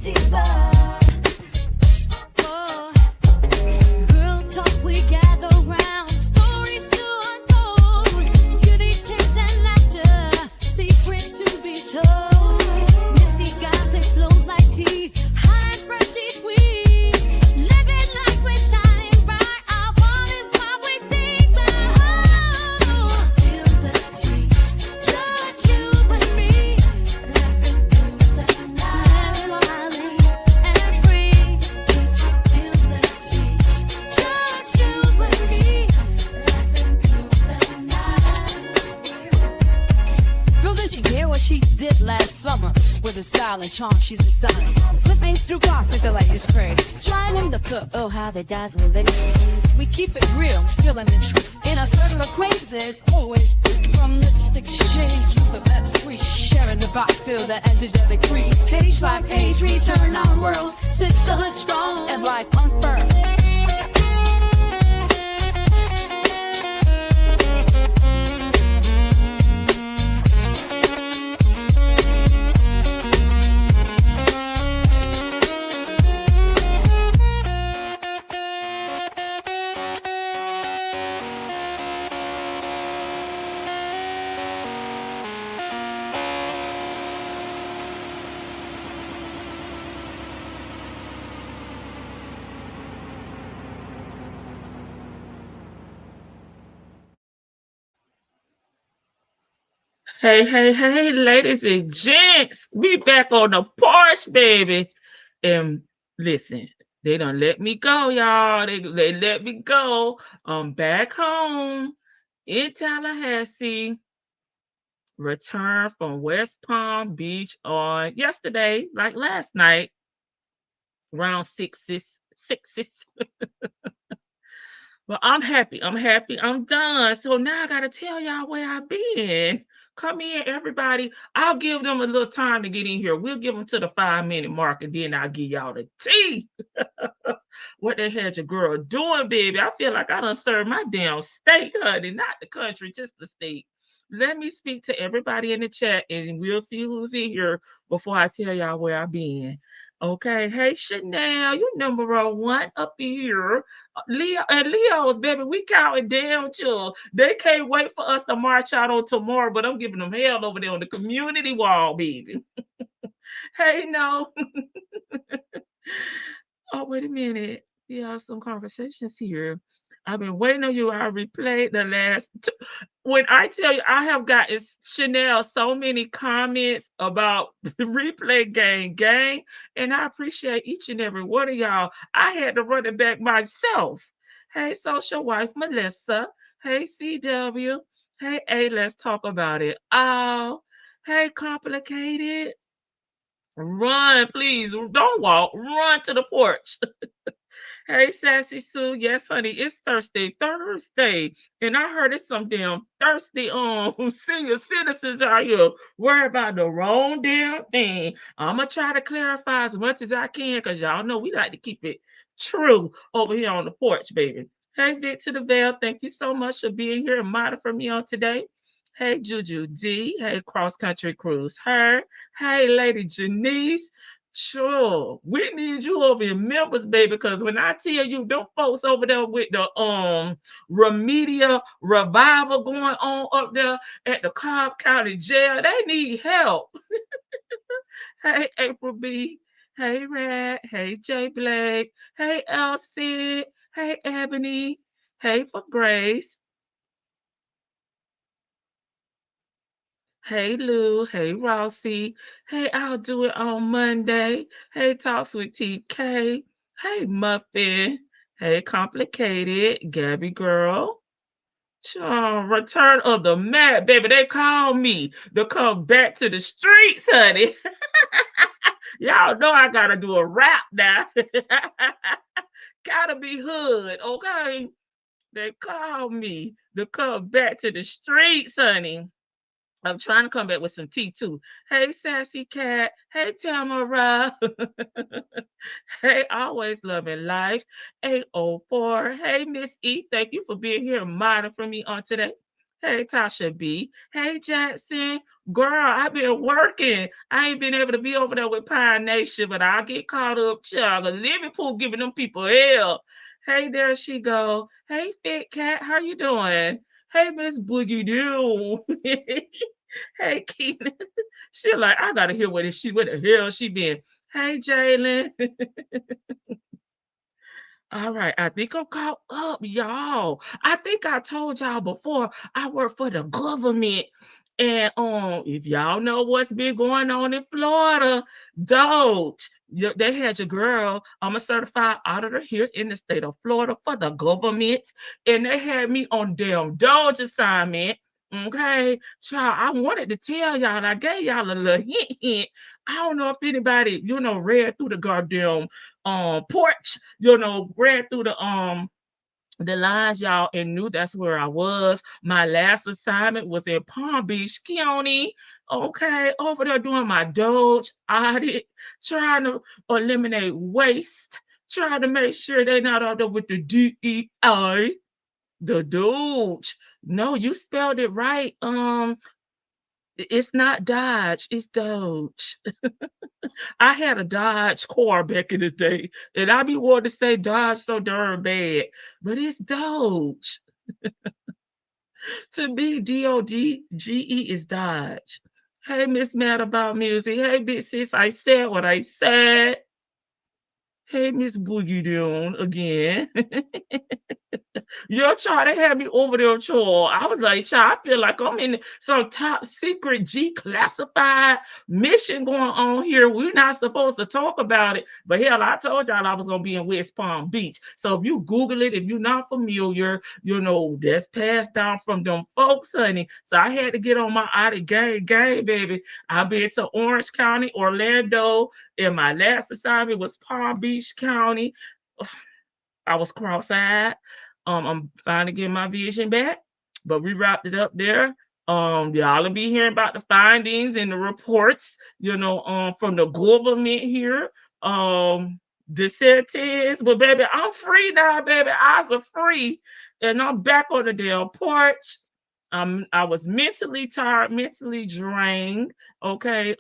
deeper. Oh, real talk, we gather round. Stories to unfold. Beauty, tears, and laughter. Secrets to be told. Messy gossip flows like tea. Hot and fresh each week. Living like we're shining bright. Our bond is what we seek. Spill the tea. Just you and me. Laughing through the night. Smiling and free. Spill the tea. Just you and me. Laughing through the night. Girl, did you hear what she did last summer? With her style and charm, she's been stunning. Flipping through gossip, the latest craze. Striding the cook, oh how they dazzle they we keep it real, spilling the truth. In our circle of acquaintances, always from lipstick shades. So let's we sharing the vibe, feel the edges that they crease. Page by page, return our worlds. Sisterhood strong and life unfurled. Hey, ladies and gents, we back on the porch, baby. And listen, they done let me go, y'all. They let me go. I'm back home in Tallahassee. Returned from West Palm Beach on yesterday, like last night, around sixes. Well, I'm happy. I'm happy. I'm done. So now I gotta tell y'all where I've been. Come in, everybody. I'll give them a little time to get in here. We'll give them to the 5-minute mark, and then I'll give y'all the tea. What the hell your girl doing, baby? I feel like I done served my damn state, honey, not the country, just the state. Let me speak to everybody in the chat, and we'll see who's in here before I tell y'all where I've been. Okay, hey Chanel, you number one up here. Leo and Leo's baby, we counting down, too. They can't wait for us to march out on tomorrow, but I'm giving them hell over there on the community wall, baby. Hey, no. Oh, wait a minute. We have some conversations here. I've been waiting on you. I replayed the last. When I tell you, I have gotten Chanel so many comments about the replay gang, and I appreciate each and every one of y'all. I had to run it back myself. Hey, social wife Melissa. Hey, CW. Hey, A, let's talk about it. Oh, hey, complicated. Run, please. Don't walk. Run to the porch. Hey, Sassy Sue. Yes, honey, it's Thursday. And I heard it's some damn thirsty senior citizens out here worried about the wrong damn thing. I'm going to try to clarify as much as I can because y'all know we like to keep it true over here on the porch, baby. Hey, Victor the Veil, thank you so much for being here and modding for me on today. Hey, Juju D. Hey, Cross Country Cruise Her. Hey, Lady Janice. Sure, we need you over in members, baby, because when I tell you, them folks over there with the remedial revival going on up there at the Cobb County Jail, they need help. Hey, April B. Hey, Red. Hey, Jay Blake. Hey, Elsie. Hey, Ebony. Hey, for Grace. Hey Lou, hey Rossi, hey I'll do it on Monday. Hey Talks with TK, hey Muffin, hey Complicated, Gabby Girl. Return of the Mad, baby. They call me to come back to the streets, honey. Y'all know I gotta do a rap now. Gotta be hood, okay? They call me to come back to the streets, honey. I'm trying to come back with some tea too. Hey, Sassy Cat. Hey, Tamara. Hey, Always Loving Life. 804. Hey, Miss E. Thank you for being here and modding for me on today. Hey, Tasha B. Hey, Jackson. Girl, I've been working. I ain't been able to be over there with Pine Nation, but I'll get caught up, child. The Liverpool giving them people hell. Hey, there she go. Hey, Fit Cat, how you doing? Hey, Miss Boogie Doo. Hey, Keaton. She like, I gotta hear what the hell she been. Hey, Jalen. All right, I think I'm caught up, y'all. I think I told y'all before I work for the government. And if y'all know what's been going on in Florida, Doge, they had your girl. I'm a certified auditor here in the state of Florida for the government, and they had me on damn Doge assignment. Okay, child, I wanted to tell y'all. I gave y'all a little hint. I don't know if anybody, read through the goddamn porch, ran through the lines, y'all, and knew that's where I was. My last assignment was in Palm Beach County. Okay, over there doing my Doge audit, trying to eliminate waste, trying to make sure they're not out there with the DEI, the Doge. No, you spelled it right. It's not Dodge, it's Doge. I had a Dodge car back in the day, and I be wanting to say Dodge so darn bad, but it's Doge. To me, DODGE is Dodge. Hey, Miss Mad About Music. Hey, big sis, I said what I said. Hey, Miss Boogie Doon again. Your child, they had me over there, child. I was like, child, I feel like I'm in some top secret G classified mission going on here. We're not supposed to talk about it. But hell, I told y'all I was gonna be in West Palm Beach. So if you Google it, if you're not familiar, that's passed down from them folks, honey. So I had to get on my audit gang, baby. I've been to Orange County, Orlando, and my last assignment was Palm Beach County. I was cross-eyed. I'm finally getting my vision back, but we wrapped it up there. Y'all will be hearing about the findings and the reports, from the government here. The sentence, but baby, I'm free now, baby. I was free, and I'm back on the damn porch. I was mentally tired, mentally drained. Okay.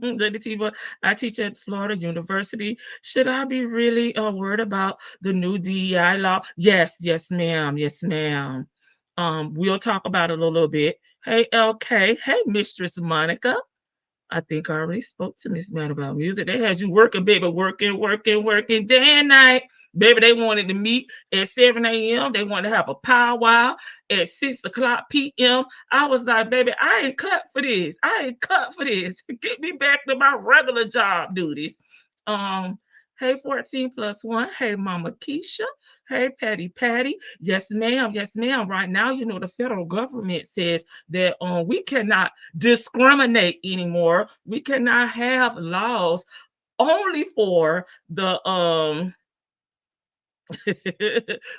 Lady Tiva, I teach at Florida University. Should I be really worried about the new DEI law? Yes, ma'am. Yes, ma'am. We'll talk about it a little bit. Hey, LK. Hey, Mistress Monica. I think I already spoke to Miss Man about music. They had you working, baby, working day and night. Baby, they wanted to meet at 7 a.m. They wanted to have a powwow at 6 o'clock p.m. I was like, baby, I ain't cut for this. I ain't cut for this. Get me back to my regular job duties. Um, hey, 14 plus 1. Hey, Mama Keisha. Hey, Patty. Yes, ma'am. Yes, ma'am. Right now, the federal government says that we cannot discriminate anymore. We cannot have laws only for the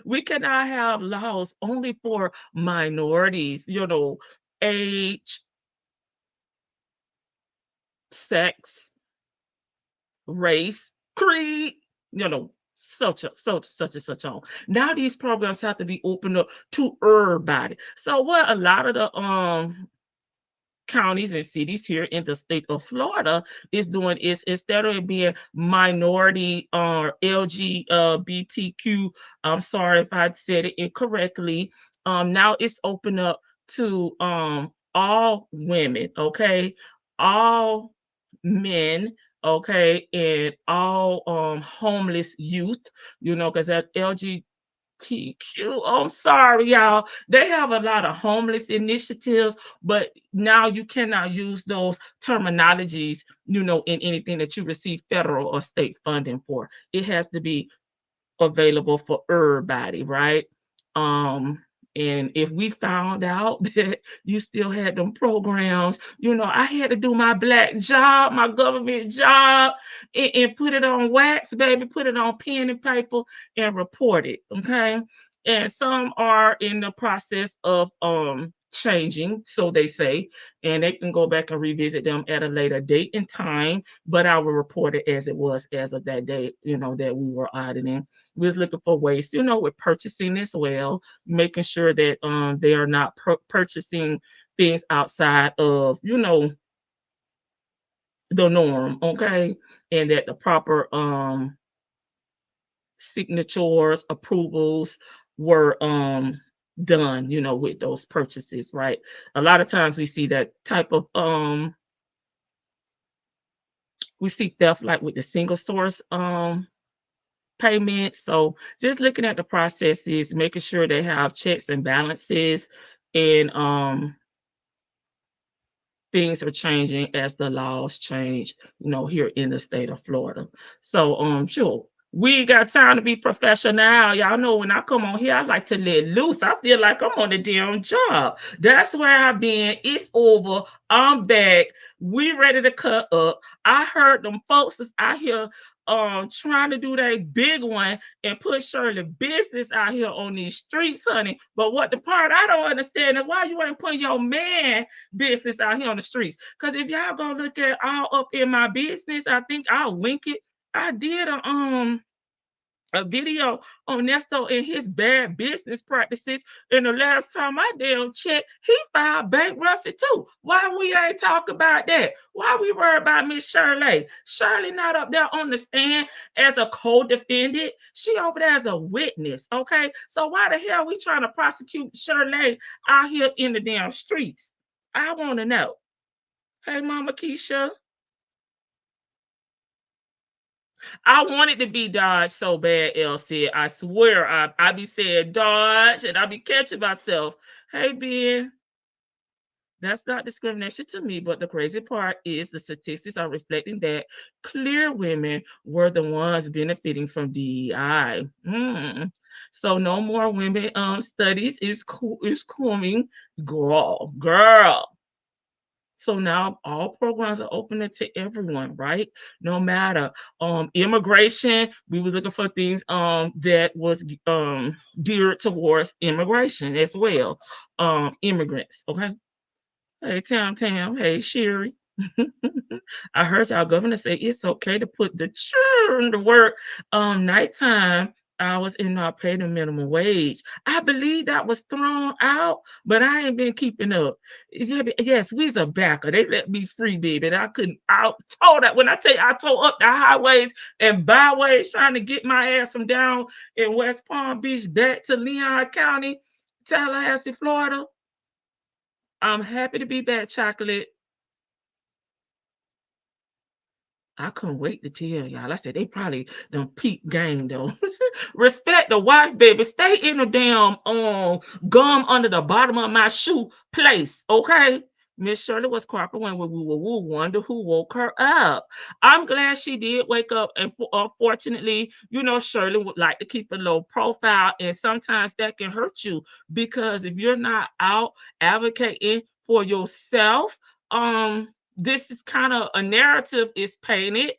we cannot have laws only for minorities, age, sex, race, creed, such and such on. Now these programs have to be opened up to everybody. So what a lot of the counties and cities here in the state of Florida is doing is, instead of it being minority or LGBTQ, I'm sorry if I said it incorrectly. Now it's open up to all women, okay, all men, okay, and all homeless youth, because that LGBTQ. I'm sorry, y'all. They have a lot of homeless initiatives, but now you cannot use those terminologies, in anything that you receive federal or state funding for. It has to be available for everybody, right? Um, and if we found out that you still had them programs, I had to do my black job, my government job, and put it on wax, baby, put it on pen and paper and report it. Okay. And some are in the process of changing, so they say, and they can go back and revisit them at a later date and time. But I will report it as it was as of that day, that we were auditing. We was looking for ways, with purchasing as well, making sure that they are not purchasing things outside of, the norm, okay, and that the proper signatures, approvals were done, with those purchases, right? A lot of times we see that type of we see theft like with the single source payment. So just looking at the processes, making sure they have checks and balances, and things are changing as the laws change, here in the state of Florida. So, sure. We ain't got time to be professional. Y'all know when I come on here, I like to let loose. I feel like I'm on the damn job. That's where I've been. It's over. I'm back. We ready to cut up. I heard them folks is out here trying to do that big one and put Shirley business out here on these streets, honey. But what the part I don't understand is why you ain't putting your man business out here on the streets. Because if y'all gonna look at all up in my business, I think I'll link it. I did a video on Nesto and his bad business practices. And the last time I damn checked, he filed bankruptcy too. Why we ain't talk about that? Why we worry about Miss Shirley? Shirley not up there on the stand as a co-defendant. She over there as a witness, okay? So why the hell we trying to prosecute Shirley out here in the damn streets? I want to know. Hey, Mama Keisha. I wanted to be Dodge so bad, Elsie. I swear, I be saying Dodge and I be catching myself. Hey, Ben, that's not discrimination to me, but the crazy part is the statistics are reflecting that clear women were the ones benefiting from DEI. So no more women studies is coming, girl. So now all programs are open to everyone, right? No matter immigration, we were looking for things that was geared towards immigration as well. Immigrants, okay? Hey, Tam, hey, Sherry. I heard y'all governor say it's okay to put the children to work nighttime hours and not pay the minimum wage. I believe that was thrown out, but I ain't been keeping up. Yes, we's a backer. They let me free, baby. And I couldn't told that when I tell you I tore up the highways and byways trying to get my ass from down in West Palm Beach back to Leon County, Tallahassee, Florida. I'm happy to be back, Chocolate. I couldn't wait to tell y'all. I said they probably done peep game though. Respect the wife, baby. Stay in the damn gum under the bottom of my shoe place, okay? Miss Shirley was cooperating when we were wonder who woke her up. I'm glad she did wake up, and fortunately, Shirley would like to keep a low profile, and sometimes that can hurt you because if you're not out advocating for yourself, this is kind of a narrative is painted.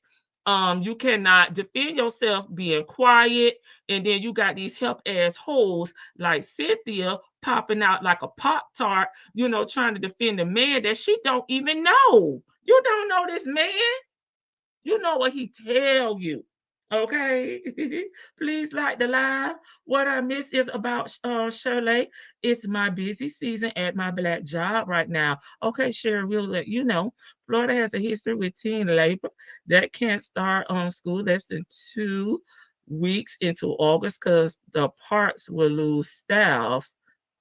You cannot defend yourself being quiet, and then you got these help ass hoes like Cynthia popping out like a Pop Tart, trying to defend a man that she don't even know. You don't know this man. You know what he tell you. Okay, please like the live. What I miss is about Shirley. It's my busy season at my black job right now. Okay, Sherry, we'll let you know. Florida has a history with teen labor that can't start on school less than 2 weeks into August because the parks will lose staff.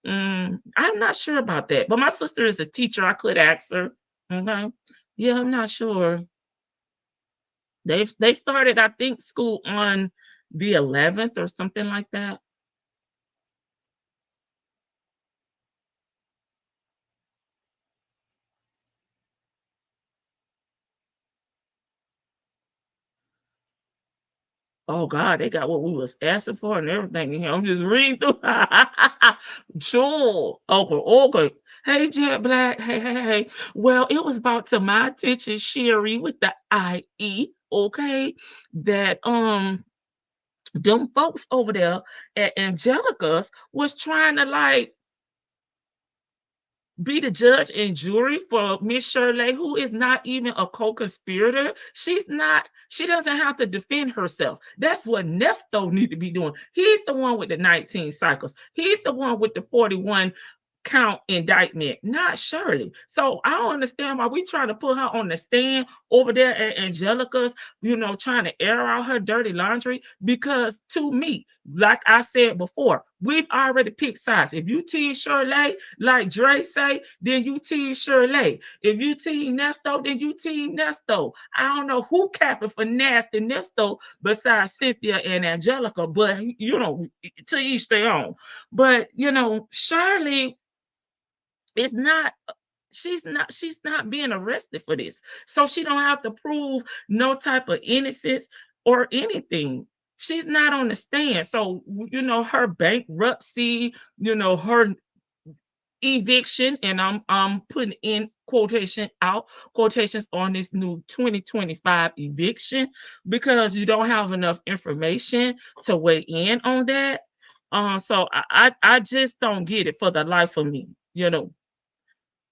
I'm not sure about that, but my sister is a teacher. I could ask her. Okay, yeah, I'm not sure. They started, I think, school on the 11th or something like that. Oh God, they got what we was asking for and everything. I'm just reading through. Sure. Okay. Hey, Jet Black. Hey. Well, it was brought to my attention, Sherry, with the IE. Okay, that them folks over there at Angelica's was trying to like be the judge and jury for Miss Shirley, who is not even a co-conspirator. She's not, she doesn't have to defend herself. That's what Nesto need to be doing. He's the one with the 19 cycles. He's the one with the 41 count indictment, not Shirley. So I don't understand why we trying to put her on the stand over there at Angelica's, trying to air out her dirty laundry. Because to me, like I said before, we've already picked sides. If you team Shirley, like Dre say, then you team Shirley. If you team Nesto, then you team Nesto. I don't know who capping for nasty Nesto besides Cynthia and Angelica, but to each their own. But Shirley is not, she's not being arrested for this. So she don't have to prove no type of innocence or anything. She's not on the stand. So, her bankruptcy, her eviction, and I'm putting in quotations on this new 2025 eviction, because you don't have enough information to weigh in on that. So I just don't get it for the life of me.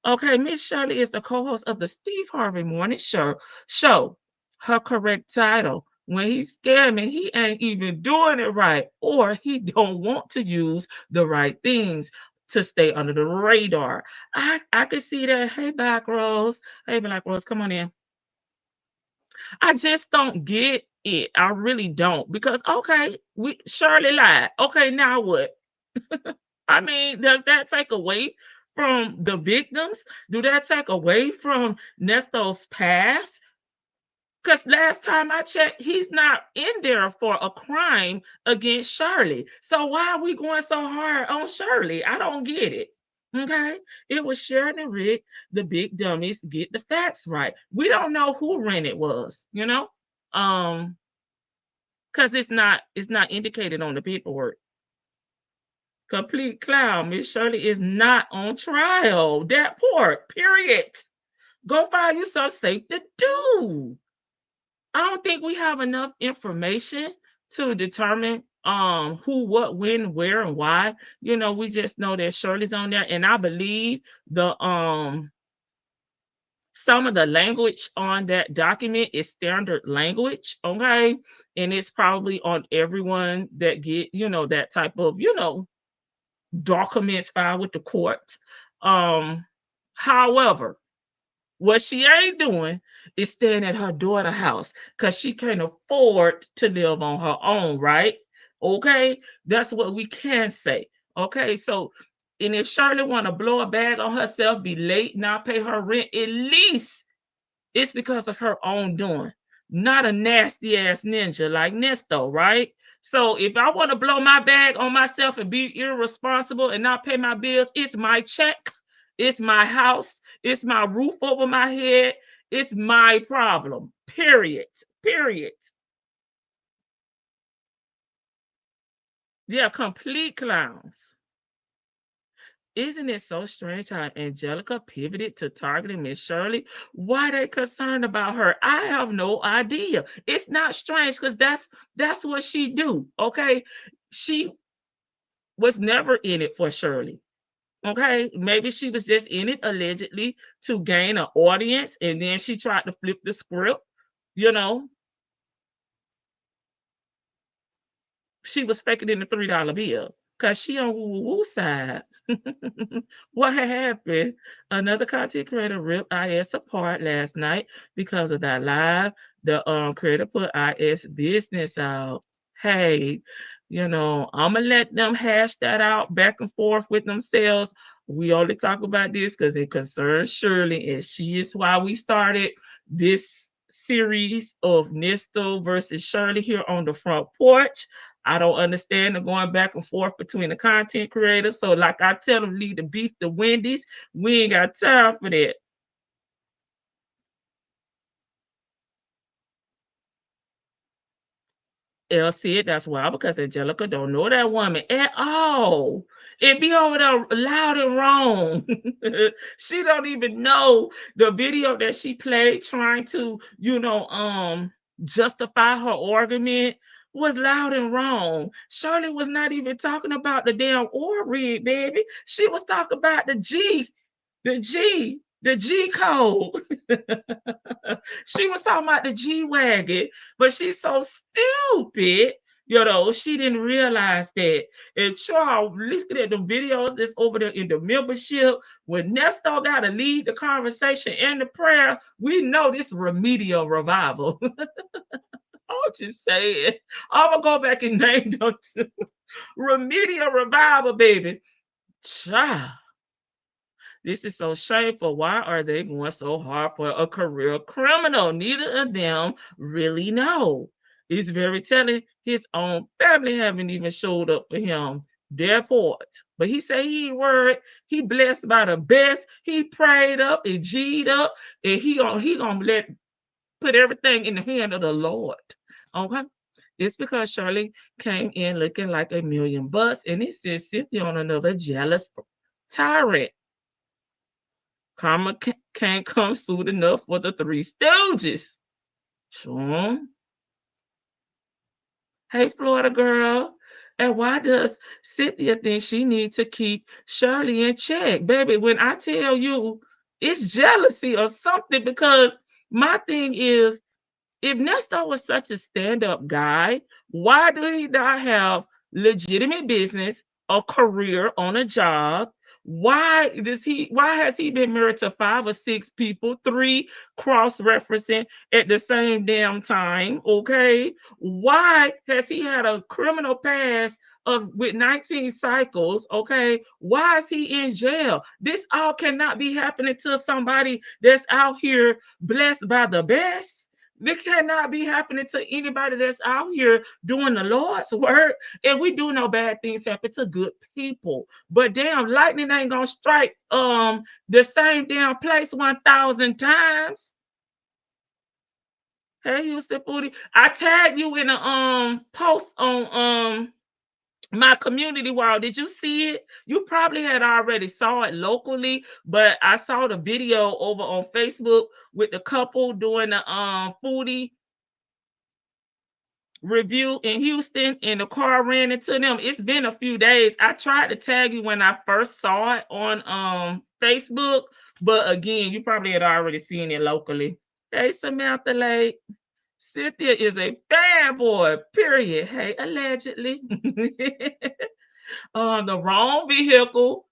Okay, Miss Shirley is the co-host of the Steve Harvey Morning Show. Her correct title: when he's scamming, he ain't even doing it right, or he don't want to use the right things to stay under the radar. I can see that. Hey, Black Rose. Hey, Black Rose, come on in. I just don't get it. I really don't. Because okay, we Shirley lied. Okay, now what? I mean, does that take away from the victims? Do that take away from Nesto's past? Because last time I checked, he's not in there for a crime against Shirley. So why are we going so hard on Shirley? I don't get it. Okay. It was Sharon and Rick, the big dummies, get the facts right. We don't know who Rennet was. Because it's not indicated on the paperwork. Complete clown. Miss Shirley is not on trial. That part, period. Go find you something safe to do. I don't think we have enough information to determine who, what, when, where, and why. We just know that Shirley's on there, and I believe the some of the language on that document is standard language, okay? And it's probably on everyone that get, that type of, documents filed with the court. However, what she ain't doing is staying at her daughter's house, because she can't afford to live on her own, right? Okay, that's what we can say. Okay, so, and if Shirley want to blow a bag on herself, be late, not pay her rent, at least it's because of her own doing, not a nasty ass ninja like Nesto, right? So if I want to blow my bag on myself and be irresponsible and not pay my bills, it's my check, it's my house, it's my roof over my head, it's my problem. Period. Period. Yeah, complete clowns. Isn't it so strange how Angelica pivoted to targeting Miss Shirley? Why they concerned about her? I have no idea. It's not strange, because that's what she do. Okay. She was never in it for Shirley. Okay. Maybe she was just in it allegedly to gain an audience, and then she tried to flip the script. You know, she was faking in the $3 bill. Cause she on woo side. What had happened? Another content creator ripped IS apart last night because of that live. The creator put IS business out. Hey, I'm gonna let them hash that out back and forth with themselves. We only talk about this because it concerns Shirley, and she is why we started this series of Nesto versus Shirley here on the front porch. I don't understand the going back and forth between the content creators. So, like I tell them, leave the beef to Wendy's. We ain't got time for that. Elle said that's why, because Angelica don't know that woman at all. It be over there loud and wrong. She don't even know the video that she played trying to, justify her argument was loud and wrong. Shirley was not even talking about the damn oil rig, baby. She was talking about the G The G code. She was talking about the G-Wagon, but she's so stupid. She didn't realize that. And Charles, looking at the videos that's over there in the membership, when Nesto got to lead the conversation and the prayer, we know this remedial revival. I'm just saying. I'm going to go back and name them too. Remedial revival, baby. Child. This is so shameful. Why are they going so hard for a career criminal? Neither of them really know. It's very telling. His own family haven't even showed up for him. Their port. But he said he ain't worried. He blessed by the best. He prayed up and G'd up. And he gonna put everything in the hand of the Lord. Okay? It's because Shirley came in looking like $1,000,000, and it says Cynthia on another jealous tyrant. Karma can't come soon enough for the Three Stooges. Sure. Hey, Florida girl. And why does Cynthia think she needs to keep Shirley in check? Baby, when I tell you it's jealousy or something, because my thing is, if Nesto was such a stand-up guy, why do he not have legitimate business, a career on a job? Why has he been married to 5 or 6 people, 3 cross-referencing at the same damn time? Okay. Why has he had a criminal past with 19 cycles? Okay. Why is he in jail? This all cannot be happening to somebody that's out here blessed by the best. This cannot be happening to anybody that's out here doing the Lord's work. And we do know bad things happen to good people. But damn, lightning ain't gonna strike the same damn place 1,000 times. Hey, Houston Foodie, I tagged you in a post on my community wall. Did you see it? You probably had already saw it locally, but I saw the video over on Facebook with the couple doing the foodie review in Houston, and the car ran into them. It's been a few days. I tried to tag you when I first saw it on Facebook, but again, you probably had already seen it locally. Hey, Samantha Lake. Cynthia is a bad boy, period. Hey, allegedly. The wrong vehicle.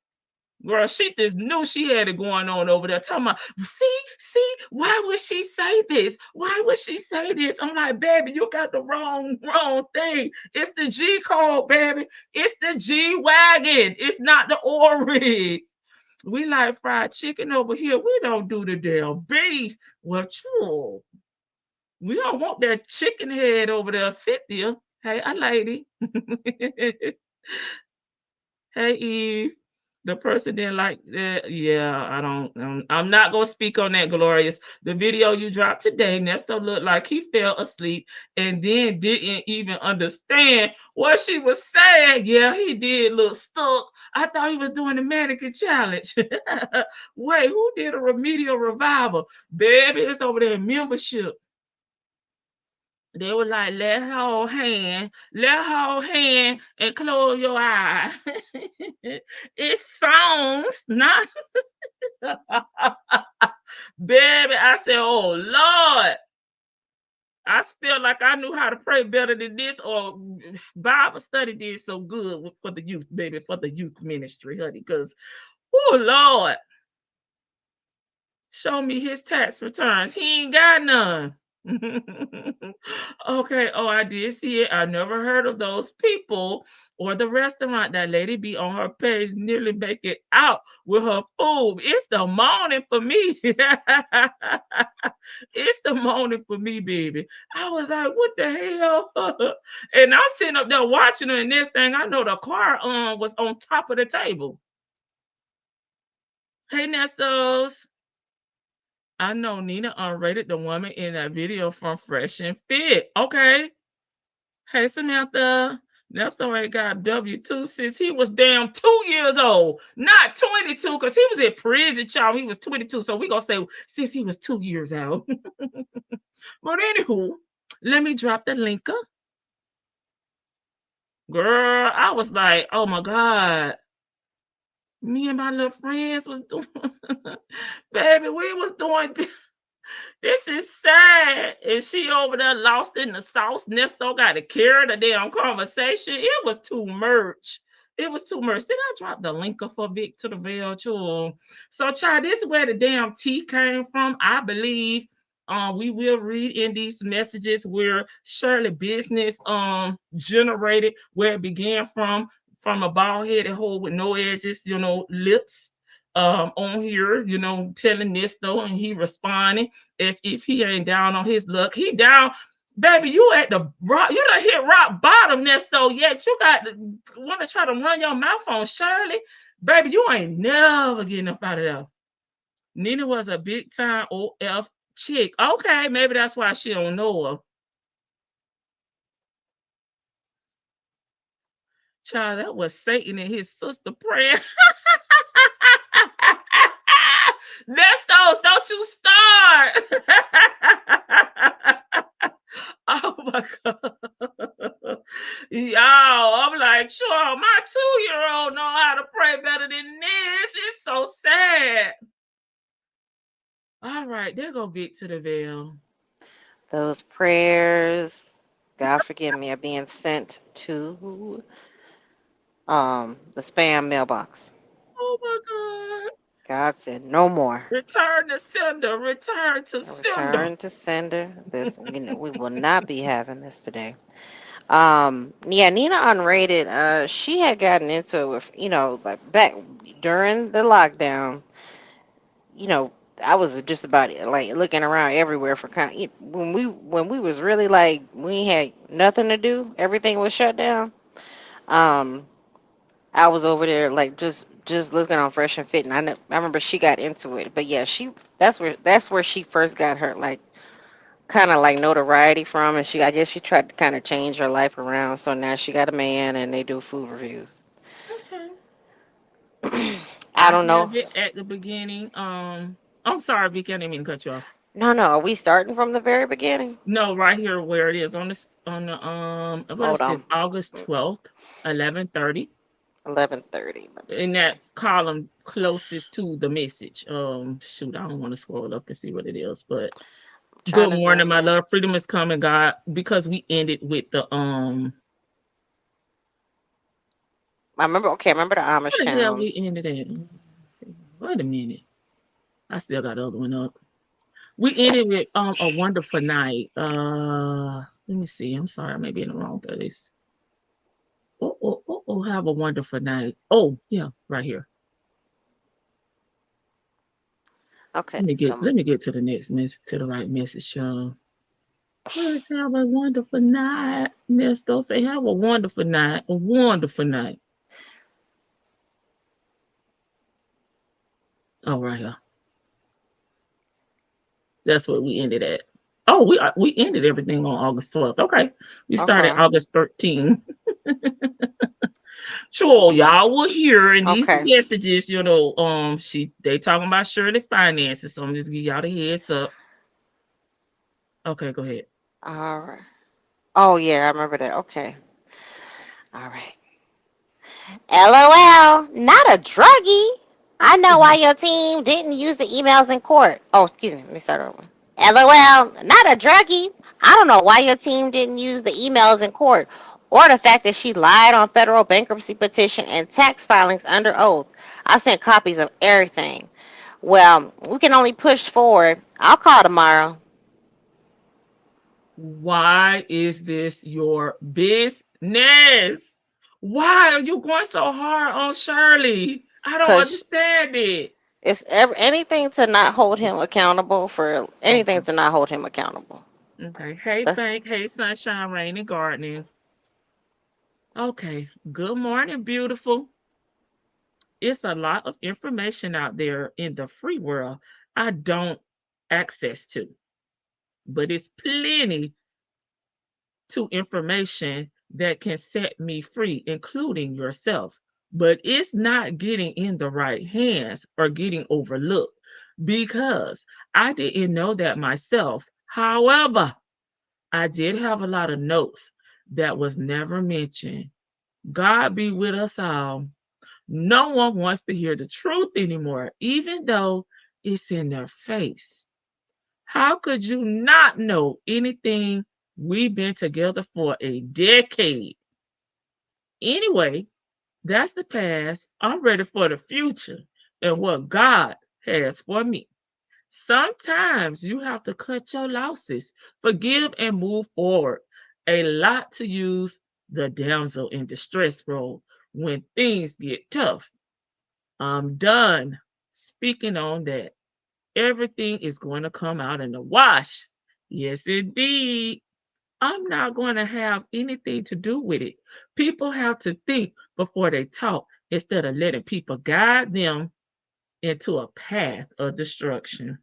Girl, she just knew she had it going on over there. Talking about, see, why would she say this? Why would she say this? I'm like, baby, you got the wrong thing. It's the G code, baby. It's the G-Wagon. It's not the Ori. We like fried chicken over here. We don't do the damn beef. Well, true. We don't want that chicken head over there, Cynthia. Hey, a lady. Hey, Eve. The person didn't like that. Yeah, I'm not gonna speak on that, Glorious. The video you dropped today, Nesto looked like he fell asleep and then didn't even understand what she was saying. Yeah, he did look stuck. I thought he was doing the mannequin challenge. Wait, who did a remedial revival? Baby, it's over there in membership. They were like, let her hold hand and close your eye. It's songs, not baby. I said, oh Lord. I feel like I knew how to pray better than this, or Bible study did so good for the youth, baby, for the youth ministry, honey. Because, oh Lord, show me his tax returns. He ain't got none. Okay. Oh, I did see it. I never heard of those people or the restaurant. That lady be on her page nearly make it out with her food. It's the morning for me. It's the morning for me, baby. I was like, what the hell? And I'm sitting up there watching her, and this thing, I know the car was on top of the table. Hey, Nestos. I know Nina unrated the woman in that video from Fresh and Fit. Okay. Hey, Samantha. Nelson ain't got W-2 since he was damn 2 years old, not 22, because he was in prison, child. He was 22. So we going to say since he was 2 years old. But anywho, let me drop the link up. Girl, I was like, oh my God. Me and my little friends was doing, baby, we was doing. This is sad. And she over there lost in the sauce. Nesto got to carry the damn conversation. It was too much. It was too much. Did I drop the link for Vic to the Veil too? So, child, this is where the damn tea came from. I believe we will read in these messages where Shirley business generated, where it began from a bald headed hole with no edges, lips on here, telling this though, and he responding as if he ain't down on his luck. He down, baby. You at the rock. You done hit rock bottom, Nesto. Yet you got to want to try to run your mouth on Shirley, baby. You ain't never getting up out of there. Nina was a big time OF chick. Okay, maybe that's why she don't know her. Child, that was Satan and his sister praying. Nestos, don't you start. Oh my God. Y'all, I'm like, sure, my 2-year-old know how to pray better than this. It's so sad. All right, there go Vic to the Veil. Those prayers, God forgive me, are being sent to the spam mailbox. Oh my God. God said no more. Return to sender. Return to sender. Return to sender. This we will not be having this today. Yeah, Nina Unrated, she had gotten into it with, like back during the lockdown, I was just about like looking around everywhere for when we was really like we had nothing to do, everything was shut down. Um, I was over there like just looking on Fresh and Fit, and I remember she got into it. But yeah, that's where she first got her like kind of like notoriety from, and I guess she tried to kind of change her life around. So now she got a man, and they do food reviews. Okay. I don't know. have it at the beginning. I'm sorry, Vicky, I didn't mean to cut you off. No, are we starting from the very beginning? No, right here where it is on the what is Hold this? on. August 12th, 11:30. 11:30. Let me In see. that column closest to the message. Shoot, I don't want to scroll up and see what it is, but Trying good to morning, zoom my in. love. Freedom is coming, God, because we ended with the I remember the Amish what the hell we towns. ended at? Wait a minute. I still got the other one up. We ended with a wonderful night. Let me see. I'm sorry, I may be in the wrong place. Oh, have a wonderful night. Oh, yeah, right here. Okay, Let me get so let me get to the next message, to the right message. Let's have a wonderful night. Nesto say have a wonderful night. A wonderful night. Oh, right here. That's what we ended at. Oh, we ended everything on August 12th. Okay. We started okay, August 13th. Sure, y'all will hear in these okay, messages, they talking about Shirley finances. So I'm just give y'all the heads up. Okay, go ahead. all right. Oh yeah, I remember that. Okay, all right. LOL, not a druggie. I know why your team didn't use the emails in court. Oh, excuse me. Let me start over. LOL, not a druggie. I don't know why your team didn't use the emails in court, or the fact that she lied on federal bankruptcy petition and tax filings under oath. I sent copies of everything. Well, we can only push forward. I'll call tomorrow. Why is this your business? Why are you going so hard on Shirley? I don't Cause understand it. anything to not hold him accountable for anything Okay. to not hold him accountable. Okay. Hey, That's Bank. Hey, Sunshine, Rain, and Gardening. Okay. Good morning, beautiful. It's a lot of information out there in the free world I don't access to, but it's plenty to information that can set me free, including yourself. But it's not getting in the right hands or getting overlooked because I didn't know that myself. However, I did have a lot of notes that was never mentioned. God be with us all. No one wants to hear the truth anymore, even though it's in their face. How could you not know anything? We've been together for a decade. Anyway, that's the past. I'm ready for the future and what God has for me. Sometimes you have to cut your losses, forgive, and move forward. A lot to use the damsel in distress role when things get tough. I'm done speaking on that. Everything is going to come out in the wash. Yes, indeed. I'm not going to have anything to do with it. People have to think before they talk instead of letting people guide them into a path of destruction.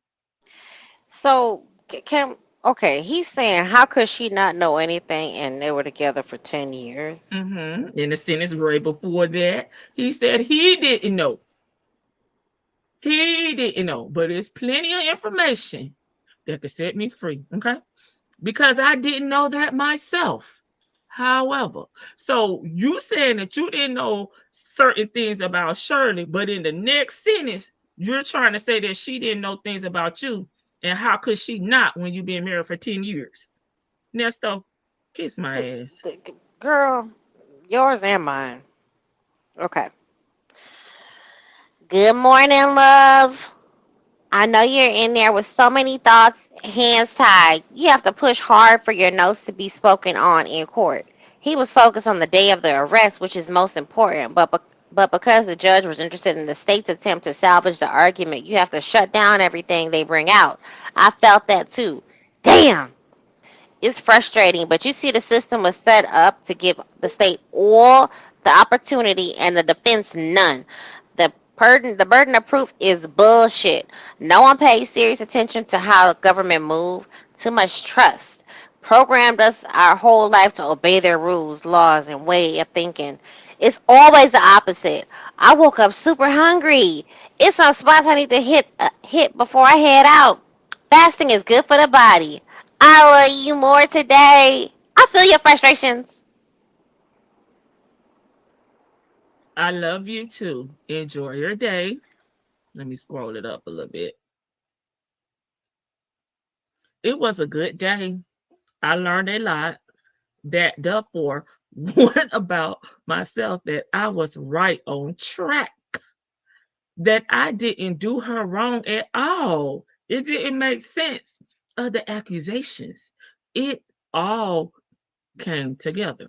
So can okay, he's saying how could she not know anything and they were together for 10 years? In the sentence right before that, he said he didn't know. He didn't know, but it's plenty of information that could set me free. Okay. Because I didn't know that myself. However, so you saying that you didn't know certain things about Shirley, but in the next sentence, you're trying to say that she didn't know things about you. And how could she not when you've been married for 10 years? Nesto, kiss my The, ass. the girl, yours and mine. Okay. Good morning, love. I know you're in there with so many thoughts, hands tied. You have to push hard for your notes to be spoken on in court. He was focused on the day of the arrest, which is most important, but because the judge was interested in the state's attempt to salvage the argument, you have to shut down everything they bring out. I felt that too. Damn! It's frustrating, but you see, the system was set up to give the state all the opportunity and the defense none. The burden of proof is bullshit. No one pays serious attention to how government move. Too much trust. Programmed us our whole life to obey their rules, laws, and way of thinking. It's always the opposite. I woke up super hungry. It's some spots I need to hit before I head out. Fasting is good for the body. I love you more today. I feel your frustrations. I love you too. Enjoy your day. Let me scroll it up a little bit. It was a good day. I learned a lot. That therefore one about myself that I was right on track, that I didn't do her wrong at all. It didn't make sense of the accusations. It all came together.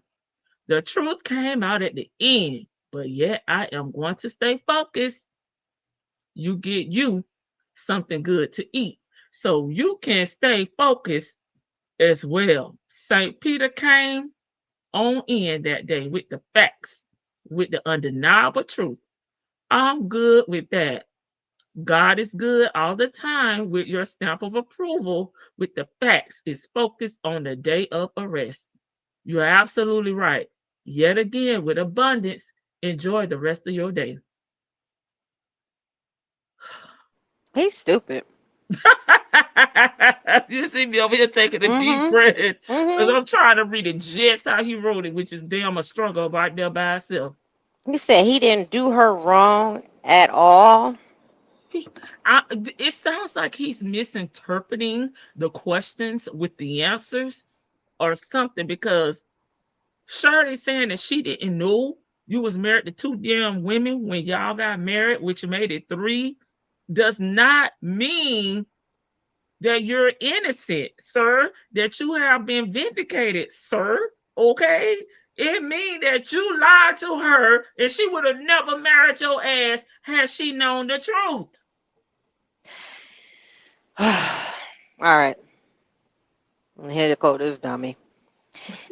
The truth came out at the end, but yet I am going to stay focused. You get you something good to eat so you can stay focused as well. St. Peter came on in that day with the facts, with the undeniable truth. I'm good with that. God is good all the time with your stamp of approval, with the facts. Is focused on the day of arrest. You're absolutely right. Yet again, with abundance, enjoy the rest of your day. He's stupid. You see me over here taking a deep Mm-hmm. breath because Mm-hmm. I'm trying to read it just how he wrote it, which is damn a struggle right there by itself. He said he didn't do her wrong at all. He, it sounds like he's misinterpreting the questions with the answers or something because Shirley saying that she didn't know you was married to two damn women when y'all got married, which made it three, does not mean that you're innocent, sir, that you have been vindicated, sir. Okay? It means that you lied to her and she would have never married your ass had she known the truth. All right. Here to quote this dummy.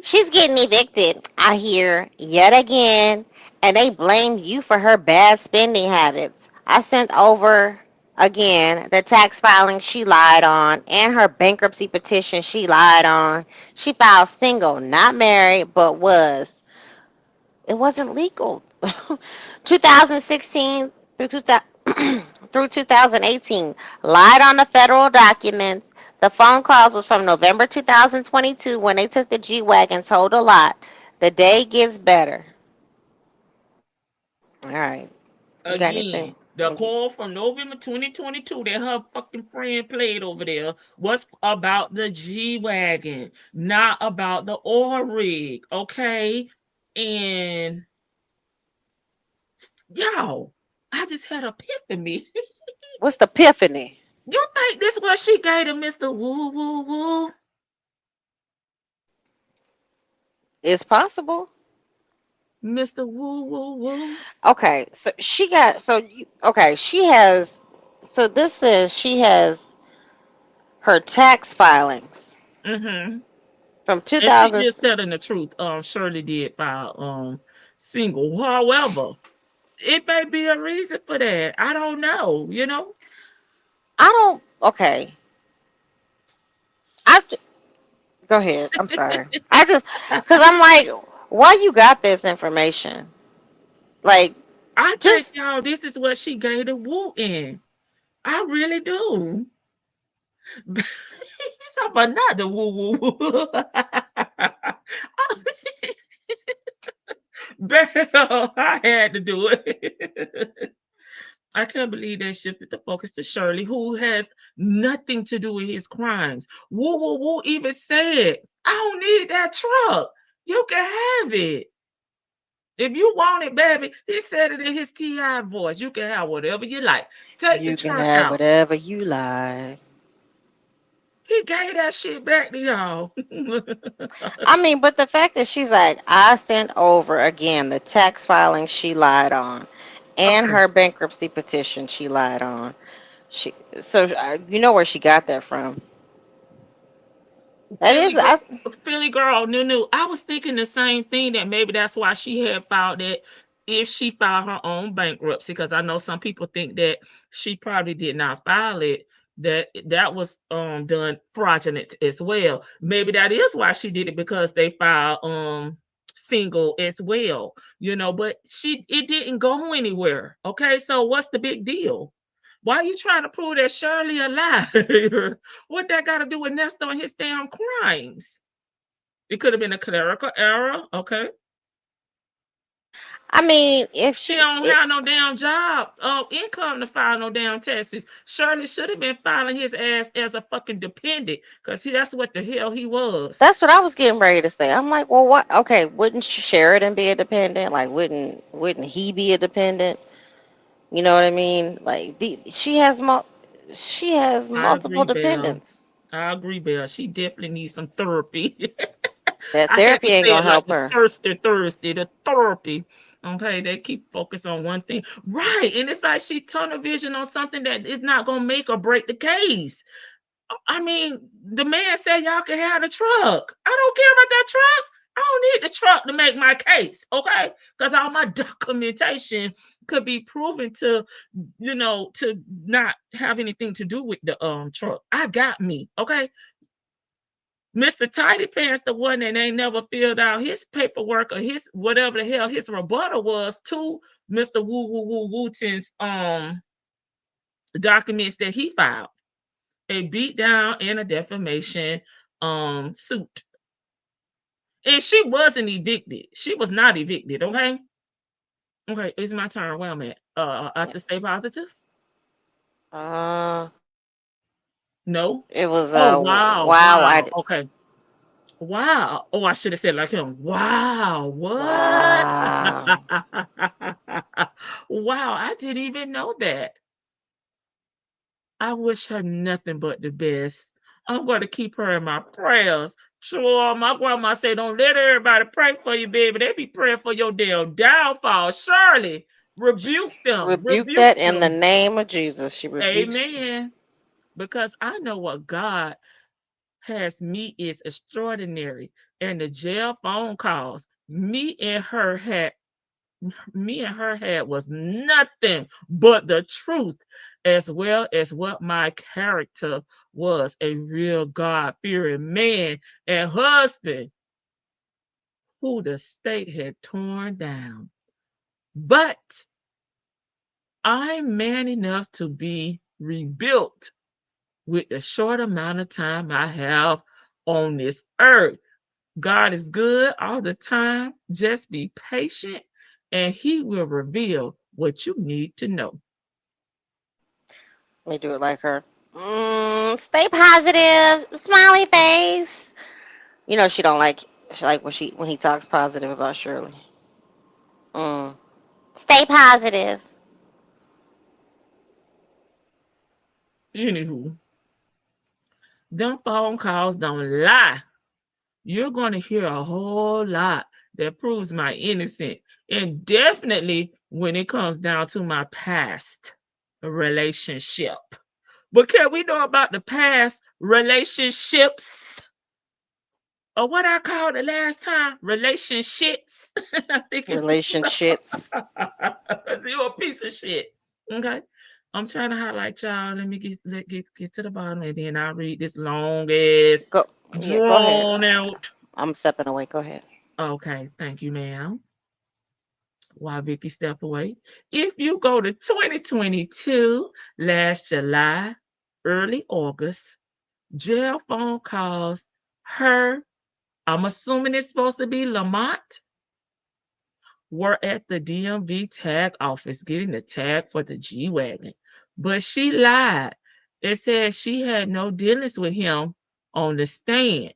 She's getting evicted, I hear, yet again, and they blame you for her bad spending habits. I sent over again the tax filing she lied on and her bankruptcy petition she lied on. She filed single, not married, but was. It wasn't legal. 2016 through 2000, through 2018, lied on the federal documents. The phone calls was from November 2022 when they took the G-Wagon, told a lot. The day gets better. All right. You got anything? Again, the call from November 2022 that her fucking friend played over there was about the G-Wagon, not about the oil rig, okay? And yo, I just had an epiphany. What's the epiphany? You think this what she gave to Mr. Woo Woo Woo? It's possible. Mr. Woo Woo Woo? Okay, so she got so you, okay, she has so this says she has her tax filings Mm-hmm. from And she 2000. just telling the truth. Shirley did file single. However, it may be a reason for that. I don't know, you know? I don't. Okay, I go ahead. I'm sorry. I just because I'm like, why you got this information? Like, I think just y'all, this is what she gave the woo in. I really do. So, but not the woo woo woo. Bam, I had to do it. I can't believe they shifted the focus to Shirley, who has nothing to do with his crimes. Woo woo woo even said, I don't need that truck. You can have it. If you want it, baby, he said it in his T.I. voice. You can have whatever you like. Take the you can truck have out. whatever you like. He gave that shit back to y'all. I mean, but the fact that she's like, I sent over again the tax filing she lied on, and Okay. her bankruptcy petition she lied on. She so you know where she got that from. That Philly is, girl, I Philly girl, no. I was thinking the same thing that maybe that's why she had filed that if she filed her own bankruptcy, because I know some people think that she probably did not file it, that was done fraudulent as well. Maybe that is why she did it because they filed single as well, but it didn't go anywhere. Okay, so what's the big deal? Why are you trying to prove that Shirley a liar? What that got to do with Nesto and his damn crimes? It could have been a clerical error. Okay. mean, if He she don't have no damn job, income to file no damn taxes. Shirley should have been filing his ass as a fucking dependent, because that's what the hell he was. that's what I was getting ready to say. I'm like, well, what? Okay, wouldn't Sheridan be a dependent? Like, wouldn't he be a dependent? You know what I mean? Like, she has I multiple agree, Belle. dependents. I agree, Belle. She definitely needs some therapy. That I had therapy to ain't say gonna it like help the her. thirsty Thursday, the therapy. Okay, they keep focused on one thing. Right. And it's like she tunnel vision on something that is not gonna make or break the case. I mean, the man said y'all can have the truck. I don't care about that truck. I don't need the truck to make my case, okay? Because all my documentation could be proven to not have anything to do with the truck. I got me, okay? Mr. Tidy Pants, the one that ain't never filled out his paperwork or his whatever the hell his rebuttal was to Mr. Woo Woo Woo Wooten's documents that he filed. A beat down and a defamation suit. And she wasn't evicted. She was not evicted, okay? Okay, it's my turn. Where I'm at. I have Yeah. to stay positive? Uh, No. it was Oh wow, wow. wow. Okay. Wow. Oh, I should have said like him. Wow. What? Wow. Wow, I didn't even know that. I wish her nothing but the best. I'm going to keep her in my prayers. Sure, my grandma said, don't let everybody pray for you, baby. They be praying for your damn downfall. Shirley, rebuke them. Rebuke Rebuke that in the them. name of Jesus. She rebukes. Amen. Because I know what God has me is extraordinary. And the jail phone calls, me and her had was nothing but the truth, as well as what my character was, a real God-fearing man and husband who the state had torn down. But I'm man enough to be rebuilt with the short amount of time I have on this earth. God is good all the time. Just be patient and he will reveal what you need to know. Let me do it like her. Stay positive, smiley face. You know she don't like she like when he talks positive about Shirley. Mm. Stay positive. Anywho, them phone calls don't lie. You're going to hear a whole lot that proves my innocence. And definitely when it comes down to my past relationship. But can we know about the past relationships? Or what I called the last time? Relationships. I think it Relationships. because you're a piece of shit. Okay. I'm trying to highlight y'all. Let me get to the bottom and then I'll read this long ass Go. Yeah, go ahead. drawn out. I'm stepping away. Go ahead. Okay, thank you, ma'am. While Vicky step away. If you go to 2022, last July, early August, jail phone calls her, I'm assuming it's supposed to be Lamont, were at the DMV tag office getting the tag for the G Wagon. But she lied. It said she had no dealings with him on the stand.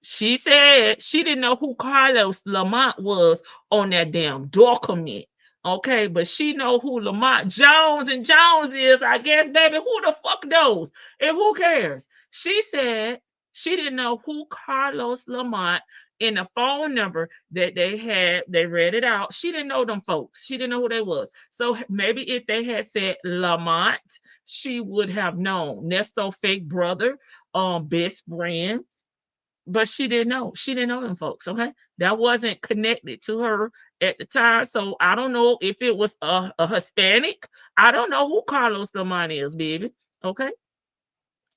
She said she didn't know who Carlos Lamont was on that damn document. Okay, but she know who Lamont Jones and Jones is, I guess, baby. Who the fuck knows? And who cares? She said she didn't know who Carlos Lamont and the phone number that they had. They read it out. She didn't know them folks. She didn't know who they was. So maybe if they had said Lamont, she would have known. Nesto fake brother, best friend, but she didn't know. She didn't know them folks. Okay, that wasn't connected to her at the time. So I don't know if it was a Hispanic. I don't know who Carlos Lamont is, baby. Okay.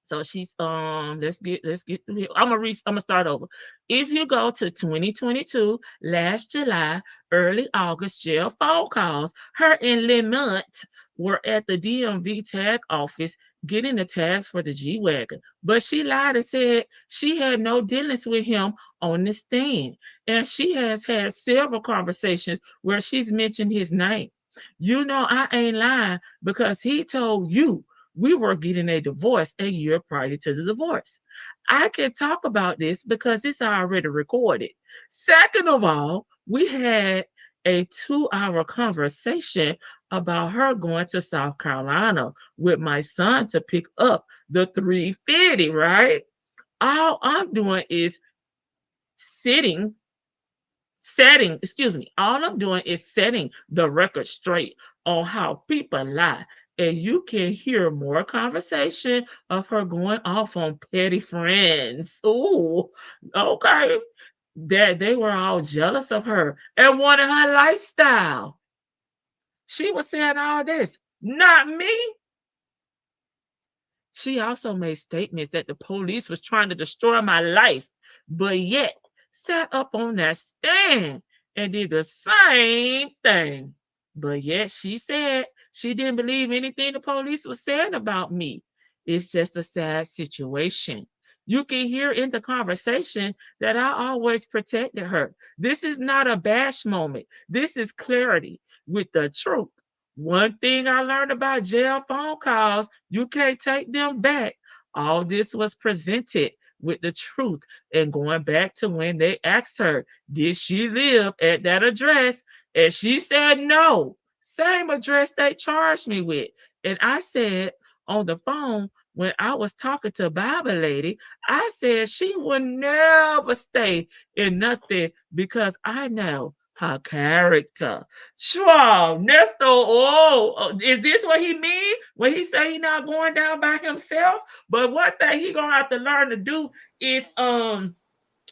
So she's let's get through here. I'm gonna start over. If you go to 2022, last July, early August, jail phone calls, her and Lamont were at the DMV tag office getting the tags for the G Wagon. But she lied and said she had no dealings with him on the stand. And she has had several conversations where she's mentioned his name. You know, I ain't lying because he told you we were getting a divorce a year prior to the divorce. I can talk about this because it's already recorded. Second of all, we had a 2-hour conversation about her going to South Carolina with my son to pick up the 350, right? All I'm doing is sitting all I'm doing is setting the record straight on how people lie. And you can hear more conversation of her going off on petty friends. Ooh, okay. That they were all jealous of her and wanted her lifestyle. She was saying all this. Not me. She also made statements that the police was trying to destroy my life, but yet sat up on that stand and did the same thing. But yet she said she didn't believe anything the police was saying about me. It's just a sad situation. You can hear in the conversation that I always protected her. This is not a bash moment. This is clarity with the truth. One thing I learned about jail phone calls, you can't take them back. All this was presented with the truth. And going back to when they asked her, did she live at that address? And she said no. Same address they charged me with. And I said on the phone, when I was talking to Bible lady, I said she would never stay in nothing because I know her character. Sure, Nesto. Is this what he mean when he say he not going down by himself? But one thing he gonna have to learn to do is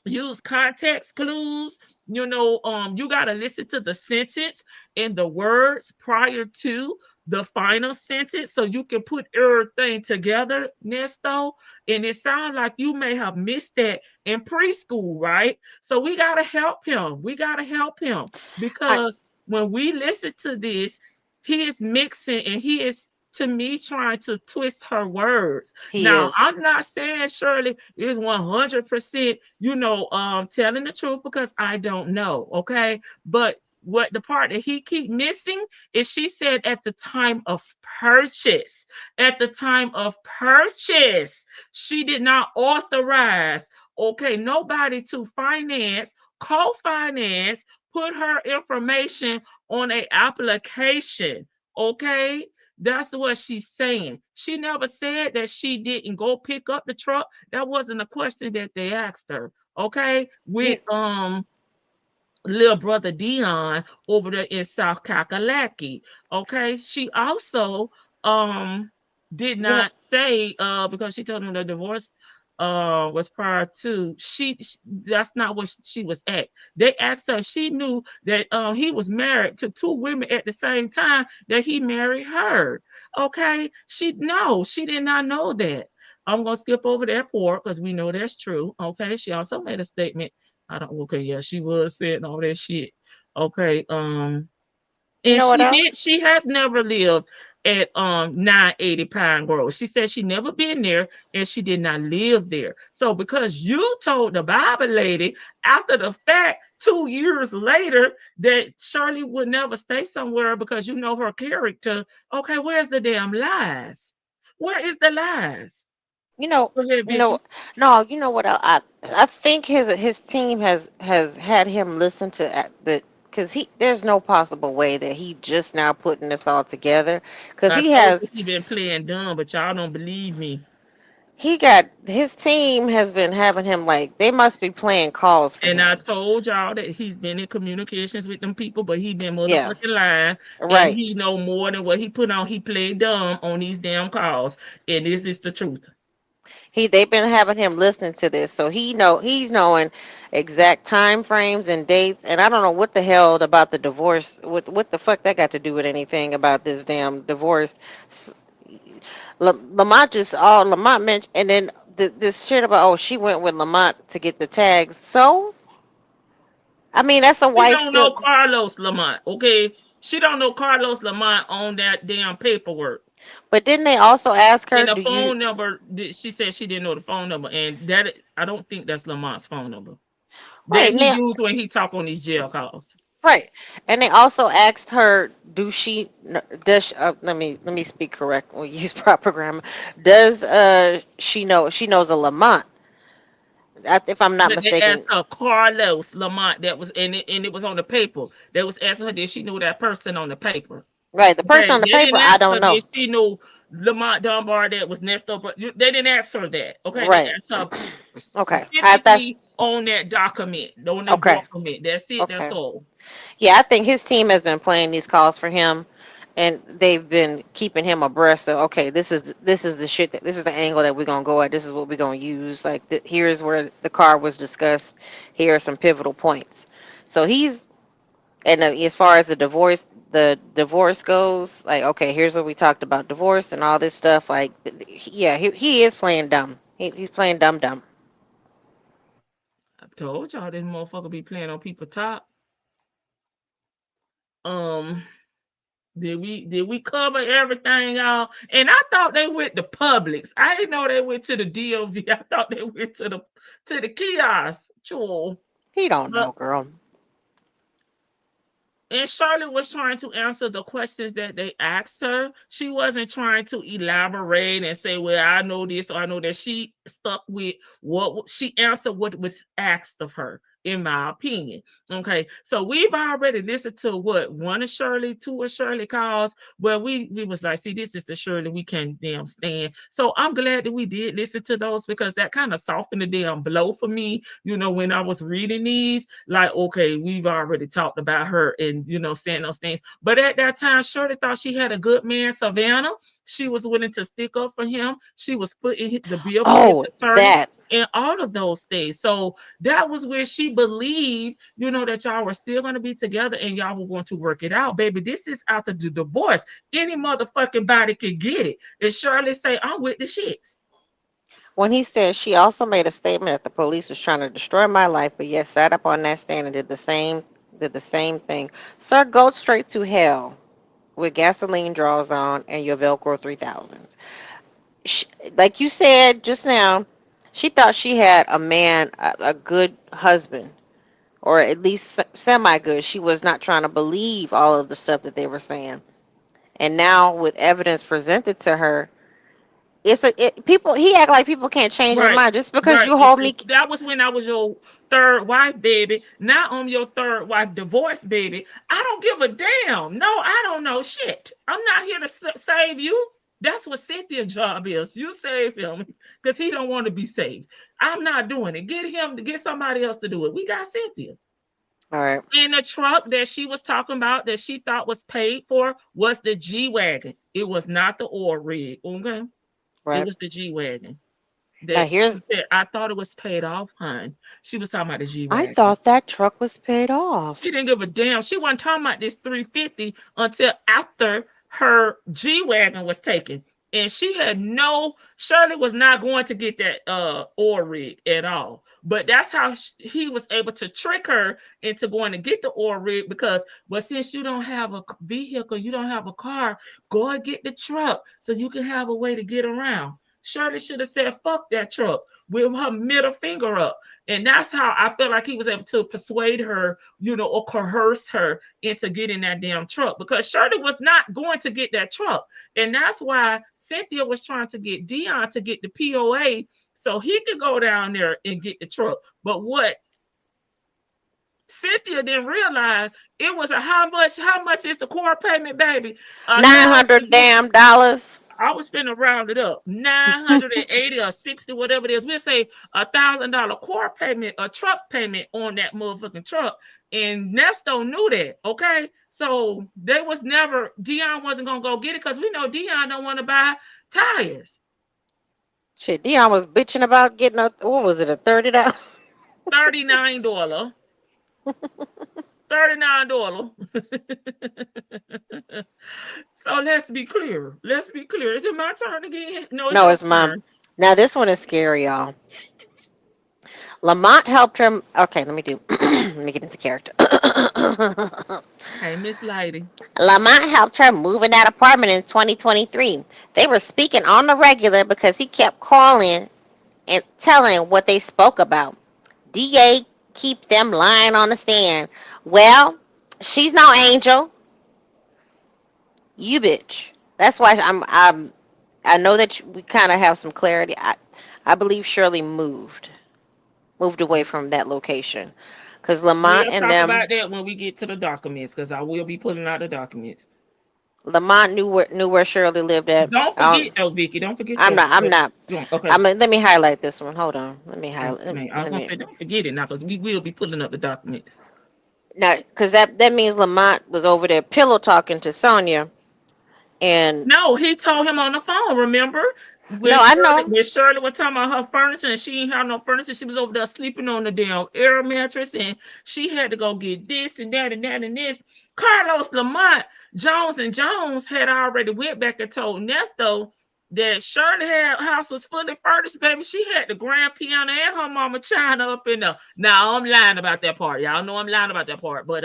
use context clues. You got to listen to the sentence and the words prior to the final sentence so you can put everything together, Nesto. And it sounds like you may have missed that in preschool, right? So we got to help him. We got to help him I, because when we listen to this, he is mixing and he is to me trying to twist her words. he Now, is. I'm not saying Shirley is 100%, telling the truth because I don't know, okay? But what the part that he keep missing is she said at the time of purchase. At the time of purchase, she did not authorize, okay, nobody to finance, co-finance, put her information on a application. Okay, that's what she's saying. She never said that she didn't go pick up the truck. That wasn't a question that they asked her. Okay, with You, little brother Dion over there in South Kakalaki. Okay, she also um did you know, not say because she told him the divorce was prior to that's not what she was at. They asked her, she knew that he was married to two women at the same time that he married her. Okay, she did not know that. I'm gonna skip over that part because we know that's true. Okay, she also made a statement. I don't. Okay, yeah, she was saying all that shit. Okay, you and know what she did. else? She has never lived at 980 Pine Grove. She said she never been there and she did not live there. So because you told the Bible lady after the fact 2 years later that Shirley would never stay somewhere because you know her character. Okay, where's the damn lies? Where is the lies? You know, Go ahead, you know, Vicky. no, you know what? I think his team has had him listen to the because he there's no possible way that he just now putting this all together because I told you he been playing dumb, but y'all don't believe me. he got his team has been having him like they must be playing calls for And I him. told y'all that he's been in communications with them people, but he been Yeah, motherfucking lying, and right. he know more than what he put on. He played dumb on these damn calls, and this is the truth. They've been having him listening to this, so he's knowing exact time frames and dates. And I don't know what the hell about the divorce. What the fuck that got to do with anything about this damn divorce? S- Lamont just all Lamont mentioned, and then this shit about she went with Lamont to get the tags. So I mean that's a She wife don't still. know Carlos Lamont, okay? She don't know Carlos Lamont on that damn paperwork. But didn't they also ask her, And the do you phone number, she said she didn't know the phone number, and that I don't think that's Lamont's phone number that right? And he they, used when he talked on these jail calls. right. And they also asked her, does let me speak correct. We'll use proper grammar. Does she knows a Lamont? If I'm not But they mistaken. asked her Carlos Lamont. That was and it was on the paper. They was asking her did she know that person on the paper. Right, the person Okay, on the they paper, didn't I ask her don't know. did she know Lamont Dunbar that was Nesto, but they didn't ask her that. Okay, they Right. asked her Okay. That's specifically on that document, on the okay. document. That's it. That's Okay. all. Yeah, I think his team has been playing these calls for him, and they've been keeping him abreast of. Okay, this is the shit that this is the angle that we're gonna go at. This is what we're gonna use. Like here's where the car was discussed. Here are some pivotal points. So he's and as far as the divorce goes, like okay, here's what we talked about divorce and all this stuff. Like yeah, he is playing dumb. He's playing dumb dumb. I told y'all this motherfucker be playing on people top. Um, did we cover everything, y'all? And I thought they went to Publix. I didn't know they went to the DOV. I thought they went to the kiosk. Sure. He don't But know, girl. and Charlotte was trying to answer the questions that they asked her. She wasn't trying to elaborate and say, "Well, I know this or I know that." She stuck with what she answered what was asked of her, in my opinion. Okay, so we've already listened to what one of Shirley, two of Shirley calls. Where we was like, "See, this is the Shirley we can't damn stand." So I'm glad that we did listen to those because that kind of softened the damn blow for me. When I was reading these, like, okay, we've already talked about her and saying those things. But at that time, Shirley thought she had a good man, Savannah. She was willing to stick up for him. She was putting the bill for his Oh, attorney that. and all of those things. So that was where she believed, that y'all were still going to be together and y'all were going to work it out. Baby, this is after the divorce. Any motherfucking body could get it. And Shirley say, I'm with the shits. When he said she also made a statement that the police was trying to destroy my life, but yet sat up on that stand and did the same thing. Sir, go straight to hell with gasoline draws on and your Velcro 3000s. Sh Like you said just now, she thought she had a man, a good husband or at least semi good. She was not trying to believe all of the stuff that they were saying. And now with evidence presented to her, people, he act like people can't change their Right. mind just because Right. you hold me. That was when I was your third wife, baby. Now I'm your third wife divorce, baby. I don't give a damn. No, I don't know shit. I'm not here to save you. That's what Cynthia's job is. You save him because he don't want to be saved. I'm not doing it. Get him to get somebody else to do it. We got Cynthia. All right. And the truck that she was talking about that she thought was paid for was the G Wagon. It was not the oil rig. Okay. It Right. was the G Wagon. Now That here's, she said, I thought it was paid off, hun. She was talking about the G I Wagon. thought that truck was paid She off. didn't give a damn. She wasn't talking about this 350 until after her G Wagon was taken. And she had Shirley was not going to get that oil rig at all. But that's how he was able to trick her into going to get the oil rig because, well, since you don't have a vehicle, you don't have a car, go and get the truck so you can have a way to get around. Shirley should have said, fuck that truck with her middle finger up. And that's how I felt like he was able to persuade her, or coerce her into getting that damn truck because Shirley was not going to get that truck. And that's why Cynthia was trying to get Dion to get the POA so he could go down there and get the truck. But what Cynthia didn't realize it was how much is the core payment, baby? $900 damn dollars. I was finna round it up, 980 or 60, whatever it is. We'll say $1,000 core payment, a truck payment on that motherfucking truck. And Nesto knew that, okay? So there was never, Dion wasn't gonna go get it because we know Dion don't want to buy tires. Shit, Dion was bitching about getting what was it, a $30? $39. $39. So let's be clear. Let's be clear. Is it my turn again? No, it's No, your it's mom. turn. Now this one is scary, y'all. Lamont helped her. Okay, let me do. Let me get into character. Hey, Miss Lady. Lamont helped her move in that apartment in 2023. They were speaking on the regular because he kept calling and telling what they spoke about. DA keep them lying on the stand. Well, she's no angel. You bitch. That's why I know that we kind of have some clarity. I believe Shirley moved away from that location because Lamont We'll and talk them. about that when we get to the documents, because I will be pulling out the documents. Lamont knew where Shirley lived at. Don't forget, though, Vicky. Don't forget I'm that. not. I'm not. Okay. Let me highlight this one. Hold on. Let me I highlight. mean, I was gonna say, don't forget it now, because we will be pulling up the documents. No, because that means Lamont was over there pillow talking to Sonia, and No, he told him on the phone. Remember no, I know. When Shirley was talking about her furniture and she didn't have no furniture, she was over there sleeping on the damn air mattress, and she had to go get this and that and that and this. Carlos Lamont Jones and Jones had already went back and told Nesto that Shirley house was fully furnished, baby. She had the grand piano and her mama china up in there. Now I'm lying about that part. Y'all know I'm lying about that part, but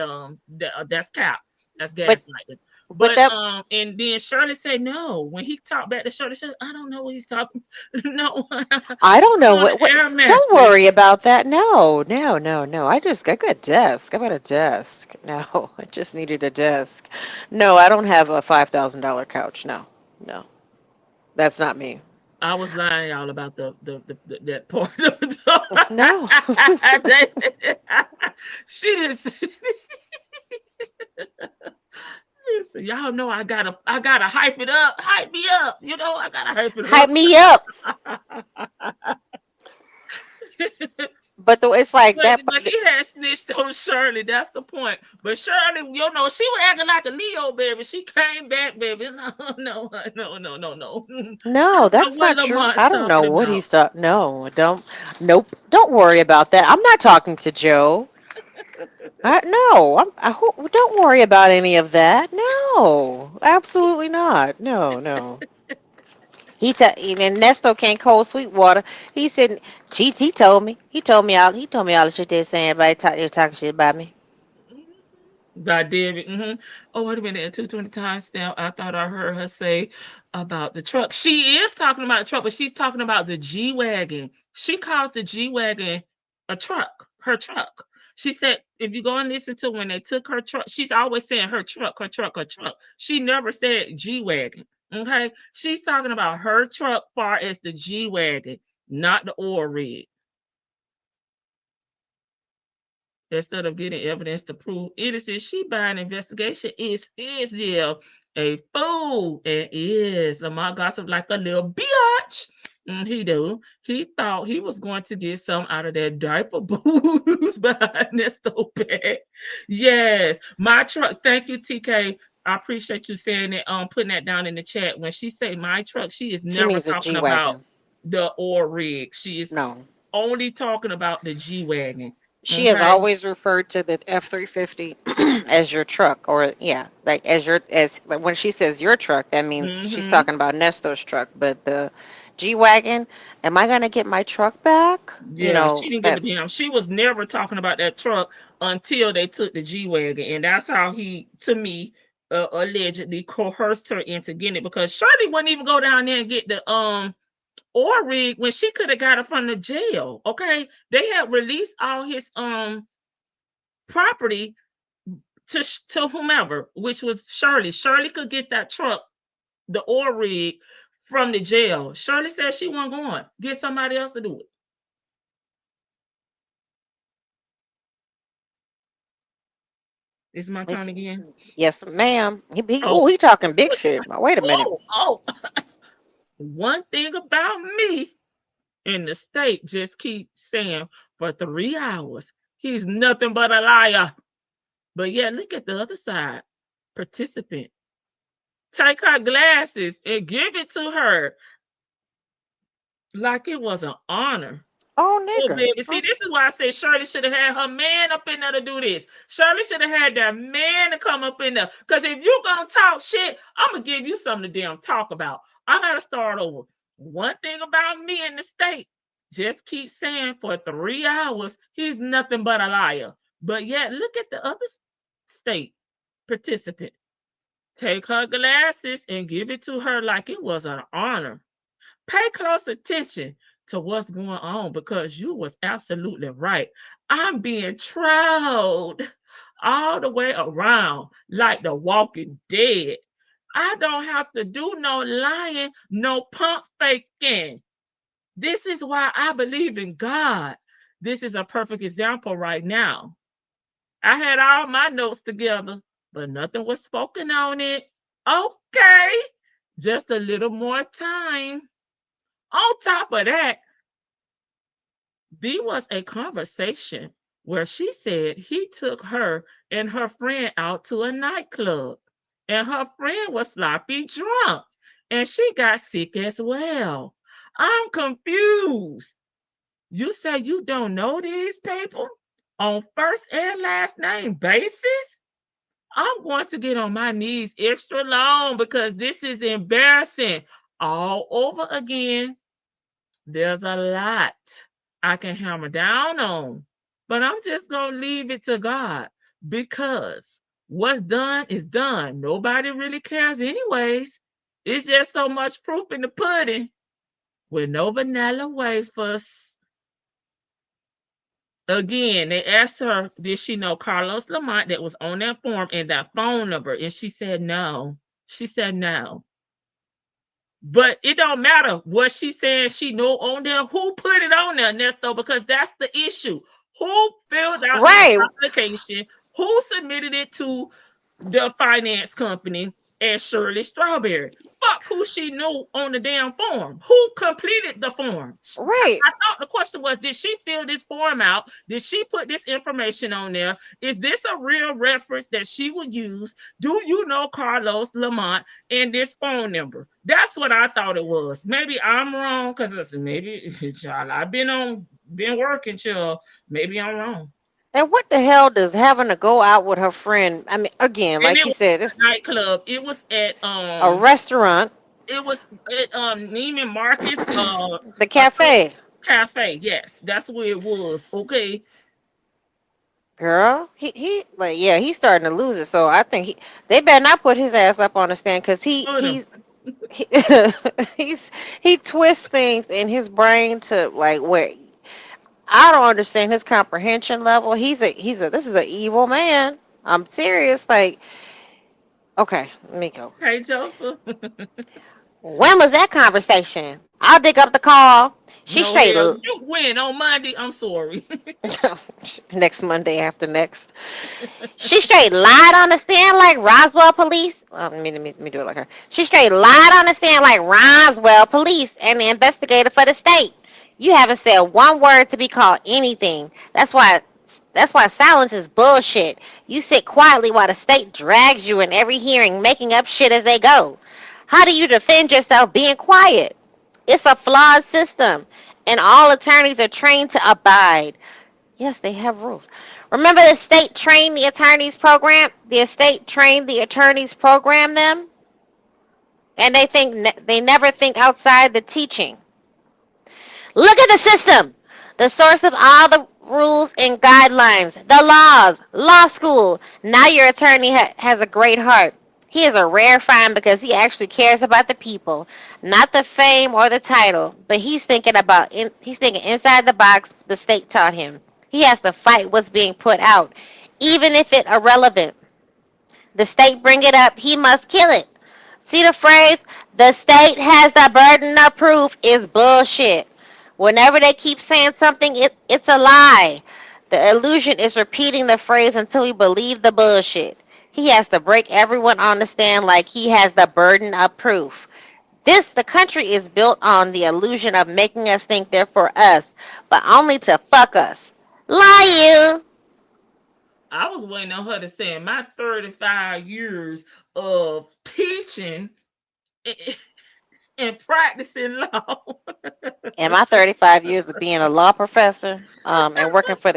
that's cap. That's But gaslighting. but But that and then Shirley said no. When he talked back to Shirley, she said, I don't know what he's talking. No, I don't know on the what. air Don't mattress. worry about that. No, no, no, no. I got a desk. I got a desk. No, I just needed a desk. No, I don't have a $5,000 couch. No, no, that's not me. I was lying y'all about the that part. No. She didn't say. Listen, y'all know I gotta hype it up, hype me up. I gotta hype it Hype up. me up. But it's like that. But he had snitched on Shirley. That's the point. But Shirley, she was acting like a Leo, baby. She came back, baby. No, no, no, no, no, no. I No, don't know that's what not true. Lamont's I don't know talking what about. he's talking. No, don't. Nope. Don't worry about that. I'm not talking to Joe. No, don't worry about any of that. No, absolutely not. No, no. Even Nesto can't cold sweet water. He said he told me. He told me all the shit they're saying. They're talking shit about me. God damn it. Oh, wait a minute. At 220 times now, I thought I heard her say about the truck. She is talking about the truck, but she's talking about the G Wagon. She calls the G Wagon a truck, her truck. She said, if you go and listen to when they took her truck, she's always saying her truck, her truck, her truck. She never said G Wagon. Okay. She's talking about her truck far as the G Wagon, not the oil rig. Instead of getting evidence to prove innocent, she by an investigation is there a fool and is Lamar gossip like a little bitch. He do. He thought he was going to get some out of that diaper booze behind Nesto back. Yes, my truck. Thank you, TK. I appreciate you saying it. Putting that down in the chat. When she say my truck, she is She never means a talking G about wagon. the oil rig. She is No, only talking about the G wagon. she has Okay. always referred to the F-350 as your truck, or yeah, like as your as like when she says your truck, that means she's Mm-hmm. talking about Nesto's truck. But the G wagon, am I gonna get my truck back? You Yeah, know, she didn't give a that's damn. She was never talking about that truck until they took the G Wagon. And that's how he, to me, allegedly coerced her into getting it because Shirley wouldn't even go down there and get the oil rig when she could have got it from the jail. Okay. They had released all his property to whomever, which was Shirley. Shirley could get that truck, the oil rig, from the jail. Shirley said she wasn't going. Get somebody else to do it. It's my turn it's, again. yes, ma'am. Oh, He talking big shit. Now, wait a minute. oh. One thing about me in the state just keep saying for 3 hours, he's nothing but a liar. But yeah, look at the other side. Participant. Take her glasses and give it to her like it was an honor. Oh, Oh, nigga. baby. See, this is why I say Shirley should have had her man up in there to do this. Shirley should have had that man to come up in there. Because if you going to talk shit, I'm going to give you something to damn talk about. I got to start over. One thing about me in the state, just keep saying for 3 hours, he's nothing but a liar. But yet, look at the other state participant. Take her glasses and give it to her like it was an honor. Pay close attention to what's going on because you was absolutely right. I'm being trolled all the way around like the walking dead. I don't have to do no lying, no pump faking. This is why I believe in God. This is a perfect example right now. I had all my notes together, but nothing was spoken on it. Okay, just a little more time. On top of that, there was a conversation where she said he took her and her friend out to a nightclub, and her friend was sloppy drunk, and she got sick as well. I'm confused. You say you don't know these people on first and last name basis? I'm going to get on my knees extra long because this is embarrassing all over again. There's a lot I can hammer down on, but I'm just going to leave it to God because what's done is done. Nobody really cares, anyways. It's just so much proof in the pudding with no vanilla wafers. Again, they asked her, did she know Carlos Lamont that was on that form and that phone number? And she said no. She said no. But it don't matter what she said she know on there. Who put it on there, Nesto? Because that's the issue. Who filled out that Right. application? Who submitted it to the finance company and Shirley Strawberry? Fuck who she knew on the damn form. Who completed the form? Right. I thought the question was, did she fill this form out? Did she put this information on there? Is this a real reference that she would use? Do you know Carlos Lamont and this phone number? That's what I thought it was. Maybe I'm wrong because maybe child, I've been working, child. Maybe I'm wrong. And what the hell does having to go out with her friend? I mean, again, And like it you was said, a it's nightclub. a restaurant, It was at Neiman Marcus the I think cafe. cafe. Yes, that's where it was. Okay. Girl, he like yeah, he's starting to lose it. So I think they better not put his ass up on the stand because Put him. he he's he twists things in his brain to like where I don't understand his comprehension level. This is an evil man. I'm serious. Like, okay, let me go. Hey, Joseph. When was that conversation? I'll dig up the call. She No straight hell. You win on Monday. I'm sorry. next Monday after next. She straight lied on the stand like Roswell police. Let me do it like her. She straight lied on the stand like Roswell police and the investigator for the state. You haven't said one word to be called anything. That's why silence is bullshit. You sit quietly while the state drags you in every hearing, making up shit as they go. How do you defend yourself being quiet? It's a flawed system, and all attorneys are trained to abide. Yes, they have rules. Remember the state trained the attorneys program? The state trained the attorneys program them, and they never think outside the teaching. Look at the system. The source of all the rules and guidelines, the laws, law school. Now your attorney has a great heart. He is a rare find because he actually cares about the people, not the fame or the title, but he's thinking inside the box the state taught him. He has to fight what's being put out, even if it's irrelevant. The state bring it up, he must kill it. See the phrase, the state has the burden of proof is bullshit. Whenever they keep saying something, it's a lie. The illusion is repeating the phrase until we believe the bullshit. He has to break everyone on the stand like he has the burden of proof. The country is built on the illusion of making us think they're for us, but only to fuck us. Lie you! I was waiting on her to say in my 35 years of teaching and practicing law. In my 35 years of being a law professor, and working for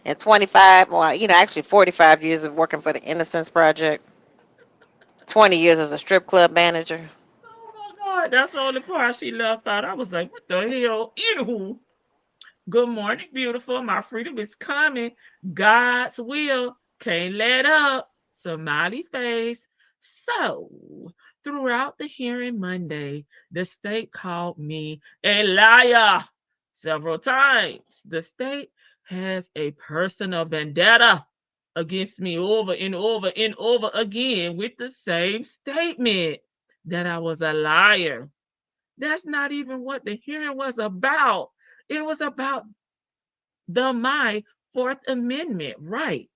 and 25, well, actually 45 years of working for the Innocence Project, 20 years as a strip club manager. Oh my God, that's the only part she left out. I was like, what the hell? Anywho, good morning, beautiful. My freedom is coming. God's will. Can't let up. Smiley face. So, throughout the hearing Monday, the state called me a liar several times. The state has a personal vendetta against me over and over and over again with the same statement that I was a liar. That's not even what the hearing was about. It was about my Fourth Amendment right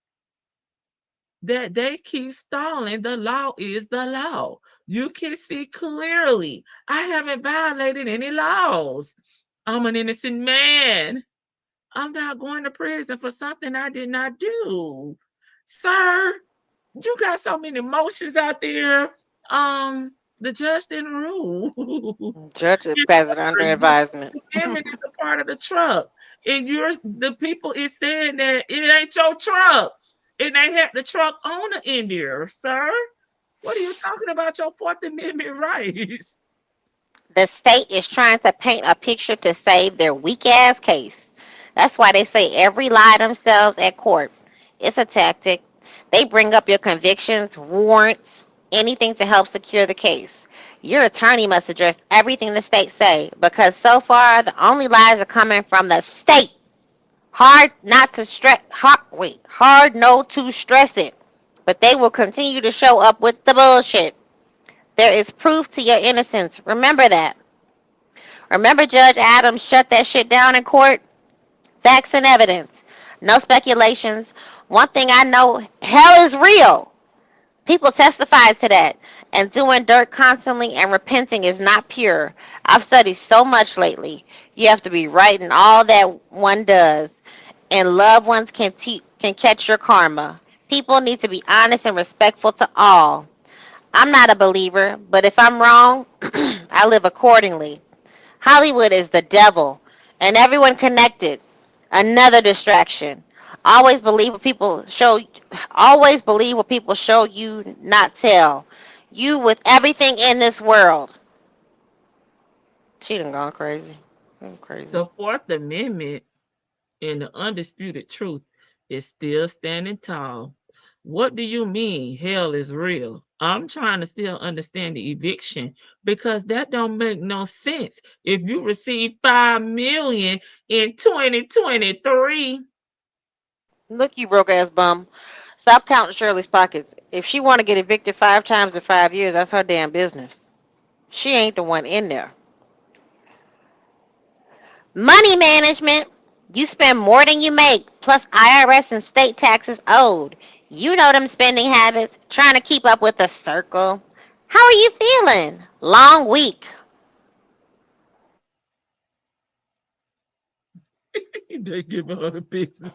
that they keep stalling. The law is the law. You can see clearly. I haven't violated any laws. I'm an innocent man. I'm not going to prison for something I did not do. Sir, you got so many emotions out there. The judge didn't rule. Judge has it under advisement. The amendment is a part of the truck. And the people is saying that it ain't your truck. It ain't have the truck owner in there, sir. What are you talking about? Your Fourth Amendment rights? The state is trying to paint a picture to save their weak ass case. That's why they say every lie themselves at court. It's a tactic. They bring up your convictions, warrants, anything to help secure the case. Your attorney must address everything the state say because so far the only lies are coming from the state. Hard no to stress it. But they will continue to show up with the bullshit. There is proof to your innocence. Remember that. Remember Judge Adams shut that shit down in court? Facts and evidence. No speculations. One thing I know, hell is real. People testify to that. And doing dirt constantly and repenting is not pure. I've studied so much lately. You have to be right in all that one does. And loved ones can catch your karma. People need to be honest and respectful to all. I'm not a believer, but if I'm wrong, I live accordingly. Hollywood is the devil, and everyone connected. Another distraction. Always believe what people show. Always believe what people show you, not tell. You with everything in this world. She done gone crazy. I'm crazy. The Fourth Amendment and the undisputed truth is still standing tall. What do you mean hell is real? I'm trying to still understand the eviction because that don't make no sense. If you receive 5 million in 2023, Look, you broke ass bum. Stop counting Shirley's pockets. If she want to get evicted 5 times in 5 years, that's her damn business. She ain't the one in there. Money management. You spend more than you make, plus IRS and state taxes owed. You know them spending habits, trying to keep up with the circle. How are you feeling? Long week. they give her the business.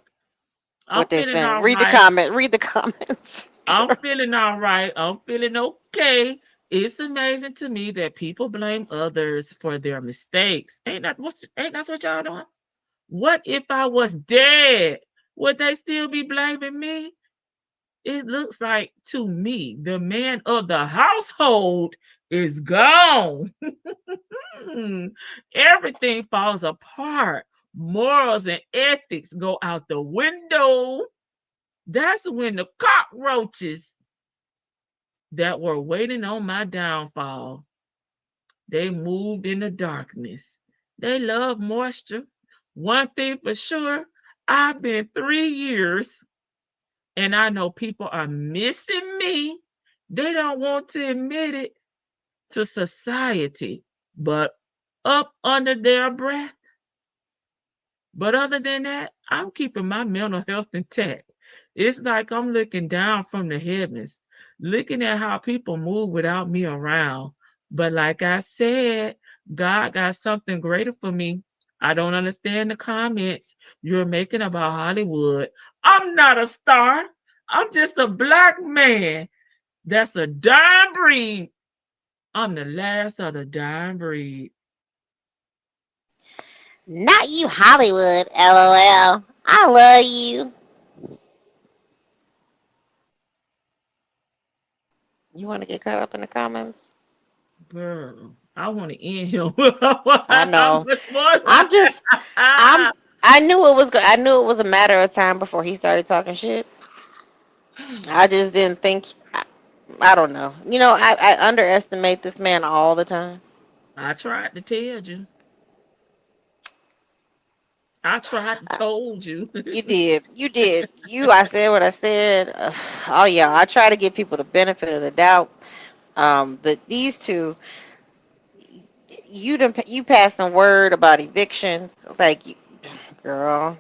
I'm What they feeling saying? all Read the right. comment. Read the comments. I'm feeling all right. I'm feeling okay. It's amazing to me that people blame others for their mistakes. Ain't that what y'all doing? What if I was dead? Would they still be blaming me? It looks like to me the man of the household is gone. Everything falls apart. Morals and ethics go out the window. That's when the cockroaches that were waiting on my downfall, they moved in the darkness. They love moisture. One thing for sure, I've been 3 years and I know people are missing me. They don't want to admit it to society, but up under their breath. But other than that, I'm keeping my mental health intact. It's like I'm looking down from the heavens, looking at how people move without me around. But like I said, God got something greater for me. I don't understand the comments you're making about Hollywood. I'm not a star. I'm just a black man. That's a dying breed. I'm the last of the dying breed. Not you, Hollywood. LOL. I love you. You want to get caught up in the comments? Girl, I want to end him. I How know. much more? I'm just. I'm. I knew it was. I knew it was a matter of time before he started talking shit. I just didn't think. I don't know. I underestimate this man all the time. I tried to tell you. I tried to told you. You did. You did. I said what I said. Oh yeah. I try to give people the benefit of the doubt. But these two, you passed some word about evictions, like, girl,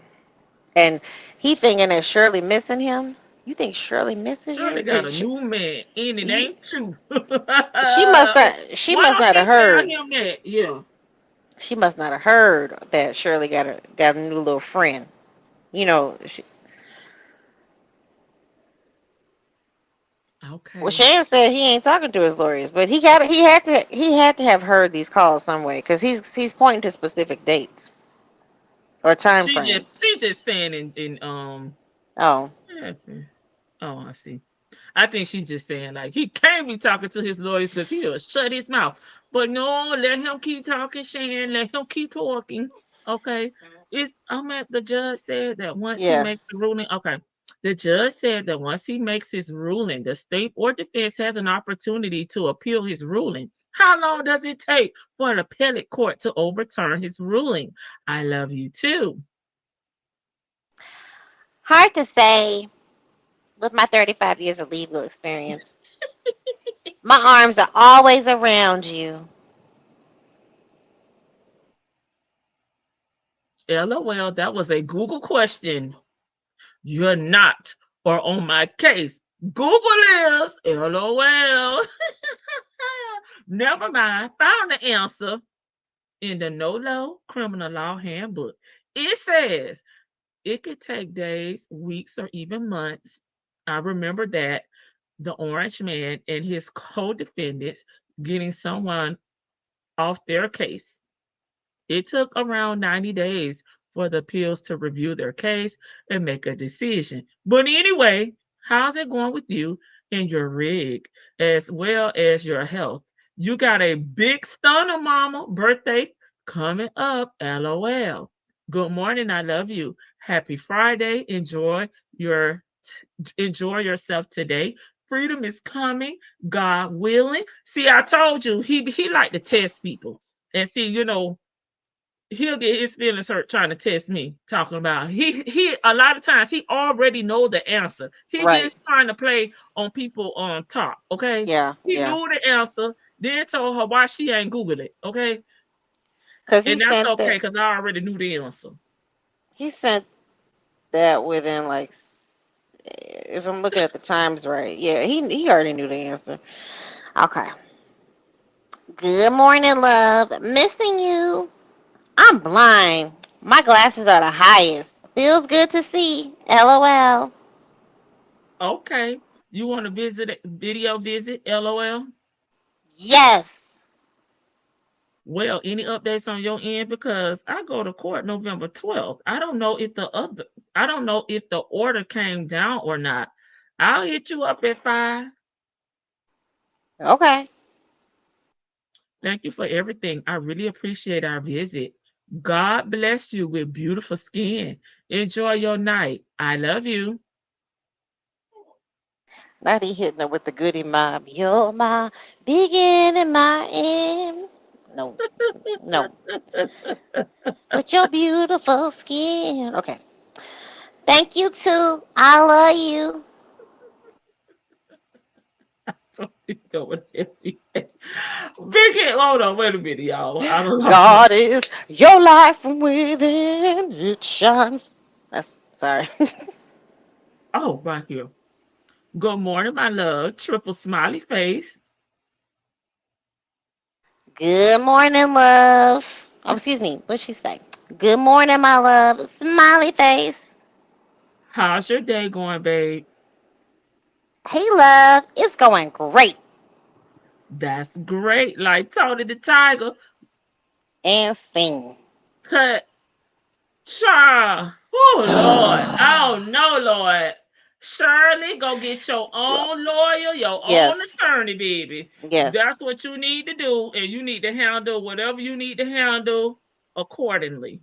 and he thinking that Shirley missing him. You think Shirley misses Shirley you? got a new man, and it You ain't true. she must not. She Why must don't not have she tell heard. him that? Yeah. She must not have heard that Shirley got a new little friend. You know. Well, Okay. Shan said he ain't talking to his lawyers, but he had to have heard these calls some way because he's pointing to specific dates or time She just frames. she just saying in Oh, yeah. Oh, I see. I think she's just saying like he can't be talking to his lawyers because he'll shut his mouth. But no, let him keep talking, Shan. Let him keep talking. Okay. It's I'm at the judge said that once he yeah. makes the ruling. Okay. The judge said that once he makes his ruling, the state or defense has an opportunity to appeal his ruling. How long does it take for an appellate court to overturn his ruling? I love you too. Hard to say with my 35 years of legal experience. My arms are always around you. LOL, that was a Google question. You're not or on my case. Google is LOL. Never mind. Found the answer in the No Low Criminal Law Handbook. It says it could take days, weeks, or even months. I remember that the orange man and his co-defendants getting someone off their case. It took around 90 days for the appeals to review their case and make a decision. But anyway, how's it going with you and your rig as well as your health? You got a big stunner, mama, birthday coming up. LOL. Good morning. I love you. Happy Friday. Enjoy yourself today. Freedom is coming, God willing. See, I told you he like to test people. And see, he'll get his feelings hurt trying to test me, talking about he a lot of times he already know the answer. He Right. just trying to play on people on top. Okay. Yeah. He Yeah. knew the answer, then told her why she ain't Google it. Okay. Because And that's okay because I already knew the answer. he sent that within like, if I'm looking at the times right, yeah, he already knew the answer. Okay. Good morning, love. Missing you. I'm blind. My glasses are the highest. Feels good to see. LOL. Okay. You want to video visit? LOL. Yes. Well, any updates on your end? Because I go to court November 12th. I don't know if the order came down or not. I'll hit you up at 5. Okay. Thank you for everything. I really appreciate our visit. God bless you with beautiful skin. Enjoy your night. I love you. Now he hitting her with the goody mob. You're my beginning, my end. No, no. With your beautiful skin. Okay. Thank you too. I love you. So you know what it is. Vicky, hold on, wait a minute, y'all. I don't know. God is your life from within. It shines. That's sorry. Oh, right here. Good morning, my love. Triple smiley face. Good morning, love. Oh, excuse me. What'd she say? Good morning, my love. Smiley face. How's your day going, babe? Hey, love. It's going great. That's great. Like Tony the Tiger. And sing. Cut. Cha. Oh, Lord. Oh, no, Lord. Shirley, go get your own lawyer, your Yes. own attorney, baby. Yes. That's what you need to do. And you need to handle whatever you need to handle accordingly.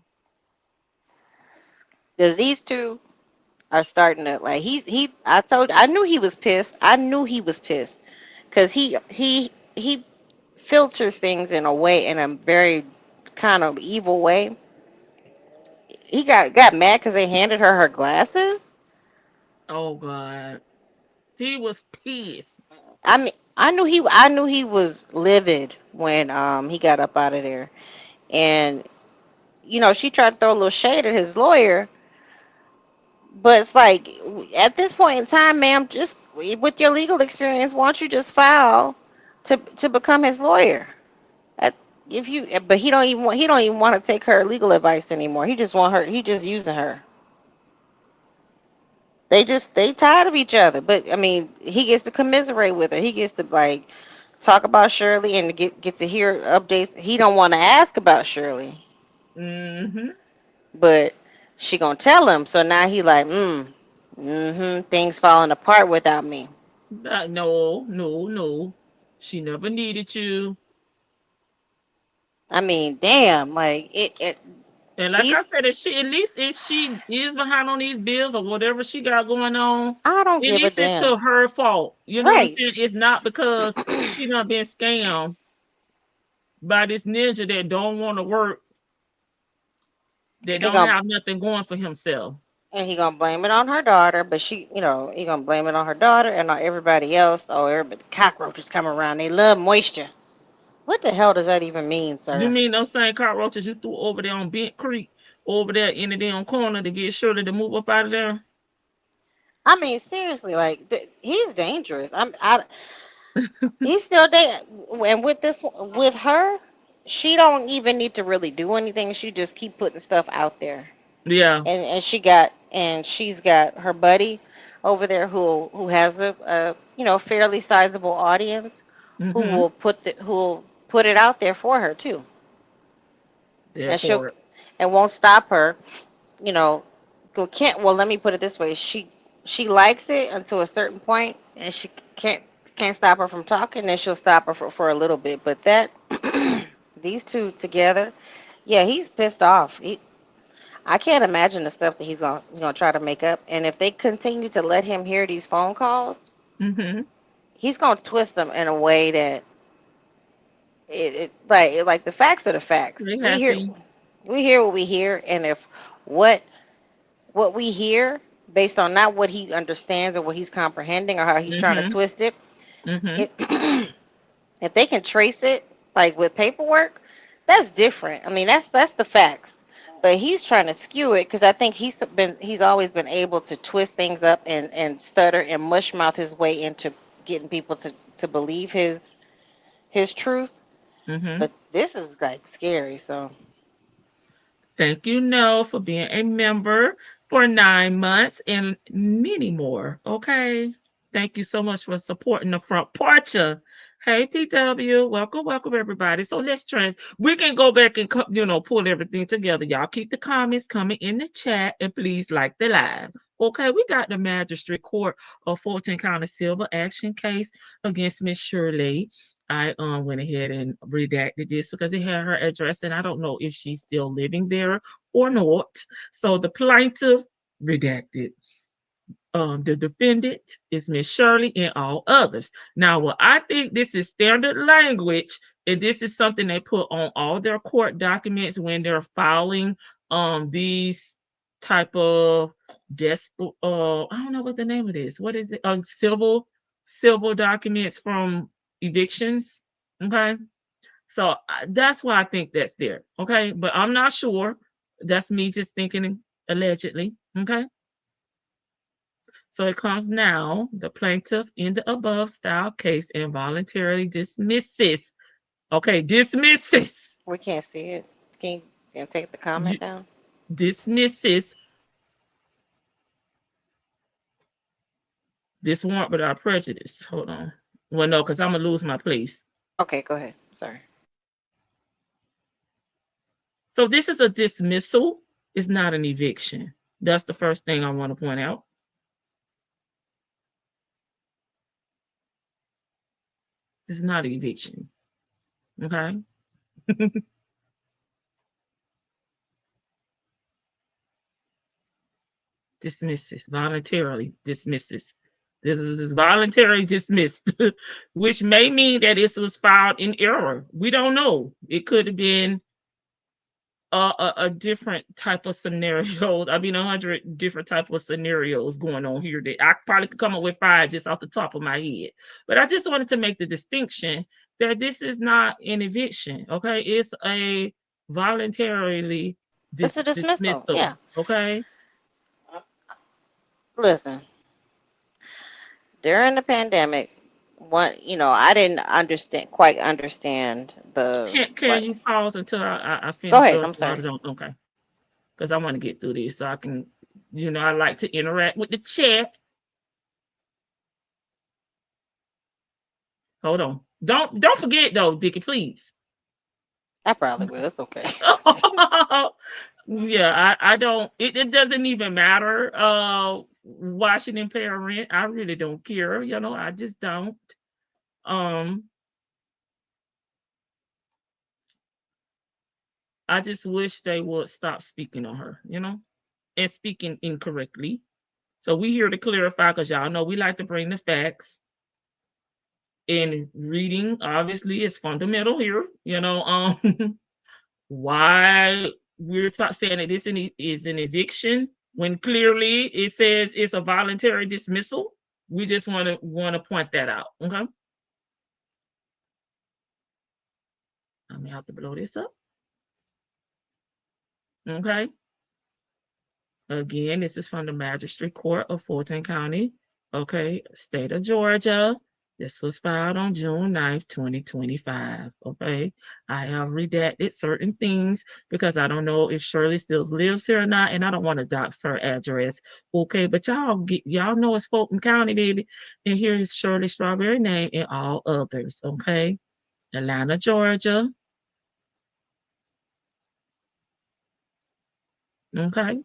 Because these two are starting to like I knew he was pissed. I knew he was pissed. Because he filters things in a way, in a very kind of evil way. He got mad because they handed her glasses. Oh, God. He was pissed. I mean, I knew he was livid when he got up out of there, and she tried to throw a little shade at his lawyer, but it's like at this point in time, ma'am, just with your legal experience, why don't you just file to become his lawyer? At, if you, but he don't even want to take her legal advice anymore. He just want her. He just using her. They tired of each other. But I mean, he gets to commiserate with her. He gets to like talk about Shirley and get to hear updates. He don't want to ask about Shirley, Mm-hmm. but she gonna tell him. So now he like, things falling apart without me. No, no, no. She never needed you. I mean, damn, like it And like I these. said, at least if she is behind on these bills or whatever she got going on, I don't at give a least it's damn. to her fault. You know what I'm Right. saying? It's not because she done been scammed by this ninja that don't want to work, that He don't gonna have nothing going for himself. and he gonna blame it on her daughter, but he gonna blame it on her daughter and on everybody else. Oh, everybody, cockroaches come around. They love moisture. What the hell does that even mean, You sir? mean those same cockroaches you threw over there on Bent Creek, over there in the damn corner to get Shirley to move up out of there? I mean, seriously, like he's dangerous. He's still there, and with her, she don't even need to really do anything. She just keep putting stuff out there, Yeah. and she's got her buddy over there who has a fairly sizable audience, Mm-hmm. who will put it out there for her too, That and she'll part. and won't stop her. You know, can't. Well, let me put it this way: she likes it until a certain point, and she can't stop her from talking. Then she'll stop her for a little bit. But that these two together, yeah, he's pissed off. I can't imagine the stuff that he's gonna try to make up. And if they continue to let him hear these phone calls, Mm-hmm. he's gonna twist them in a way that like the facts are the facts. They happy. We hear what we hear, and if what what we hear based on not what he understands or what he's comprehending or how he's trying to Mm-hmm. twist it, Mm-hmm. it if they can trace it like with paperwork, that's different. I mean, that's the facts. But he's trying to skew it because I think he's always been able to twist things up and stutter and mushmouth his way into getting people to believe his truth. Mm-hmm. But this is like scary. So Thank you, No, for being a member for 9 months and many more. Okay. Thank you so much for supporting the front porch. Hey, PW, welcome everybody. So we can go back and pull everything together. Y'all keep the comments coming in the chat and please like the live. Okay, we got the Magistrate Court of Fulton County Civil Action case against Miss Shirley. I went ahead and redacted this because it had her address, and I don't know if she's still living there or not. So the plaintiff redacted. The defendant is Miss Shirley and all others. Now, what I think this is standard language, and this is something they put on all their court documents when they're filing these type of I don't know what the name of this. What is it? Civil documents from evictions. Okay. So that's why I think that's there. Okay. But I'm not sure. That's me just thinking allegedly. Okay. So it comes now, the plaintiff in the above style case involuntarily dismisses. Okay, dismisses. we can't see it. Can you take the comment down? Dismisses this warrant without prejudice. Hold on. Well, no, because I'm gonna lose my place. Okay, go ahead. Sorry. So this is a dismissal. It's not an eviction. That's the first thing I want to point out. This is not an eviction. Okay. Dismisses, voluntarily dismisses. This is voluntarily dismissed, which may mean that this was filed in error. We don't know. It could have been a different type of scenario. I mean, 100 different type of scenarios going on here that I probably could come up with 5 just off the top of my head. But I just wanted to make the distinction that this is not an eviction. Okay, it's a voluntarily It's a dismissal. dismissal. Yeah. Okay. Listen, during the pandemic, I didn't quite understand the Can you pause until I finish? Go ahead. I'm sorry. Okay. Because I want to get through this so I can, I like to interact with the chat. Hold on. Don't forget though, Dickie, please. I probably will. It's okay. Yeah, I don't. It doesn't even matter. Washington pay rent. I really don't care. I just don't. I just wish they would stop speaking on her, and speaking incorrectly. So we here to clarify because y'all know we like to bring the facts. And reading obviously is fundamental here. Why we're saying that this is an eviction when clearly it says it's a voluntary dismissal. We just want to point that out. Okay. I'm gonna have to blow this up. Okay. Again, this is from the Magistrate Court of Fulton County. Okay, state of Georgia. This was filed on June 9th, 2025. Okay, I have redacted certain things because I don't know if Shirley still lives here or not, and I don't want to dox her address. Okay, but y'all know it's Fulton County, baby. And here is Shirley Strawberry name and all others. Okay, Atlanta, Georgia. Okay.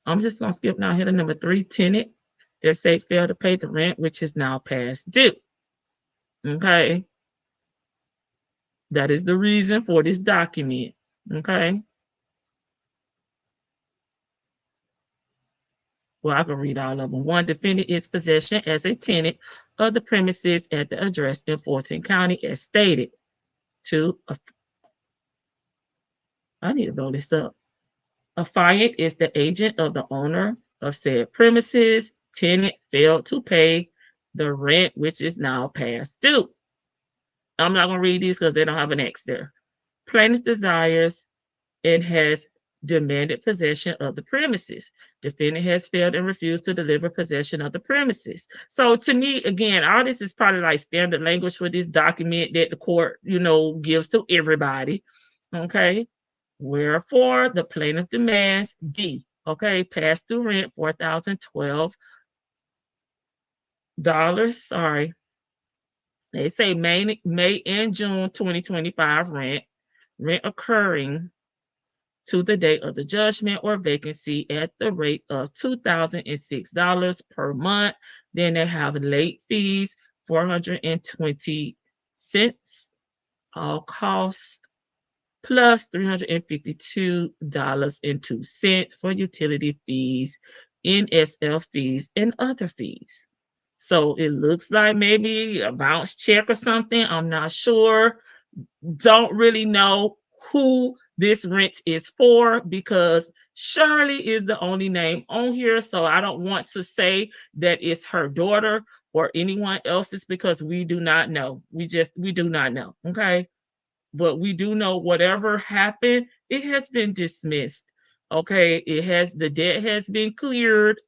I'm just gonna skip now here to number 3, tenant. Their state failed to pay the rent, which is now past due. Okay. That is the reason for this document. Okay. Well, I can read all of them. 1, defendant is possession as a tenant of the premises at the address in Fulton County as stated. Two, I need to blow this up. Affiant is the agent of the owner of said premises. Tenant failed to pay the rent, which is now past due. I'm not going to read these because they don't have an X there. Plaintiff desires and has demanded possession of the premises. Defendant has failed and refused to deliver possession of the premises. So to me, again, all this is probably like standard language for this document that the court, gives to everybody. Okay. Wherefore the plaintiff demands B. Okay, past due rent $4,012. Sorry. They say May and June 2025 rent occurring to the date of the judgment or vacancy at the rate of $2,006 per month. Then they have late fees, 420 cents, all costs, plus $352.02 for utility fees, NSF fees, and other fees. So it looks like maybe a bounce check or something. I'm not sure. Don't really know who this rent is for because Shirley is the only name on here. So I don't want to say that it's her daughter or anyone else's because we do not know. We do not know. Okay. But we do know whatever happened, it has been dismissed. Okay. The debt has been cleared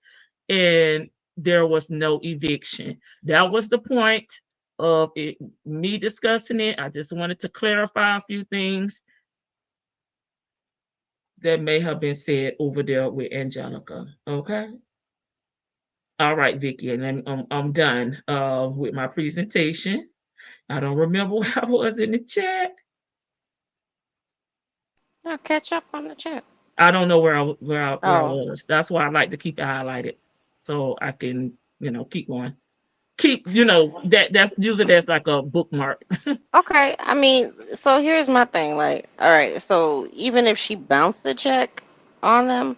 and there was no eviction. That was the point of it, me discussing it. I just wanted to clarify a few things that may have been said over there with Angelica. Okay. All right, Vicky, and then I'm done with my presentation. I don't remember where I was in the chat. I'll catch up on the chat. I don't know where I Oh, was. That's why I like to keep it highlighted so I can keep going. That's use it as like a bookmark. okay. I mean, so here's my thing. Like, all right. So even if she bounced the check on them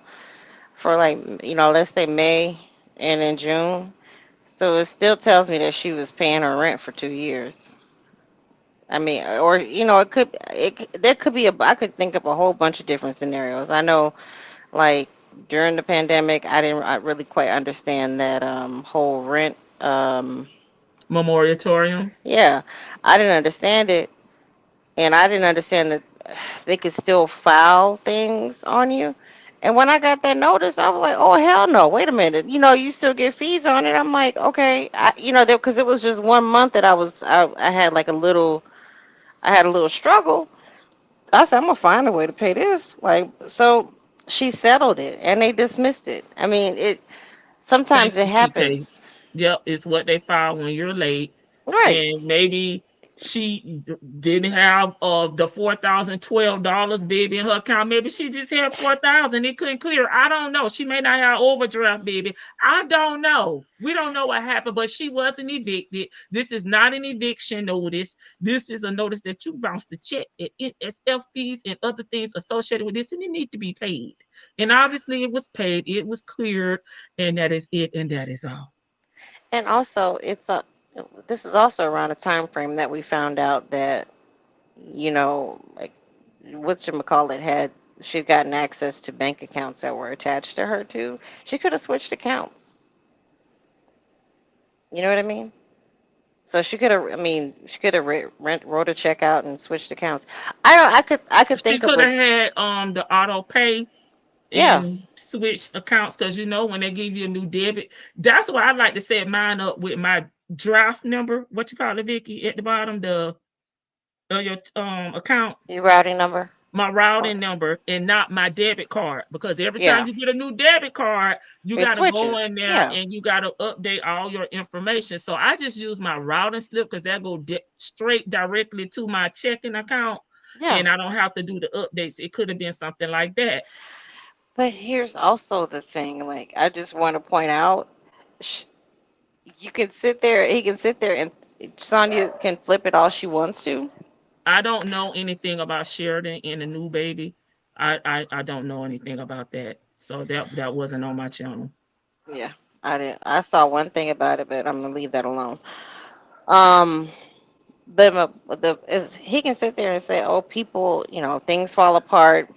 for like, let's say May and in June, so it still tells me that she was paying her rent for 2 years. I mean, or there could be I could think of a whole bunch of different scenarios. I know, like during the pandemic, I really quite understand that whole rent. Memoriatorium. Yeah, I didn't understand it, and I didn't understand that they could still file things on you. And when I got that notice, I was like, "Oh hell no! Wait a minute! You still get fees on it." I'm like, "Okay, because it was just 1 month that I had like I had a little struggle. I said, I'm gonna find a way to pay this. Like, so she settled it and they dismissed it. I mean, Thank sometimes it you, TK. happens. Yep, it's what they file when you're late, Right. and maybe she didn't have the $4,012 baby in her account. Maybe she just had 4,000. It couldn't clear. I don't know. She may not have overdraft, baby. I don't know. We don't know what happened, but she wasn't evicted. This is not an eviction notice. This is a notice that you bounced the check and NSF fees and other things associated with this, and it need to be paid. And obviously, it was paid. It was cleared, and that is it, and that is all. And also this is also around a time frame that we found out that, like whatchamacallit she'd gotten access to bank accounts that were attached to her too. She could have switched accounts. You know what I mean? So she could have wrote a check out and switched accounts. I could She think of could a, have had the auto pay yeah, and switch accounts because when they give you a new debit, that's why I like to set mine up with my draft number. What you call it, Vicky? At the bottom, the your account, your routing number. my Oh, routing number, and not my debit card. Because every time yeah, you get a new debit card, you it got to go in switches. there Yeah, and you got to update all your information. So I just use my routing slip because that go straight directly to my checking account, yeah. and I don't have to do the updates. It could have been something like that. But here's also the thing. Like, I just want to point out, sh- you can sit there. He can sit there, and Sonya can flip it all she wants to. I don't know anything about Sheridan and the new baby. I don't know anything about that. So that wasn't on my channel. Yeah. I didn't. I saw one thing about it, but I'm gonna leave that alone. Um, he can sit there and say, "Oh, people, things fall apart,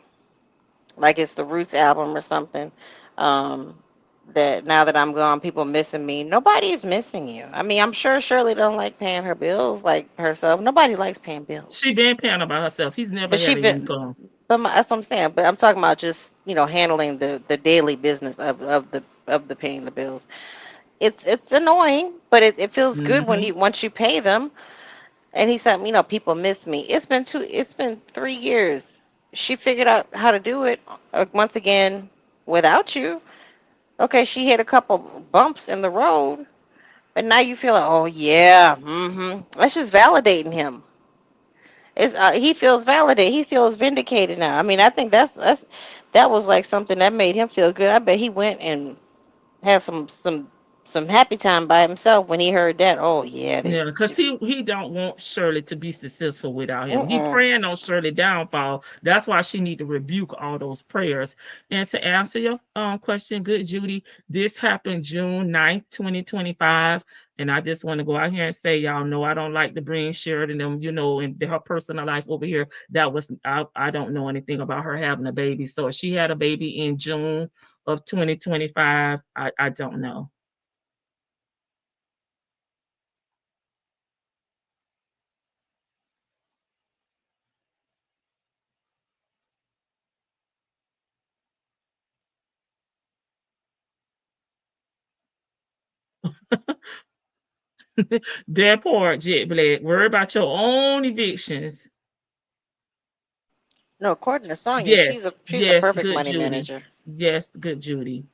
like it's the Roots album or something." Um, that now that I'm gone, people missing me. Nobody's missing you. I mean, I'm sure Shirley don't like paying her bills like herself. Nobody likes paying She bills. been paying about herself. He's never But she had an been, income. that's what I'm saying. But I'm talking about just handling the daily business of the paying the bills. It's annoying, but it feels good when Hmm. you once you pay them. And he said, people miss me. It's been 3 years. She figured out how to do it once again without you. Okay, she hit a couple bumps in the road, but now you feel like, oh yeah, That's just validating him. He feels validated. He feels vindicated now. I mean, I think that was like something that made him feel good. I bet he went and had some happy time by himself when he heard that. Oh yeah, Yeah, because he don't want Shirley to be successful without him. He mm-mm. praying on Shirley downfall. That's why she need to rebuke all those prayers. And to answer your question, good Judy, this happened June 9th, 2025. And I just want to go out here and say, y'all know I don't like to bring Shirley and them, in her personal life over here. I don't know anything about her having a baby. So if she had a baby in June of 2025, I don't know. That part, Jet Black. Worry about your own evictions. No, according to Sonya, Yes, she's a yes, perfect good money Judy. manager. Yes, good Judy.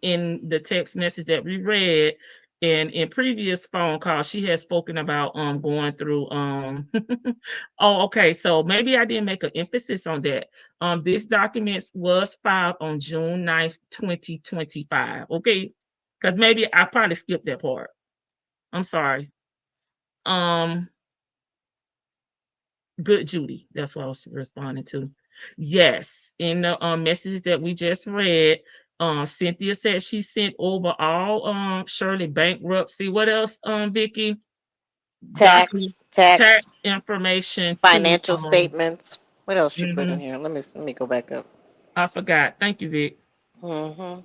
In the text message that we read and in previous phone calls, she has spoken about going through oh, okay. So maybe I didn't make an emphasis on that. This document was filed on June 9th, 2025. Okay. Because maybe I probably skipped that part. I'm sorry. Um Good Judy. That's what I was responding to. Yes. In the messages that we just read, Cynthia said she sent over all Shirley bankruptcy. What else, Vicky? Tax, Documents, tax, tax information to financial statements. What else you put in mhm, here? Let me go back up. I forgot. Thank you, Vic. Hmm.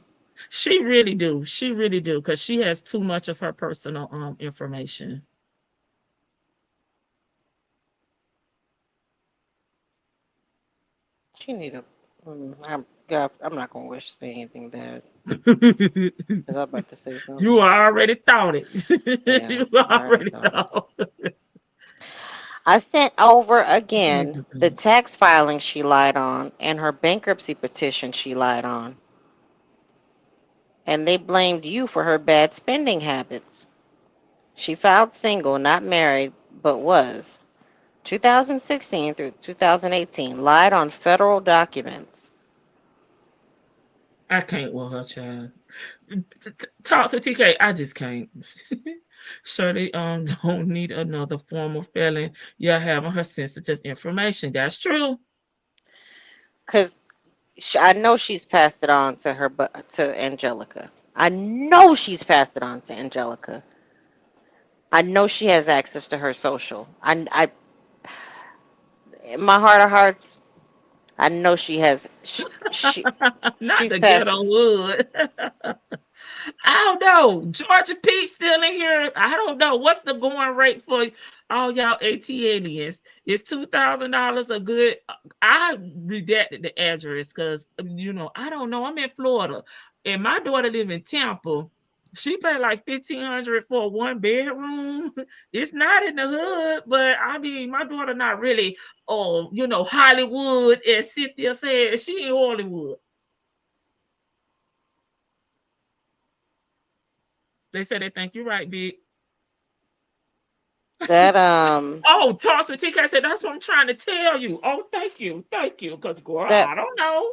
She really do. She really do, because she has too much of her personal information. She need a. I'm not gonna wish to say anything bad because I'm about to say You something. already thought it. Yeah, You I already already thought it. thought. I sent over again the tax filing she lied on and her bankruptcy petition she lied on, and they blamed you for her bad spending habits. She filed single, not married, but was. 2016 through 2018, lied on federal documents. I can't with her, child. Talk to TK. I just can't. Shirley don't need another form of felon. You're having her sensitive information. That's true. Because I know she's passed it on to to Angelica. I know she's passed it on to Angelica. I know she has access to her social. In my heart of hearts, I know she has. Not She's the passed. ghetto wood. I don't know. Georgia Pete still in here. I don't know. What's the going rate for all y'all ATLians? Is $2,000 a good? I redacted the address because I don't know. I'm in Florida, and my daughter live in Tampa. She paid like 1,500 for a 1 bedroom. It's not in the hood, but I mean, my daughter not really, Hollywood, as Cynthia said. She in Hollywood. They said they think you're right, big. That Oh, toss with TK said that's what I'm trying to tell you. Oh, thank you. Because girl, that I don't know.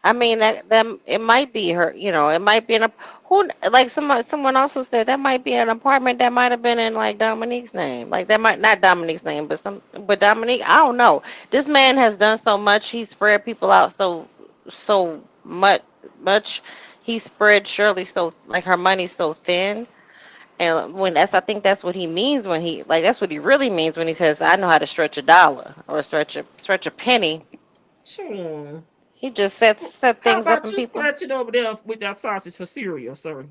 I mean that it might be her. It might be who like someone also said that might be an apartment that might have been in like Dominique's name. Like that might not Dominique's name, but Dominique. I don't know. This man has done so much. He's spread people out so much. he spread Shirley so like her money so thin. And when I think that's what he means when he like that's what he really means when he says I know how to stretch a dollar or stretch a penny. Sure. He just set How things up about in you people. scratching over there with that sausage for cereal, sir?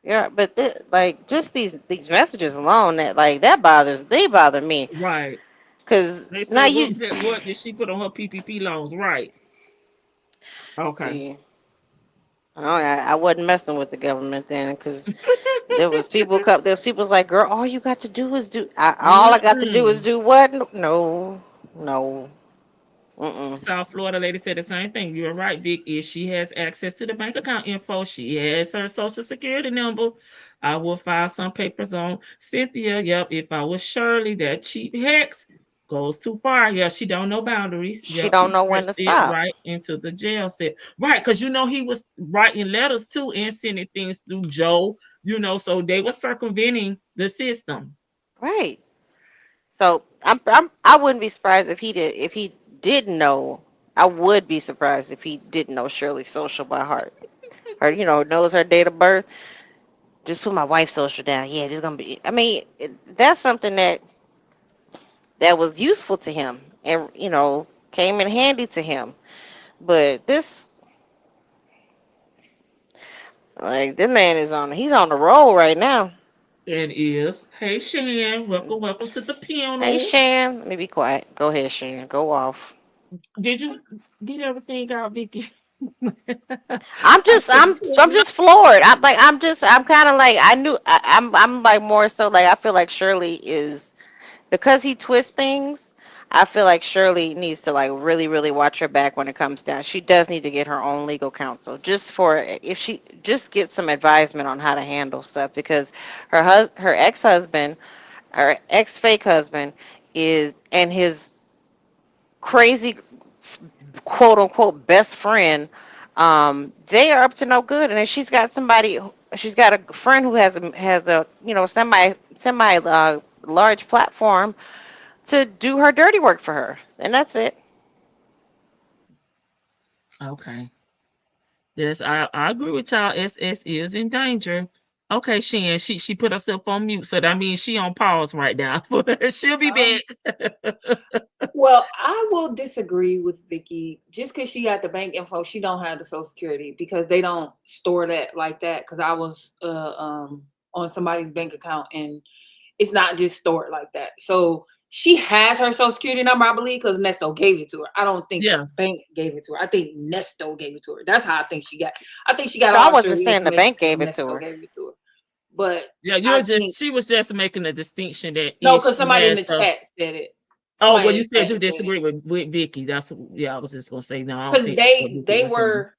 Yeah, but like just these messages alone that they bother me Right. because They now say you what did she put on her PPP loans? Right. Okay. see. I wasn't messing with the government then because there's people's like, girl, all you got to do is all I got to do is Mm-mm. do what? No, no, mm-mm. South Florida lady said the same thing. You're right, Vic. If she has access to the bank account info, she has her social security number. I will file some papers on Cynthia. Yep. If I was Shirley, that cheap hex goes too far. Yeah, she don't know boundaries. She Yep, he don't know when stretched to it stop. right into the jail cell. Right, because he was writing letters too and sending things through Joe. So they were circumventing the system. Right. So I wouldn't be surprised if he did know. I would be surprised if he didn't know Shirley's social by heart. Or knows her date of birth. Just put my wife's social down. Yeah, this gonna be. I mean, that's something that was useful to him, and came in handy to him. But this, like, this man he's on the roll right now. That is. Hey Shan, welcome to the Hey, panel. Shan, let me be quiet. Go ahead, Shan. Go off. Did you get everything out, Vicky? I'm I just, couldn't I'm tell. just floored. I'm kind of like, I'm like more so like, I feel like Shirley is because he twists things. I feel like Shirley needs to like really, really watch her back when it comes down. She does need to get her own legal counsel, just for if she just get some advisement on how to handle stuff because her ex-husband, her ex-fake husband, is and his crazy quote unquote best friend, they are up to no good. And then she's got a friend who has a semi large platform to do her dirty work for her, and that's it. Okay. Yes, I agree with y'all. SS is in danger. Okay, Shan, she put herself on mute, so that means she on pause right now. She'll be Um, back. well, I will disagree with Vicky. Just because she got the bank info, she don't have the Social Security because they don't store that like that. Because I was on somebody's bank account and it's not just stored like that. So she has her Social Security number, I believe, because Nesto gave it to her. I don't think the Yeah. bank gave it to her. I think Nesto gave it to her. That's how I think she got. I think she got No, I all wasn't Shirley saying the information bank because gave it to Nesto her. gave it to her. But Yeah, I think she was just making a distinction that no, if because she somebody in has the her. chat said it. Oh, well, Somebody in you the said chat you said it. disagree with Vicky. Yeah, I was just gonna say no, I don't Because think that's what Vicky they was saying. were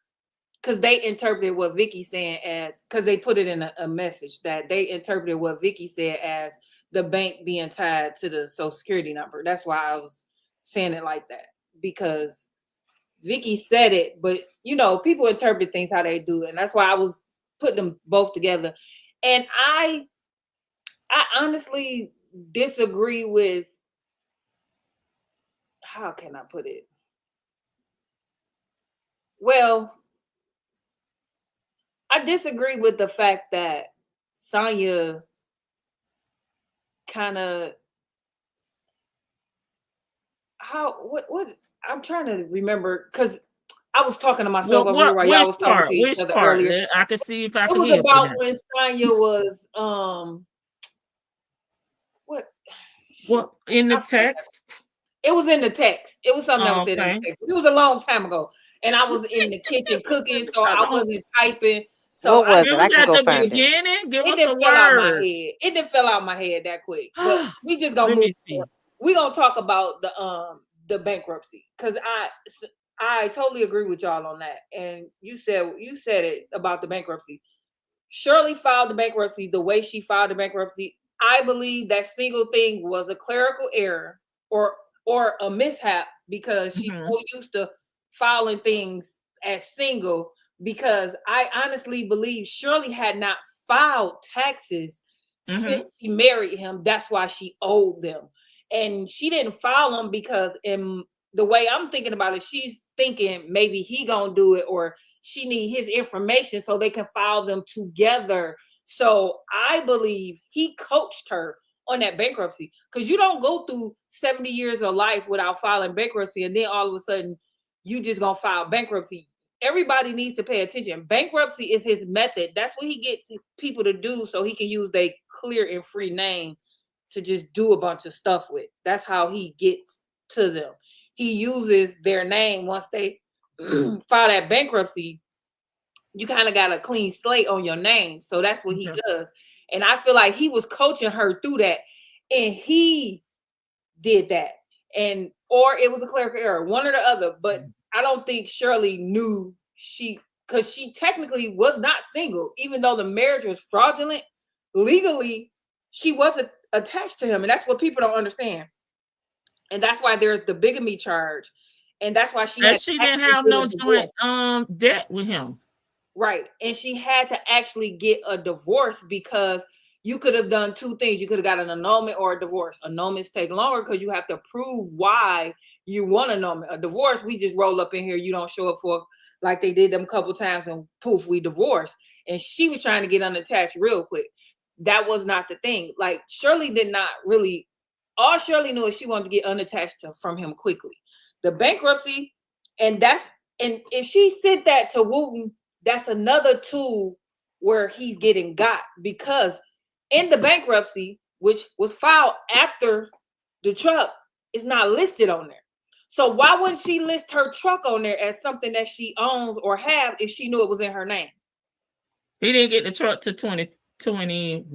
because they interpreted what Vicky saying as because they put it in a message that they interpreted what Vicky said as the bank being tied to the Social Security number. That's why I was saying it like that because Vicky said it, but people interpret things how they do, and that's why I was putting them both together. And I honestly disagree with how can I put it? Well, I disagree with the fact that Sonya kind of what I'm trying to remember because I was talking to myself Well, over here what while y'all was talking to each which other part? earlier. I can see if I It can was help you about now. when Sonya was what Well, in the I forgot. text. It was in the text. It was something that was Oh, said in the okay. text. It was a long time ago, and I was in the kitchen cooking, so I I don't. wasn't typing. So What I was It it? was I can at go the find it. beginning. Give it us a didn't fell out my word. head. It didn't fell out my head that quick. But we just gonna Let move me forward. see. We gonna talk about the bankruptcy because I totally agree with y'all on that. And you said it about the bankruptcy. Shirley filed the bankruptcy the way she filed the bankruptcy. I believe that single thing was a clerical error or a mishap because she's Hmm. so used to filing things as single. Because I honestly believe Shirley had not filed taxes since Hmm. she married him. That's why she owed them, and she didn't file them because in the way I'm thinking about it, she's thinking maybe he gonna do it or she need his information so they can file them together. So I believe he coached her on that bankruptcy, because you don't go through 70 years of life without filing bankruptcy and then all of a sudden you just gonna file bankruptcy. Everybody needs to pay attention. Bankruptcy is his method. That's what he gets people to do so he can use their clear and free name to just do a bunch of stuff with. That's how he gets to them. He uses their name. Once they file that bankruptcy, you kind of got a clean slate on your name. So that's what he does. And I feel like he was coaching her through that, and he did that. And or it was a clerical error, one or the other. But I don't think Shirley knew because she technically was not single, even though the marriage was fraudulent. Legally, she wasn't attached to him, and that's what people don't understand. And that's why there's the bigamy charge, and that's why she didn't have no joint debt with him. Right. And she had to actually get a divorce, because you could have done two things. You could have got an annulment or a divorce. Annulments take longer because you have to prove why you want an annulment. A divorce, we just roll up in here. You don't show up for, like they did them a couple times, and poof, we divorced. And she was trying to get unattached real quick. That was not the thing. Like Shirley did not really, all Shirley knew is she wanted to get unattached from him quickly. The bankruptcy, and if she sent that to Wooten, that's another tool where he's getting got, because in the bankruptcy, which was filed after the truck, is not listed on there. So why wouldn't she list her truck on there as something that she owns or have if she knew it was in her name? He didn't get the truck to 2020,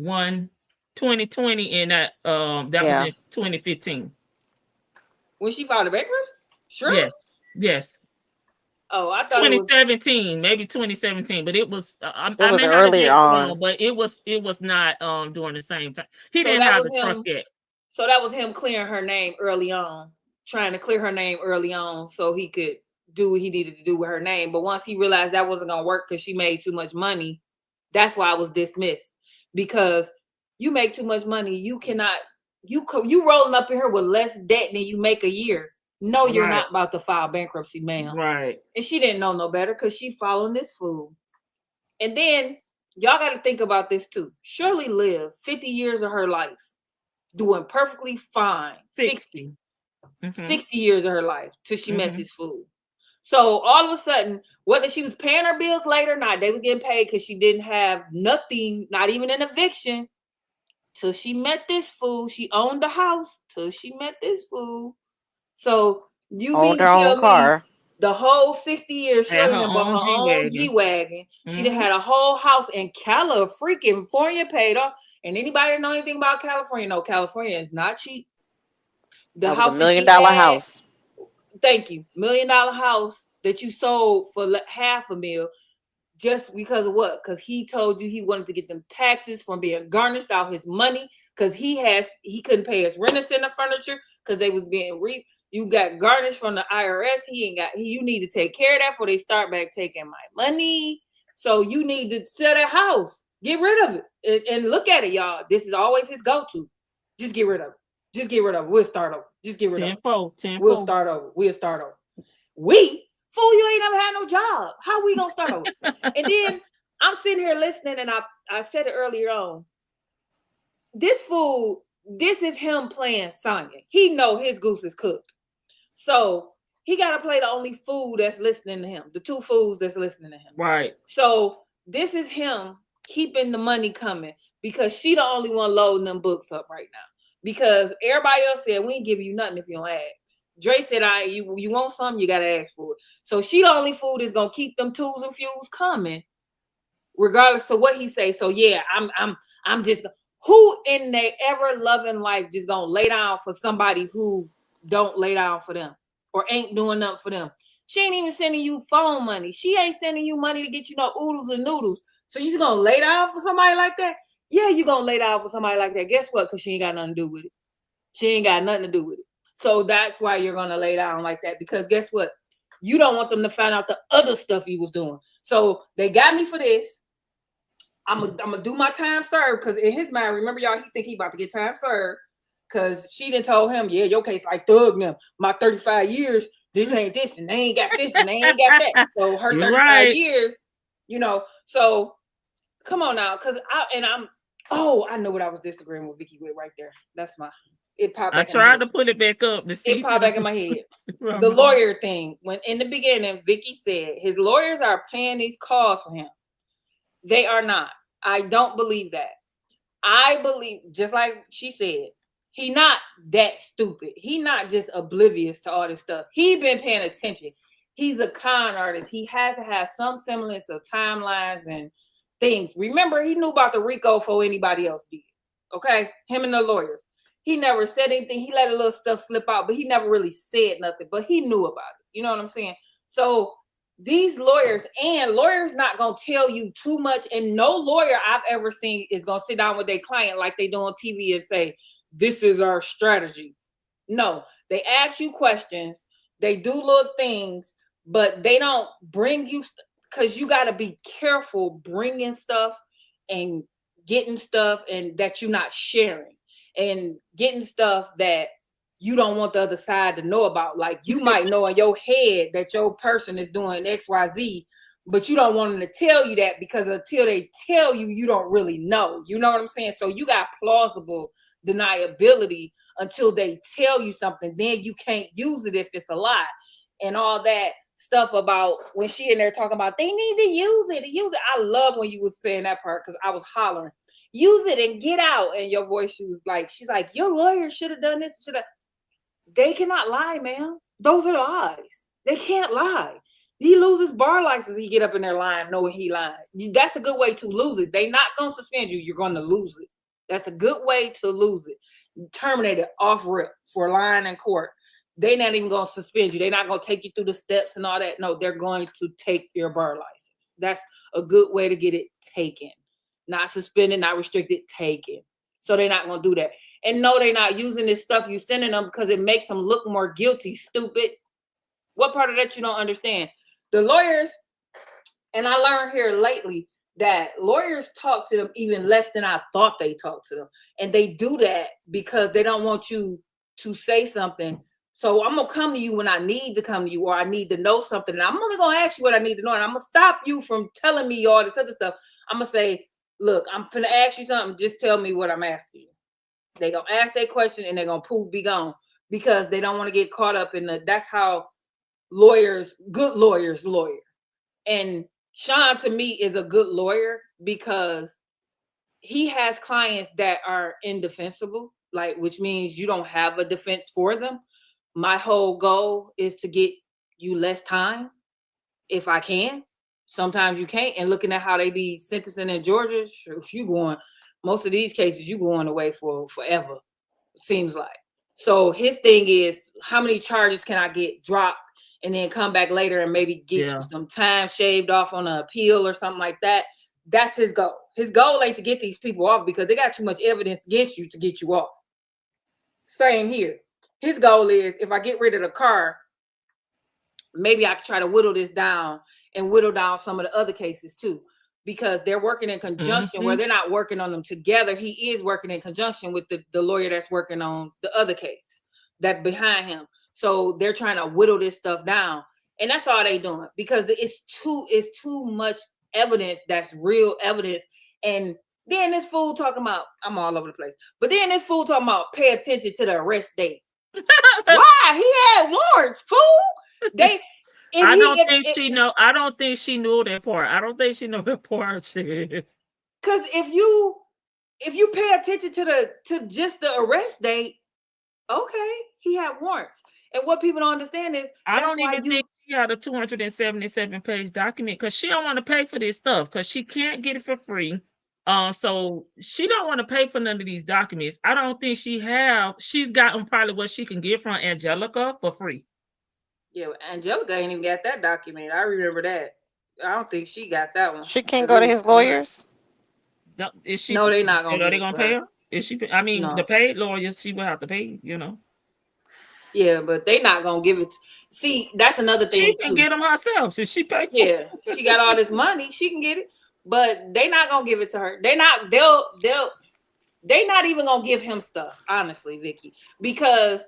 and that was in 2015. When she filed the bankruptcy? Sure. Yes. Oh, I thought 2017, maybe 2017, but it was it was early on, but it was not during the same time. He didn't have the truck yet. So that was him clearing her name early on, trying to clear her name early on so he could do what he needed to do with her name. But once he realized that wasn't gonna work because she made too much money, that's why I was dismissed. Because you make too much money, you cannot, you rolling up in here with less debt than you make a year. No, you're not about to file bankruptcy, ma'am. Right. And she didn't know no better because she following this fool. And then y'all got to think about this too. Shirley lived 50 years of her life doing perfectly fine. 60 years of her life till she met this fool. So all of a sudden, whether she was paying her bills late or not, they was getting paid because she didn't have nothing, not even an eviction, till she met this fool. She owned the house till she met this fool. So you mean to tell me the whole 60 years she bought her own G-Wagon. She done had a whole house in California paid off. And anybody know anything about California? No, California is not cheap. The house, $1 million house. Thank you. $1 million house that you sold for $500,000 just because of what? Because he told you he wanted to get them taxes from being garnished out his money because he couldn't pay his renters in the furniture because they was being you got garnished from the IRS. You need to take care of that before they start back taking my money. So you need to sell that house. Get rid of it. And look at it, y'all. This is always his go-to. Just get rid of it. Just get rid of it. We'll start over. Just get rid of it. We'll start over. Fool, you ain't never had no job. How we gonna start over? And then I'm sitting here listening, and I said it earlier on. This fool, this is him playing Sonya. He know his goose is cooked. So he got to play the only fool that's listening to him, the two fools that's listening to him. Right. So this is him keeping the money coming because she the only one loading them books up right now. Because everybody else said, we ain't give you nothing if you don't ask. Dre said, you want something, you got to ask for it. So she the only fool that's going to keep them tools and fuels coming, regardless to what he say. So yeah, I'm just, who in their ever loving life just going to lay down for somebody who don't lay down for them or ain't doing nothing for them? She ain't even sending you phone money. She ain't sending you money to get you no oodles and noodles. So you just going to lay down for somebody like that? Yeah, you going to lay down for somebody like that. Guess what? Because she ain't got nothing to do with it. She ain't got nothing to do with it. So that's why you're going to lay down like that. Because guess what? You don't want them to find out the other stuff he was doing. So they got me for this. I'm going to do my time served. Because in his mind, remember y'all, he think he about to get time served. Because she done told him, yeah, your case like thug them. My 35 years, this ain't this, and they ain't got this, and they ain't got that. So her You're 35 right. years, you know. So come on now, because I know what I was disagreeing with Vicky with right there. That's it popped I back in my tried head. to put it back up to see. It popped back in my head. The lawyer thing. When in the beginning, Vicky said his lawyers are paying these calls for him. They are not. I don't believe that. I believe, just like she said, he not that stupid. He not just oblivious to all this stuff. He been paying attention. He's a con artist. He has to have some semblance of timelines and things. Remember, he knew about the RICO before anybody else did. Okay? Him and the lawyer. He never said anything. He let a little stuff slip out, but he never really said nothing. But he knew about it. You know what I'm saying? So these lawyers not going to tell you too much. And no lawyer I've ever seen is going to sit down with their client like they do on TV and say, this is our strategy. No, they ask you questions. They do little things, but they don't bring you, because you got to be careful bringing stuff and getting stuff and that you're not sharing and getting stuff that you don't want the other side to know about. Like you might know in your head that your person is doing XYZ, but you don't want them to tell you that because until they tell you, you don't really know. You know what I'm saying? So you got plausible deniability until they tell you something. Then you can't use it if it's a lie. And all that stuff about when she in there talking about they need to use it. I love when you was saying that part because I was hollering, use it and get out. And your voice, she's like, your lawyer should have done this, should have. They cannot lie, man. Those are lies. They can't lie. He loses bar license. He get up in there lying, knowing he lied. That's a good way to lose it. They not going to suspend you. You're going to lose it. That's a good way to lose it. Terminate it off rip for lying in court. They're not even going to suspend you. They're not going to take you through the steps and all that. No, they're going to take your bar license. That's a good way to get it taken. Not suspended, not restricted, taken. So they're not going to do that. And no, they're not using this stuff you sending them because it makes them look more guilty, stupid. What part of that you don't understand? The lawyers, and I learned here lately that lawyers talk to them even less than I thought they talked to them. And they do that because they don't want you to say something. So I'm going to come to you when I need to come to you or I need to know something. And I'm only going to ask you what I need to know. And I'm going to stop you from telling me all this other stuff. I'm going to say, look, I'm going to ask you something. Just tell me what I'm asking you. They're going to ask that question and they're going to poof, be gone because they don't want to get caught up in that's how lawyers, good lawyers, lawyer. And Sean, to me, is a good lawyer because he has clients that are indefensible, which means you don't have a defense for them. My whole goal is to get you less time if I can. Sometimes you can't. And looking at how they be sentencing in Georgia, most of these cases, you going away for forever, seems like. So his thing is, how many charges can I get dropped and then come back later and maybe get you some time shaved off on an appeal or something like that? That's his goal. His goal ain't to get these people off because they got too much evidence against you to get you off. Same here. His goal is, if I get rid of the car, maybe I can try to whittle this down and whittle down some of the other cases too. Because they're working in conjunction where they're not working on them together. He is working in conjunction with the lawyer that's working on the other case that behind him. So they're trying to whittle this stuff down. And that's all they doing because it's too much evidence that's real evidence. And then this fool talking about, I'm all over the place, but then this fool talking about pay attention to the arrest date. Why? He had warrants, fool. I don't think she knew that part. I don't think she knew that part. Because if you pay attention to just the arrest date, okay, he had warrants. And what people don't understand is I don't even think she had a 277-page document because she don't want to pay for this stuff because she can't get it for free. So she don't want to pay for none of these documents. I don't think she's gotten probably what she can get from Angelica for free. Yeah, Angelica ain't even got that document. I remember that. I don't think she got that one. She can't go to his lawyers? Is she? No, they're not going to. Are they going to pay her? Is she? I mean, No. The paid lawyers, she will have to pay, Yeah, but they not going to give it. See, that's another thing. She can get them herself. So she pay for it. Yeah, she got all this money. She can get it. But they not going to give it to her. They not even going to give him stuff, honestly, Vicky. Because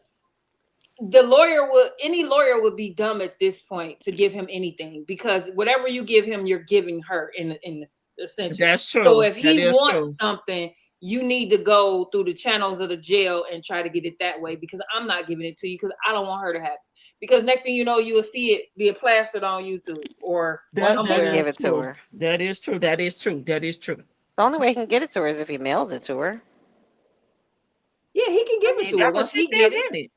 any lawyer would be dumb at this point to give him anything, because whatever you give him, you're giving her in the essential. That's So true. if That he is wants true. something, you need to go through the channels of the jail and try to get it that way, because I'm not giving it to you, because I don't want her to have it. Because next thing you know, you will see it being plastered on YouTube or That He can somewhere. give is it to true. her. That is true. That is true. That is true. The only way he can get it to her is if he mails it to her. Yeah, he can I give it mean, to her that was once his he get it. in it.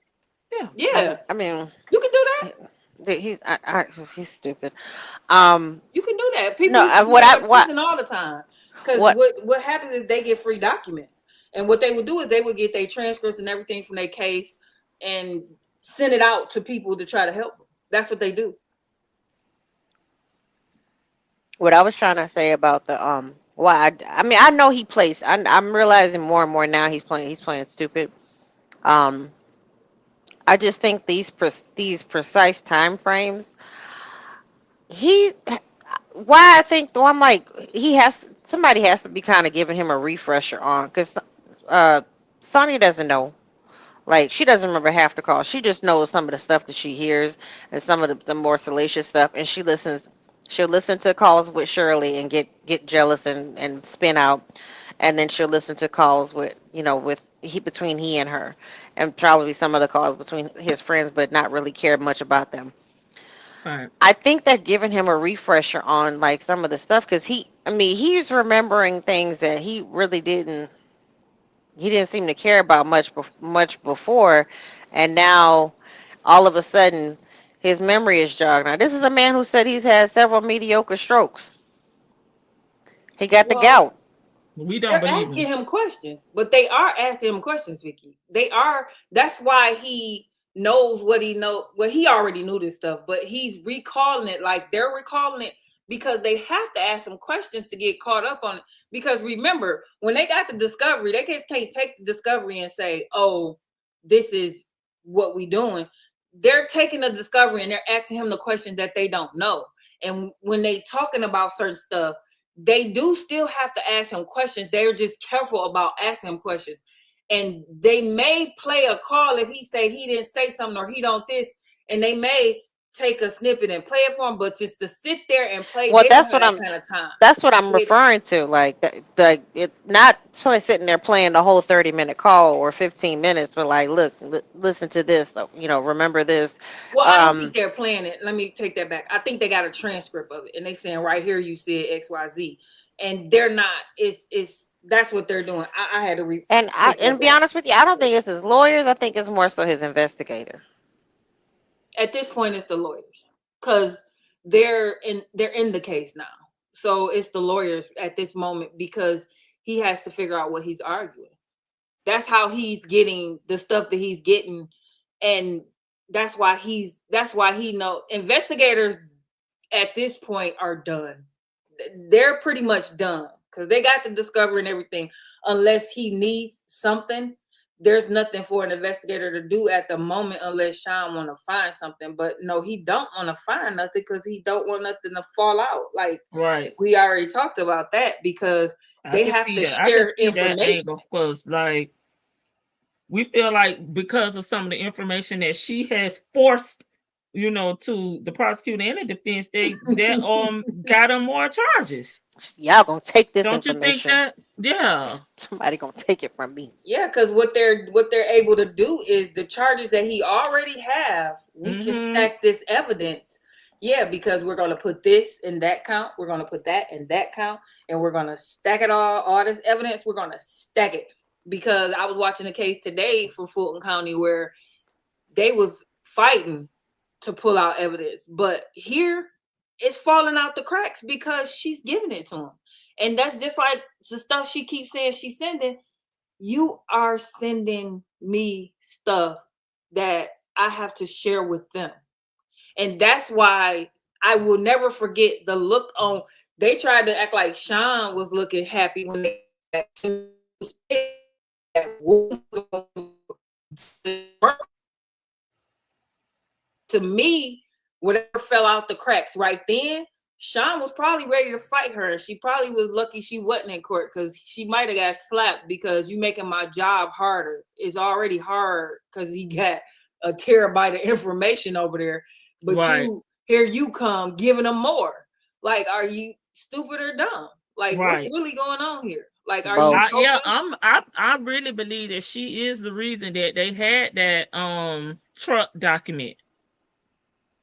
Yeah. Yeah, I mean, you can do that. he's stupid. Um, You can do that. People no, used to do what that I in what prison all the time. Because what what happens is they get free documents. And what they would do is they would get their transcripts and everything from their case and send it out to people to try to help them. That's what they do. what I was trying to say about the why I mean I know he plays. I'm realizing more and more now he's playing stupid. Um, I just think these precise time frames. He why I think though I'm like he has somebody has to be kind of giving him a refresher on because uh Sonya doesn't know. Like she doesn't remember half the calls. She just knows some of the stuff that she hears and some of the more salacious stuff. And she listens. She'll listen to calls with Shirley and get jealous and spin out. And then she'll listen to calls with with between he and her, and probably some of the calls between his friends, but not really care much about them. Right. I think that giving him a refresher on like some of the stuff because I mean, he's remembering things that he didn't seem to care about much before, and now all of a sudden his memory is jogged. Now this is a man who said he's had several mediocre strokes. He got the Well, gout. We don't they're believe asking him. him questions, but they are asking him questions, Vicky. They are. That's why he knows what he know. Well, he already knew this stuff, but he's recalling it like they're recalling it because they have to ask him questions to get caught up on it. Because remember, when they got the discovery, they just can't take the discovery and say, "Oh, this is what we doing." They're taking the discovery and they're asking him the questions that they don't know. And when they talking about certain stuff, they do still have to ask him questions. They're just careful about asking him questions. And they may play a call if he say he didn't say something or he don't this, and they may take a snippet and play it for him, but just to sit there and play, Well, they don't have that kind of time. that's what I'm They, referring to. Like it not really sitting there playing the whole 30-minute call or 15 minutes, but like, look, listen to this. Remember this. well, I don't think Um, they're playing it. Let me take that back. I think they got a transcript of it and they saying right here you said XYZ. And they're not, it's that's what they're doing. I had to take that and be back. honest with you, I don't think it's his lawyers. I think it's more so his investigator. At this point it's the lawyers because they're in the case now, so it's the lawyers at this moment because he has to figure out what he's arguing. That's how he's getting the stuff that he's getting, and that's why he know investigators at this point are done. They're pretty much done because they got the discovery and everything. Unless he needs something, there's nothing for an investigator to do at the moment unless Sean want to find something. But no, he don't want to find nothing because he don't want nothing to fall out. Like Right. we already talked about that because I they can have see to that. I can share see that information. angle because, like, we feel like because of some of the information that she has forced, to the prosecutor and the defense, they that got him more charges. Y'all gonna take this Don't you think information. that? Yeah. Somebody gonna take it from me. Yeah, because what they're able to do is the charges that he already have, we can Mm-hmm. stack this evidence. Yeah, because we're gonna put this in that count, we're gonna put that in that count, and we're gonna stack it all this evidence, we're gonna stack it. Because I was watching a case today for Fulton County where they was fighting to pull out evidence, but here it's falling out the cracks because she's giving it to him. And that's just like the stuff she keeps saying she's sending. You are sending me stuff that I have to share with them. And that's why I will never forget the look on. They tried to act like Sean was looking happy when they to me, whatever fell out the cracks right then, Sean was probably ready to fight her. She probably was lucky she wasn't in court because she might have got slapped because you making my job harder. It's already hard because he got a terabyte of information over there, but Right. you come giving them more. Like, are you stupid or dumb? Like, what's Right. really going on here? Like, are you Both. Yeah, joking? I really believe that she is the reason that they had that truck document.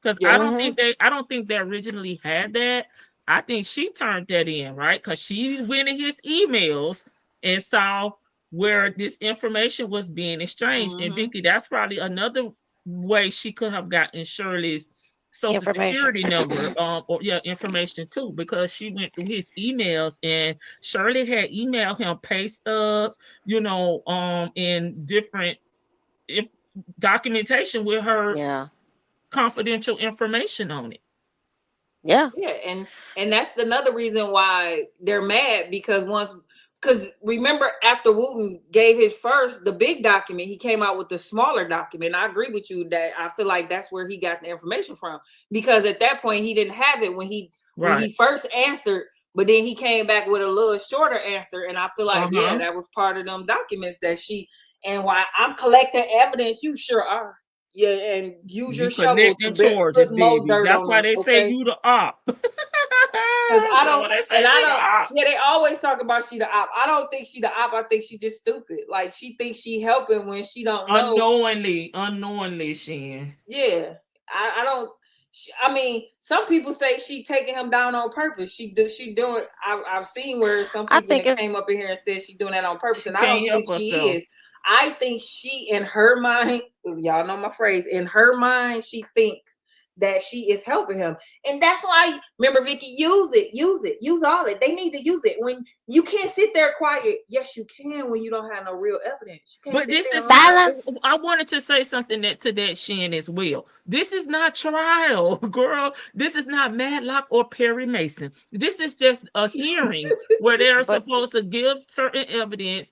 Because Yeah. I don't think they originally had that. I think she turned that in, right? Because she went in his emails and saw where this information was being exchanged. And Mm-hmm. Vicky, that's probably another way she could have gotten Shirley's social Information. security number, or yeah, information too, because she went through his emails and Shirley had emailed him pay stubs, in different if, documentation with her Yeah. confidential information on it. Yeah. Yeah, and that's another reason why they're mad, because remember, after Wooten gave his the big document, he came out with the smaller document. I agree with you that I feel like that's where he got the information from, because at that point he didn't have it when he Right. first answered, but then he came back with a little shorter answer, and I feel like Uh-huh. that was part of them documents that and why I'm collecting evidence. You sure are. Yeah, and use your You shovel collecting to charges, put more baby. dirt That's on why them. they say Okay. you the op. Because I That's why they say you the op. yeah, they always talk about she the op. I don't think she the op. I think she just stupid. Like, she thinks she helping when she don't know. Unknowingly, Shan. Yeah, I don't. I mean, some people say she taking him down on purpose. She doing. I've seen where some I people think that it's came up in here and said she doing that on purpose, She and I don't can't think help she herself. is. I think she, in her mind, y'all know my phrase, in her mind, she thinks that she is helping him. And that's why, remember, Vicky, use all it. They need to use it. When you can't sit there quiet. Yes, you can when you don't have no real evidence. You can't But sit this there is and lie. silence. I wanted to say something to that Shan as well. This is not trial, girl. This is not Madlock or Perry Mason. This is just a hearing where they're But supposed to give certain evidence.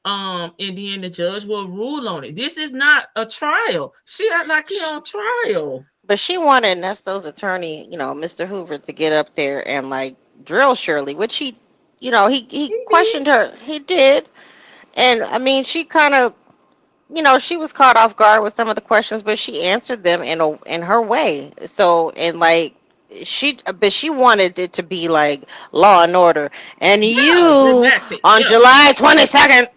And then the judge will rule on it. This is not a trial. She act like he on trial. she wanted Nesto's attorney, Mr. Hoover, to get up there and like drill Shirley, which he He did. questioned her. He did. And I mean, she kind of, she was caught off guard with some of the questions, but she answered them in her way. So, and like but she wanted it to be like Law and Order. And Yeah, you dramatic. on Yeah. July 22nd,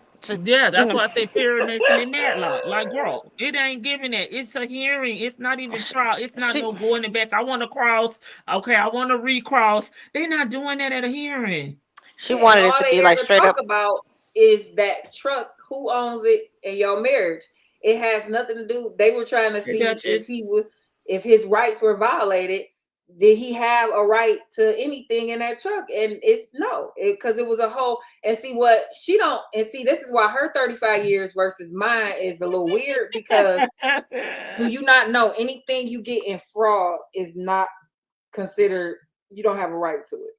Yeah, you that's know, why I say Perry Mason and Matlock. Like, girl, it ain't giving that. It's a hearing. It's not even trial. It's not she no going it back. I want to cross. Okay, I want to recross. They're not doing that at a hearing. she Yeah, and wanted it all to they be like ever straight talk up. about is that truck, who owns it, and your marriage. It has nothing to do. They were trying to The see Duchess. if his rights were violated. Did he have a right to anything in that truck? And it's no, because it was a whole. And see what she don't. And see, this is why her 35 years versus mine is a little weird, because do you not know anything you get in fraud is not considered? You don't have a right to it.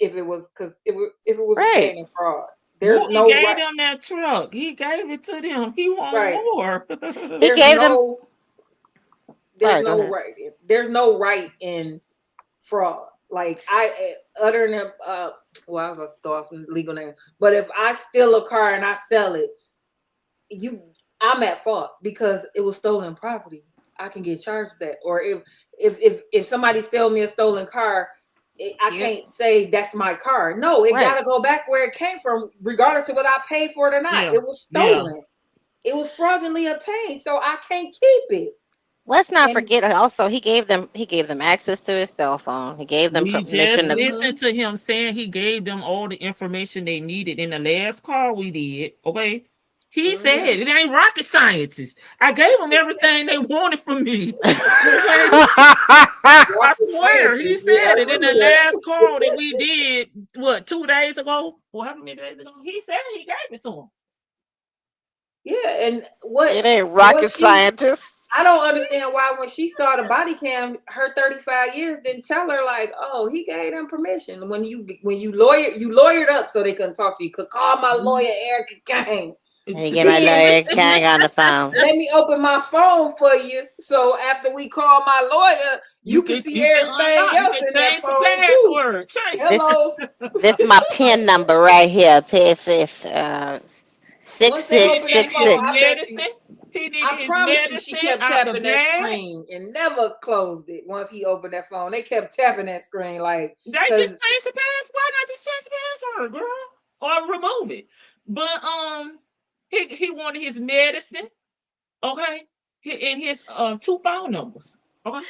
If it was Right. obtained in fraud, there's Wooten no gave right. them that truck. He gave it to them. He want Right. more. He There's gave them. no Sorry, go ahead. right. There's no right in fraud. Like, other than well, I was about to throw out some legal name, but if I steal a car and I sell it, I'm at fault because it was stolen property. I can get charged with that. Or if somebody sell me a stolen car, I You can't say that's my car. No, it right. got to go back where it came from, regardless of whether I paid for it or not. Yeah. It was Yeah. stolen. It was fraudulently obtained, so I can't keep it. Let's not And forget. Also, he gave them access to his cell phone. He gave them We just permission to. mhm. listened to him saying he gave them all the information they needed in the last call we did. Okay. He said Mhm. it ain't rocket scientists. I gave them everything they wanted from me. Okay. I Rocket swear, he scientist. Yeah, I said it in the remember that. last call that we did, 2 days ago? Or how many days ago? He said he gave it to him. Yeah, and It ain't rocket scientist. I don't understand why when she saw the body cam, her 35 years didn't tell her, like, oh, he gave them permission. When you lawyered up so they couldn't talk to you. Could call my lawyer, Erica Kane. And you get my lawyer gang on the phone. Let me open my phone for you, so after we call my lawyer, you can see everything unlock. else You in can that change the phone too. password. Change This Hello. this my PIN number right here. P6 Six Once they He six open that needed six his phone, I six. bet you. medicine. He needed I his promise you, she medicine kept out the tapping that bag. screen and never closed it. Once he opened that phone, they kept tapping that screen, like, They cause just change the password. Why not just change the password, girl? Or remove it. But he wanted his medicine, okay? And his two phone numbers. Okay.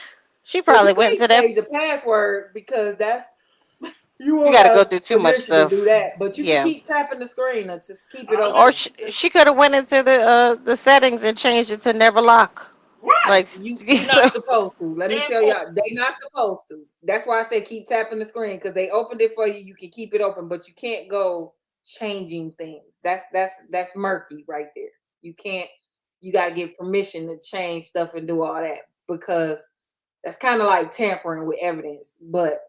She well, you probably went can't into that. change the password because that you You won't got to go have through too much permission to stuff. do that. But you can Yeah. keep tapping the screen and just keep it All Or that open. she could have went into the settings and changed it to never lock. right. Like You're so. not supposed to. Let me That tell part. y'all, they not supposed to. That's why I say keep tapping the screen because they opened it for you. You can keep it open, but you can't go changing things. That's murky right there. You can't. You got to get permission to change stuff and do all that because that's kind of like tampering with evidence. But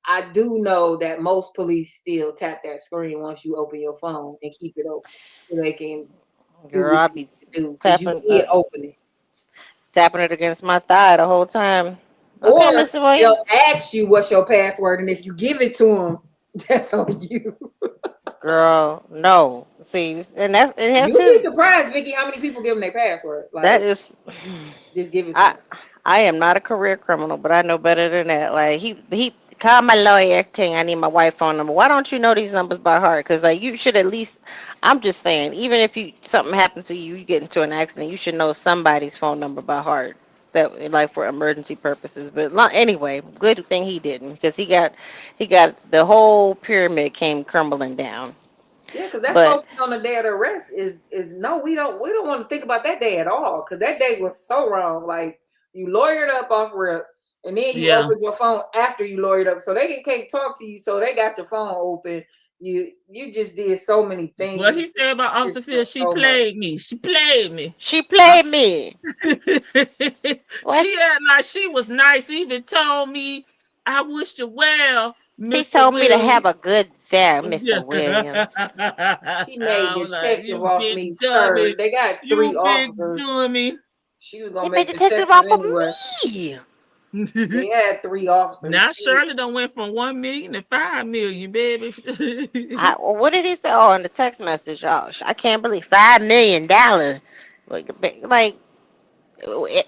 I do know that most police still tap that screen once you open your phone and keep it open so they can do Girl, what I you be need to do because you tapping did open it. tapping it against my thigh the whole time. Okay, Or Mr. they'll Williams. ask you what's your password, and if you give it to them, that's on you. Girl, no. See, and that's it has You'll be his. surprised, Vicky, how many people give them their password. That Like, is. just give it to I them. I am not a career criminal, but I know better than that. Like he call my lawyer, King. I need my wife's phone number. Why don't you know these numbers by heart? Because like you should at least. I'm just saying, even if you something happens to you, you get into an accident, you should know somebody's phone number by heart. That like for emergency purposes. But anyway, good thing he didn't because he got the whole pyramid came crumbling down. Yeah, because that's But focused on the day of the arrest. Is no, we don't want to think about that day at all because that day was so wrong. Like you lawyered up off rip, and then you Yeah. opened your phone after you lawyered up, so can't talk to you. So they got your phone open. You just did so many things. What You he said about Officer just did Phil, she so much. played me. She played me. she played me. What? She had like she was nice. Even told me, "I wish you well, He Mr. told me to have Williams." a good day, Yeah. Mr. Williams. She made I was like, detective "You off me, big sir. dummy, They got three you big officers. dummy." She was He gonna made make detective detective off of anyway. me. They had three officers. Now Shirley done went from 1 million to 5 million, baby. What did he say? Oh, in the text message. Oh, I can't believe $5 million. Like,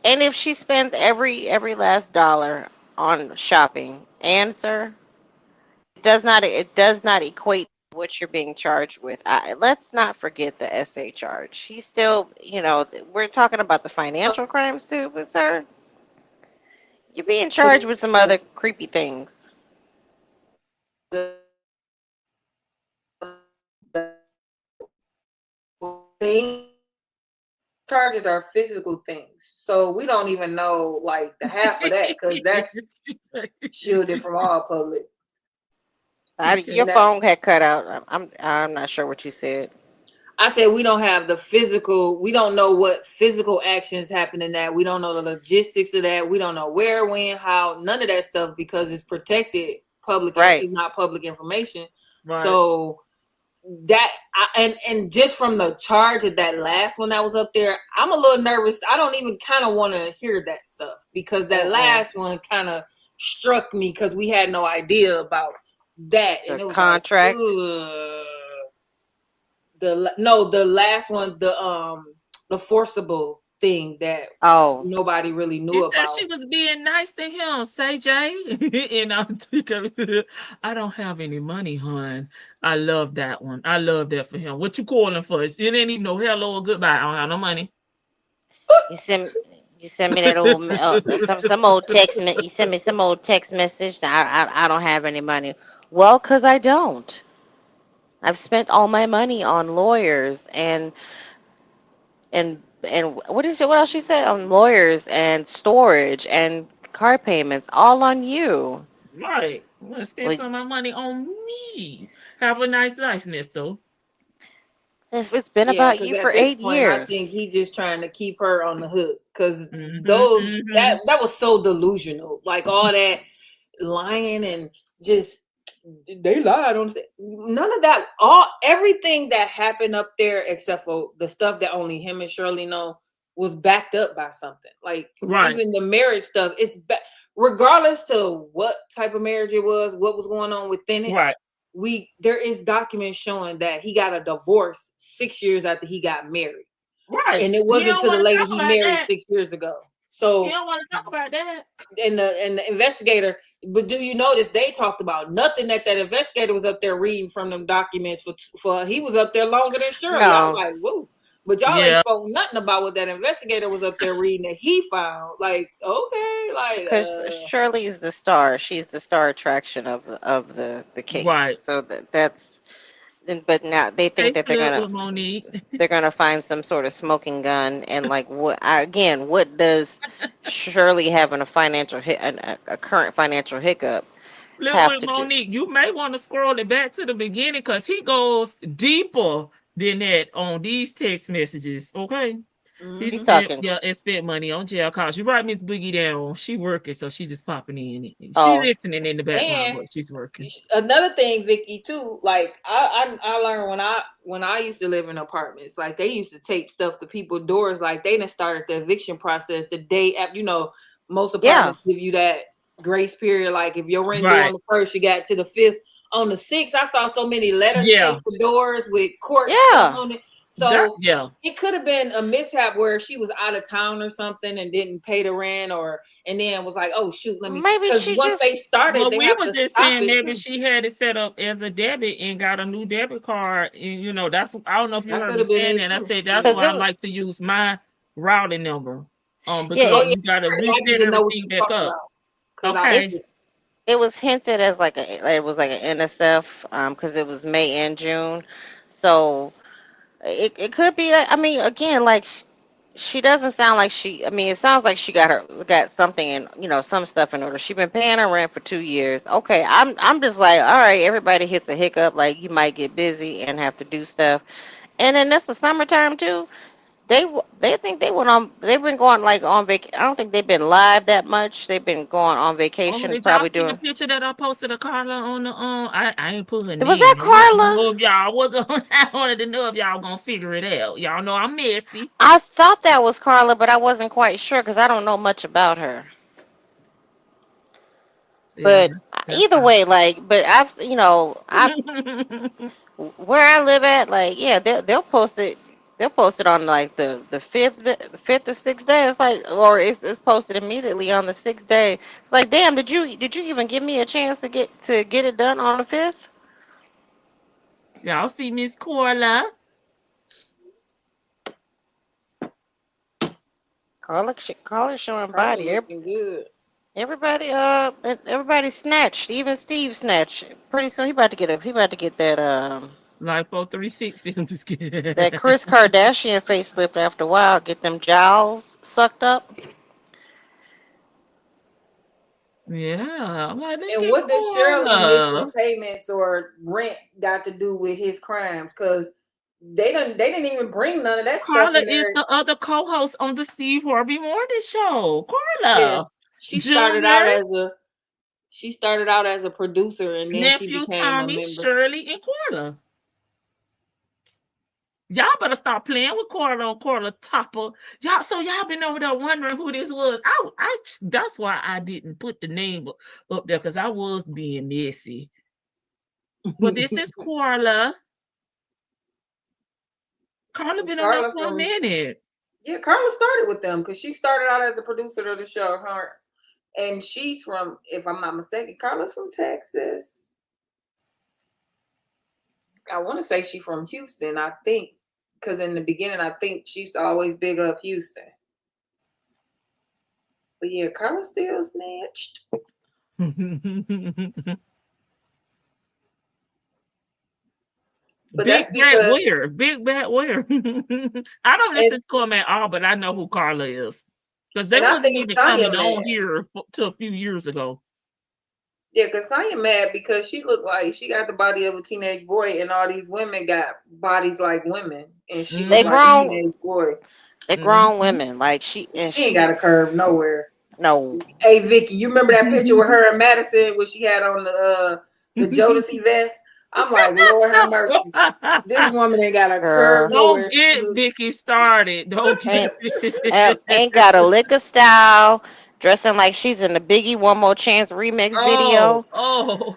and if she spends every last dollar on shopping, answer it does not equate to what you're being charged with. Let's not forget the SA charge. He's still, we're talking about the financial crimes too, but sir, you're being charged with some other creepy things. the thing charges are physical things. So we don't even know like the half of that because that's shielded from all public. Your And that's phone had cut out. I'm not sure what you said. I said we don't have the physical, we don't know what physical actions happen in that. We don't know the logistics of that. We don't know where, when, how, none of that stuff because it's protected public and Right. it's not public information. Right. So that and just from the charge of that last one that was up there, I'm a little nervous. I don't even kind of want to hear that stuff because that Mm-mm. last one kind of struck me because we had no idea about that, The and it was like, contract. ugh. The last one, the forcible thing that Oh, nobody really He knew said about. she was being nice to him, say Jay. And I don't have any money, hon. I love that one. I love that for him. What you calling for? It ain't even no hello or goodbye. I don't have no money. you send you send me that old some old you send me some old text message. I don't have any money. Well, cause I don't. I've spent all my money on lawyers and what else she said on lawyers and storage and car payments all on you. Right. I'm gonna spend Like some of my money on me. Have a nice life, Nesto. it's been Yeah, about because you for at this eight point, I think years. he just trying to keep her on the hook. Because Mm-hmm, those mm-hmm. that was so delusional. Like all that lying and just they lied on none of that. Everything that happened up there except for the stuff that only him and Shirley know was backed up by something. Like Right. even the marriage stuff, regardless to what type of marriage it was, what was going on within it. Right. there is documents showing that he got a divorce 6 years after he got married. Right. And it You wasn't don't to the want to lady talk he about married that. 6 years ago. You So don't want to talk about that. and the investigator, but do you notice they talked about nothing that investigator was up there reading from them documents for he was up there longer than Shirley. I was No. like, whoa. But y'all Yeah. ain't spoke nothing about what that investigator was up there reading that he found. Like, okay, like Because Shirley is the star. She's the star attraction of the case. Right. So that's. But now they think They that they're split gonna with Monique. find some sort of smoking gun, and like what does Shirley having a financial a current financial hiccup Split have with to do? Monique. You may want to scroll it back to the beginning because he goes deeper than that on these text messages. Okay. He He's spent talking. spent money on jail costs. You're right, Miss Boogie down. She working, so she just popping in. She Oh, listening in the background, and but she's working. another thing, Vicky, too, like I learned when I used to live in apartments, like they used to tape stuff to people's doors, like they done started the eviction process the day after. Most apartments give you that grace period. Like if your rent due on the 1st, you got to the 5th. On the 6th, I saw so many letters taped to doors with court stuff on it. So it could have been a mishap where she was out of town or something and didn't pay the rent, and then was like, "Oh shoot, let me." Maybe Because she once they started, Well, they we have was to just stop saying it maybe too. she had it set up as a debit and got a new debit card. And, that's I don't know if you That heard could me have been saying it that. I too. said that's why I like to use my routing number. Because Yeah, you gotta I need reset to know what everything you're back talking up. about. Okay. it was hinted as like it was like an NSF because it was May and June, so it could be. I mean, again, like she doesn't sound like she. I mean, it sounds like she got something in some stuff in order. She's been paying her rent for 2 years. Okay, I'm just like, all right. Everybody hits a hiccup. Like you might get busy and have to do stuff, and then that's the summertime too. They think they've been going like on I don't think they've been live that much. They've been going on Oh, vacation, did y'all probably see the doing. picture that I posted of Carla on the I ain't put her Was that name. I want to Carla? know if y'all was I wanted to know if y'all gonna figure it out. Y'all know I'm messy. I thought that was Carla, but I wasn't quite sure because I don't know much about her. Yeah, But that's either way, like, but I fine. where I live at, like, yeah, they'll post it. They'll post it on like the fifth or sixth day. It's like, or it's posted immediately on the sixth day. It's like, damn, did you even give me a chance to get it done on the 5th? Y'all see Miss Corla? Carla showing Carla body. looking good. Everybody snatched. Even Steve snatched. Pretty soon he about to get that Like 436. I'm just kidding. that Kris Kardashian facelift after a while. Get them jowls sucked up. Yeah, I'm like, look And at what does Shirley missing Corla. payments or rent got to do with his crimes? Because they didn't even bring none of that stuff Carla in is there. the other co-host on the Steve Harvey Morning Show. Yeah, Carla. she started Junior, out as a producer, and then she nephew became a Tommy, member. Shirley, and Corla. Y'all better stop playing with Corla Topper. Y'all been over there wondering who this was. That's why I didn't put the name up there because I was being messy. But this is Corla. Carla been on there Carla for a minute. Carla started with them because she started out as a producer of the show. And she's from, if I'm not mistaken, Carla's from Texas. I want to say she's from Houston, I think, because in the beginning, I think she used to always big up Houston. But yeah, Carla still snatched. But Big that's Bad because Where? Big Bad Where? I don't listen to him at all, but I know who Carla is. Because they and I wasn't think even Sonya coming mad. on here till a few years ago. Yeah, because Sonya mad because she looked like she got the body of a teenage boy, and all these women got bodies like women, and she They looked like a grown. teenage boy. They grown women. Like She ain't got a curve nowhere. no. Hey Vicky, you remember that picture with her and Madison when she had on the Jodeci vest? I'm like, Lord have mercy. This woman ain't got a curve nowhere. Don't get Vicky started. Don't get Ain't got a lick of style. dressing like she's in the Biggie One More Chance remix Oh, video. oh.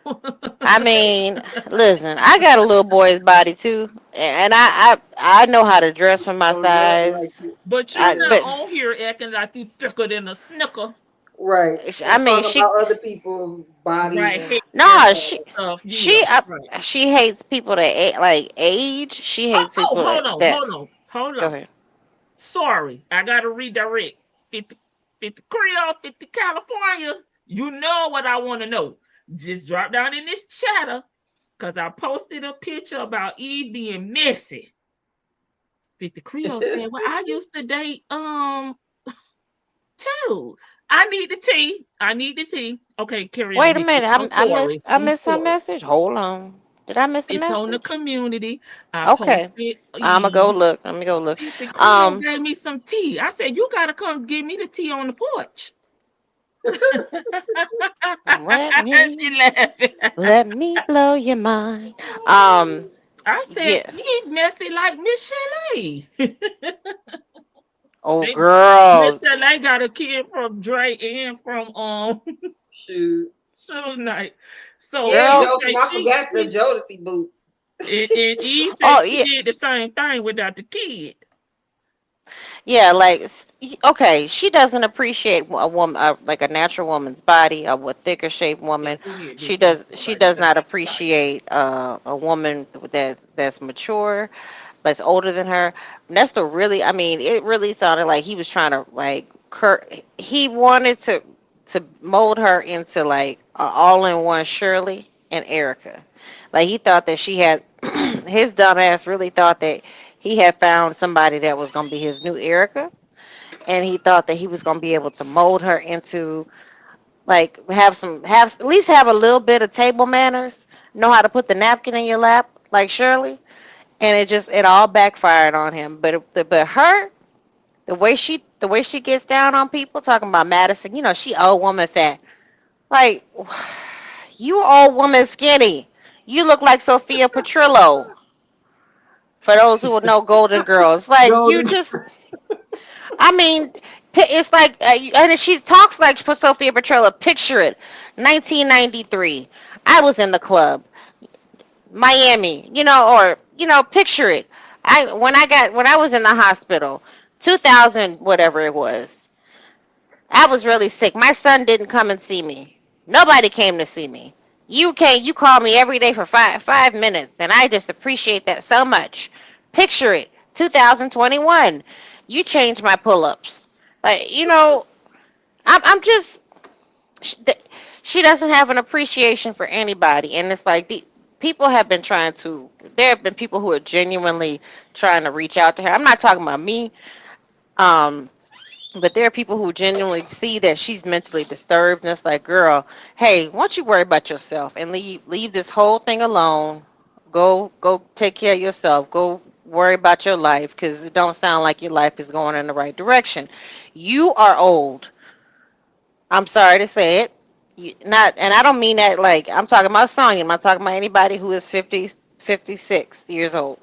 I mean, listen, I got a little boy's body too, and I know how to dress for my Don't dress like size. you. But you I not but Yeah. on here acting like you thicker than a snicker. Right. I And mean talk she about other people's bodies Right. and Hate no haircut she stuff. Yeah. she Right. she hates people that like age. She Oh, hates oh, people hold on, that hold on, hold go on. ahead. Sorry, I gotta redirect. 50, 50 Creole, 50 California. You know what I want to know. Just drop down in this chatter because I posted a picture about Eve being messy. 50 Creole said, well, I used to date too. I need the tea. I need the tea. Okay, carry on, Wait a Vicky. minute, I'm sorry. I I'm missed her sorry. message. Hold on, did I miss a It's on the message? community. I Okay, posted I'ma go Eve. look. Let me go look. 50 Creole Um, gave me some tea. I said, you gotta come give me the tea on the porch. let me She laughing. let me blow your mind. Um, I said, yeah. he messy like Miss Shelley. Oh, They Miss girl. Shelley got a kid from Dre and from shoot. Suge Knight. So Yeah, he Girl. Joseph, said I forgot the she Jodeci boots. and Eve said Oh, she yeah. did the same thing without the kid. Yeah, like okay, she doesn't appreciate a woman, like a natural woman's body, a thicker shaped Yeah, woman. go ahead, She Vicky. does. She Nobody does say not right. appreciate a woman that's mature, that's older than her. Nesto really, I mean, it really sounded like he was trying to like he wanted to mold her into like all in one Shirley and Erica. Like he thought that she had his dumb ass really thought that he had found somebody that was gonna be his new Erica, and he thought that he was gonna be able to mold her into like have at least have a little bit of table manners, know how to put the napkin in your lap like Shirley, and it all backfired on him. But her the way she gets down on people talking about Madison, she old woman fat. Like you old woman skinny. You look like Sophia Petrillo. For those who would know Golden Girls, like you Golden. just, I mean, it's like, and she talks like for Sophia Petrillo. Picture it, 1993. I was in the club, Miami, or picture it. When I was in the hospital, 2000 whatever it was. I was really sick. My son didn't come and see me. Nobody came to see me. You call me every day for five minutes, and I just appreciate that so much. Picture it, 2021. You changed my pull-ups. Like, I'm just she doesn't have an appreciation for anybody, and it's like people have been trying to. There have been people who are genuinely trying to reach out to her. I'm not talking about me. Um, but there are people who genuinely see that she's mentally disturbed, and it's like, girl, hey, why don't you worry about yourself and leave this whole thing alone. Go take care of yourself. Go worry about your life because it don't sound like your life is going in the right direction. You are old. I'm sorry to say it. Not, and I don't mean that like I'm talking about Sonya. I'm not talking about anybody who is 50, 56 years old.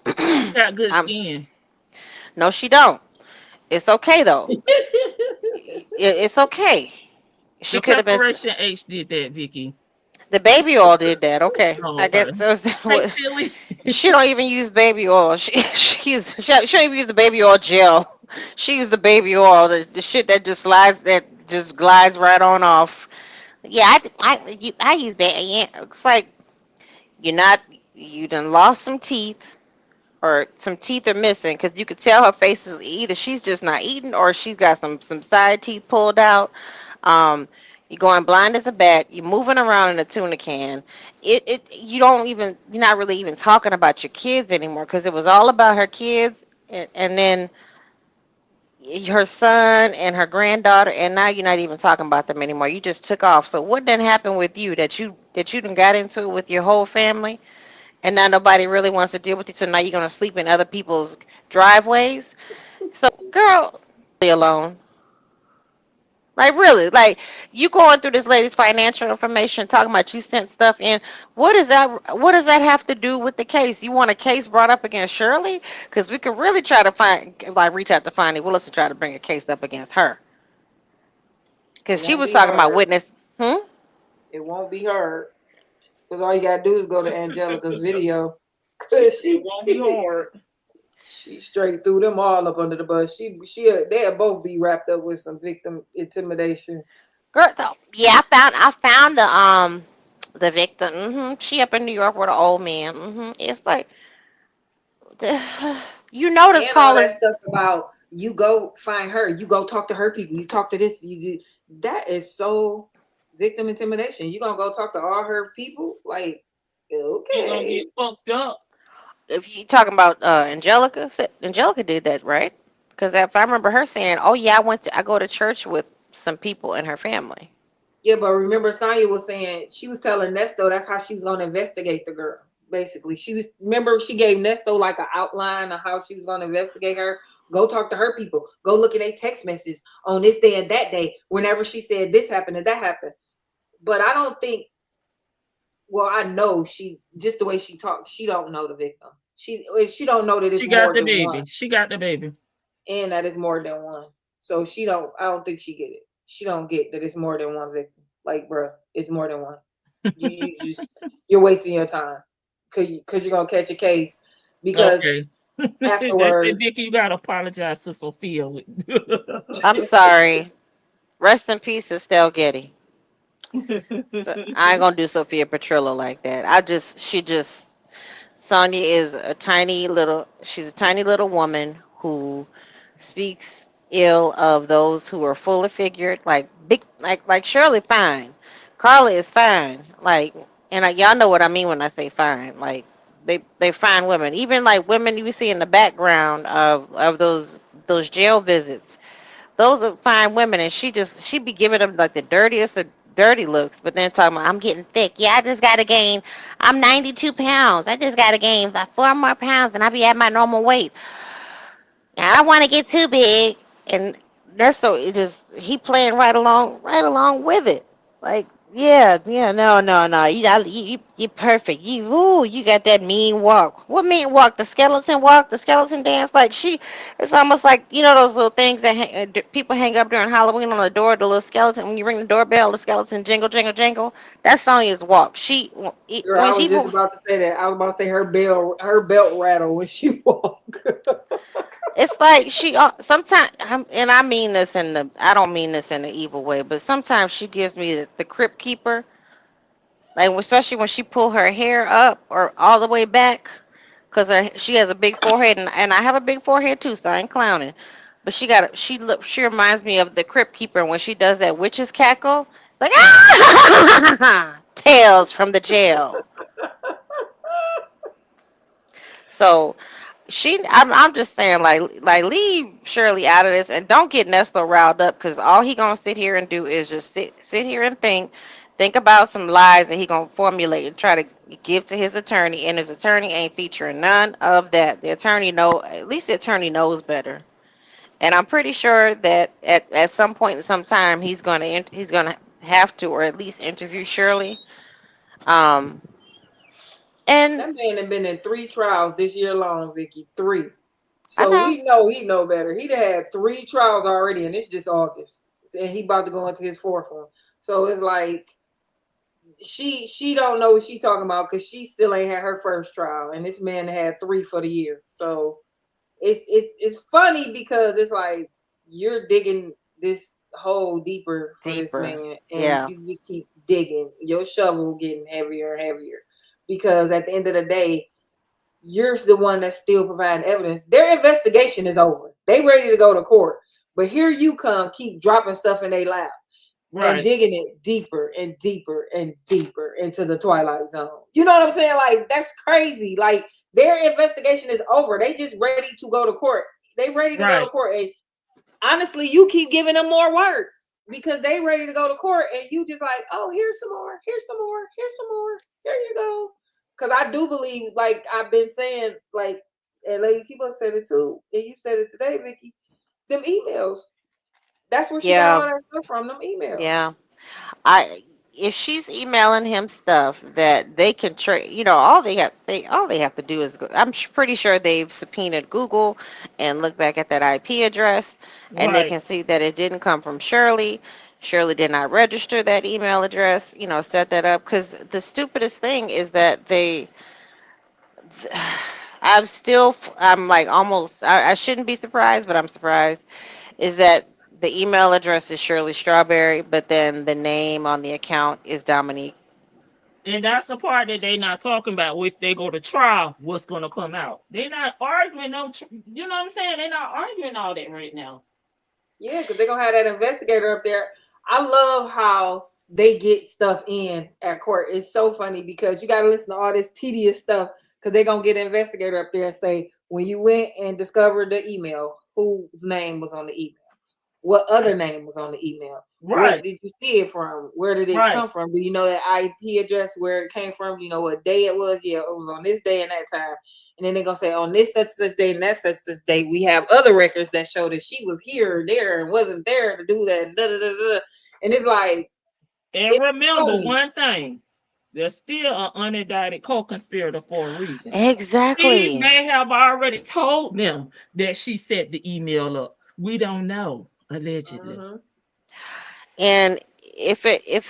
Got good I'm skin. no, she don't. It's okay though. It's okay. She The could have been. preparation H did that, Vicky. The baby oil did that. Okay, Oh, I guess okay. that was Hey, Chili. she don't even use baby oil. She don't even use the baby oil gel. She used the baby oil, the shit that just glides right on off. Yeah, I use that. Yeah, it's like you're not you done lost some teeth or some teeth are missing because you could tell her face is either she's just not eating or she's got some side teeth pulled out. You're going blind as a bat. You're moving around in a tuna can. You're not really even talking about your kids anymore because it was all about her kids and then her son and her granddaughter, and now you're not even talking about them anymore. You just took off. So what done happened with you that you done got into it with your whole family, and now nobody really wants to deal with you? So now you're gonna sleep in other people's driveways. So girl, alone. Like really, like you going through this lady's financial information, talking about you sent stuff in. What is that? What does that have to do with the case? You want a case brought up against Shirley? Because we could really try to find, like, reach out to Fonnie Willis and try to bring a case up against her. It Because she won't was be talking about hard. witness. Hmm? It won't be hard. Because all you gotta do is go to Angelica's video. She Cause said it won't be hard. she straight threw them all up under the bus. They'll both be wrapped up with some victim intimidation. Girl, yeah, I found the victim. She up in New York with an old man. It's like the, you know this And all call that is. stuff about you go find her, you go talk to her people, you talk to this, you do that is so victim intimidation. You gonna go talk to all her people? Like, You're gonna okay. get fucked up. If you talking about Angelica, Angelica did that, right? Because if I remember her saying, "Oh yeah, I go to church with some people in her family." Yeah, but remember Sonya was saying she was telling Nesto that's how she was gonna investigate the girl. Basically, she gave Nesto like an outline of how she was gonna investigate her. Go talk to her people. Go look at their text messages on this day and that day. Whenever she said this happened and that happened, but I don't think. Well, I know she just the way she talks. She don't know the victim. She don't know that it's She got more the than one, baby. She got the baby. and that it's more than one. So she don't. I don't think she get it. She don't get that it's more than one victim. Like, bruh, it's more than one. You're wasting your time because you're gonna catch a case because Okay. That's it, afterward. Vicky. You gotta apologize to Sophia. I'm sorry. Rest in peace, Estelle Getty. So I ain't gonna do Sophia Petrillo like that. She just Sonia is she's a tiny little woman who speaks ill of those who are fuller figured, like big, like Shirley fine, Carla is fine, like, and y'all know what I mean when I say fine, like they fine women, even like women you see in the background of those jail visits. Those are fine women, and she be giving them like the dirtiest of dirty looks, but then talking about I'm getting thick. Yeah, I just gotta gain. I'm 92 pounds. I just gotta gain like 4 more pounds, and I'll be at my normal weight. I don't want to get too big. And that's so it just he playing right along with it. Like, yeah, yeah, no, no, no. You perfect. You got that mean walk. What mean walk? The skeleton dance. Like it's almost like those little things that people hang up during Halloween on the door. The little skeleton when you ring the doorbell, the skeleton jingle, jingle, jingle. That's Sonia's walk. Girl, When I she was just about to say that. I was about to say her belt rattle when she walked. It's like she sometimes, and I don't mean this in the evil way, but sometimes she gives me the crypt keeper, like especially when she pull her hair up or all the way back, cause she has a big forehead, and I have a big forehead too, so I ain't clowning. But she reminds me of the crypt keeper when she does that witch's cackle, like ah, tales from the jail. So I'm just saying, like leave Shirley out of this, and don't get Nesto riled up, because all he gonna sit here and do is just sit here and think about some lies that he gonna formulate and try to give to his attorney, and his attorney ain't featuring none of that. The attorney at least the attorney knows better, and I'm pretty sure that at some point in some time he's gonna have to, or at least interview Shirley. Um, and That man had been in 3 trials this year long, Vicky. 3. I So know. we know he know better. He'd had 3 trials already, and it's just August, and he about to go into his 4th one. So it's like she don't know what she talking about because she still ain't had her first trial, and this man had 3 for the year. So it's funny because it's like you're digging this hole deeper for this Deeper, man, and yeah. you just keep digging. Your shovel getting heavier and heavier because at the end of the day, you're the one that's still providing evidence. Their investigation is over. They ready to go to court. But here you come, keep dropping stuff in their lap and Right. digging it deeper and deeper and deeper into the twilight zone. You know what I'm saying? Like, that's crazy. Like, their investigation is over. They just ready to go to court. They ready to go to Right. court. And honestly, you keep giving them more work because they ready to go to court, and you just like, oh, here's some more, here's some more, here's some more. Here you go. Because I do believe, like I've been saying, like, and Lady T-Buck said it too, and you said it today, Vicky, them emails. That's where she got Yeah, all that stuff from, them emails. yeah. I If she's emailing him stuff that they can trade, all they have to do is go. Pretty sure they've subpoenaed Google and look back at that IP address, and they Right. can see that it didn't come from Shirley. Shirley did not register that email address, set that up. Because the stupidest thing is that I'm like almost, I shouldn't be surprised, but I'm surprised, is that the email address is Shirley Strawberry, but then the name on the account is Dominique. And that's the part that they not talking about. If they go to trial, what's gonna come out? They not arguing no. You know what I'm saying? They not arguing all that right now. Yeah, because they're gonna have that investigator up there. I love how they get stuff in at court. It's so funny because you gotta listen to all this tedious stuff because they're gonna get an investigator up there and say, when you went and discovered the email, whose name was on the email? What other name was on the email? Where Right, did you see it from? Where did it right. come from? Do you know that IP address where it came from? Do you know what day it was? Yeah, it was on this day and that time. And then they're gonna say on this such day and that such day, we have other records that show that she was here or there and wasn't there to do that. Da, da, da, da. And it's like, And remember funny. one thing: there's still an unindicted co-conspirator for a reason. Steve Exactly. may have already told them that she set the email up. We don't know, allegedly. Mhm. And if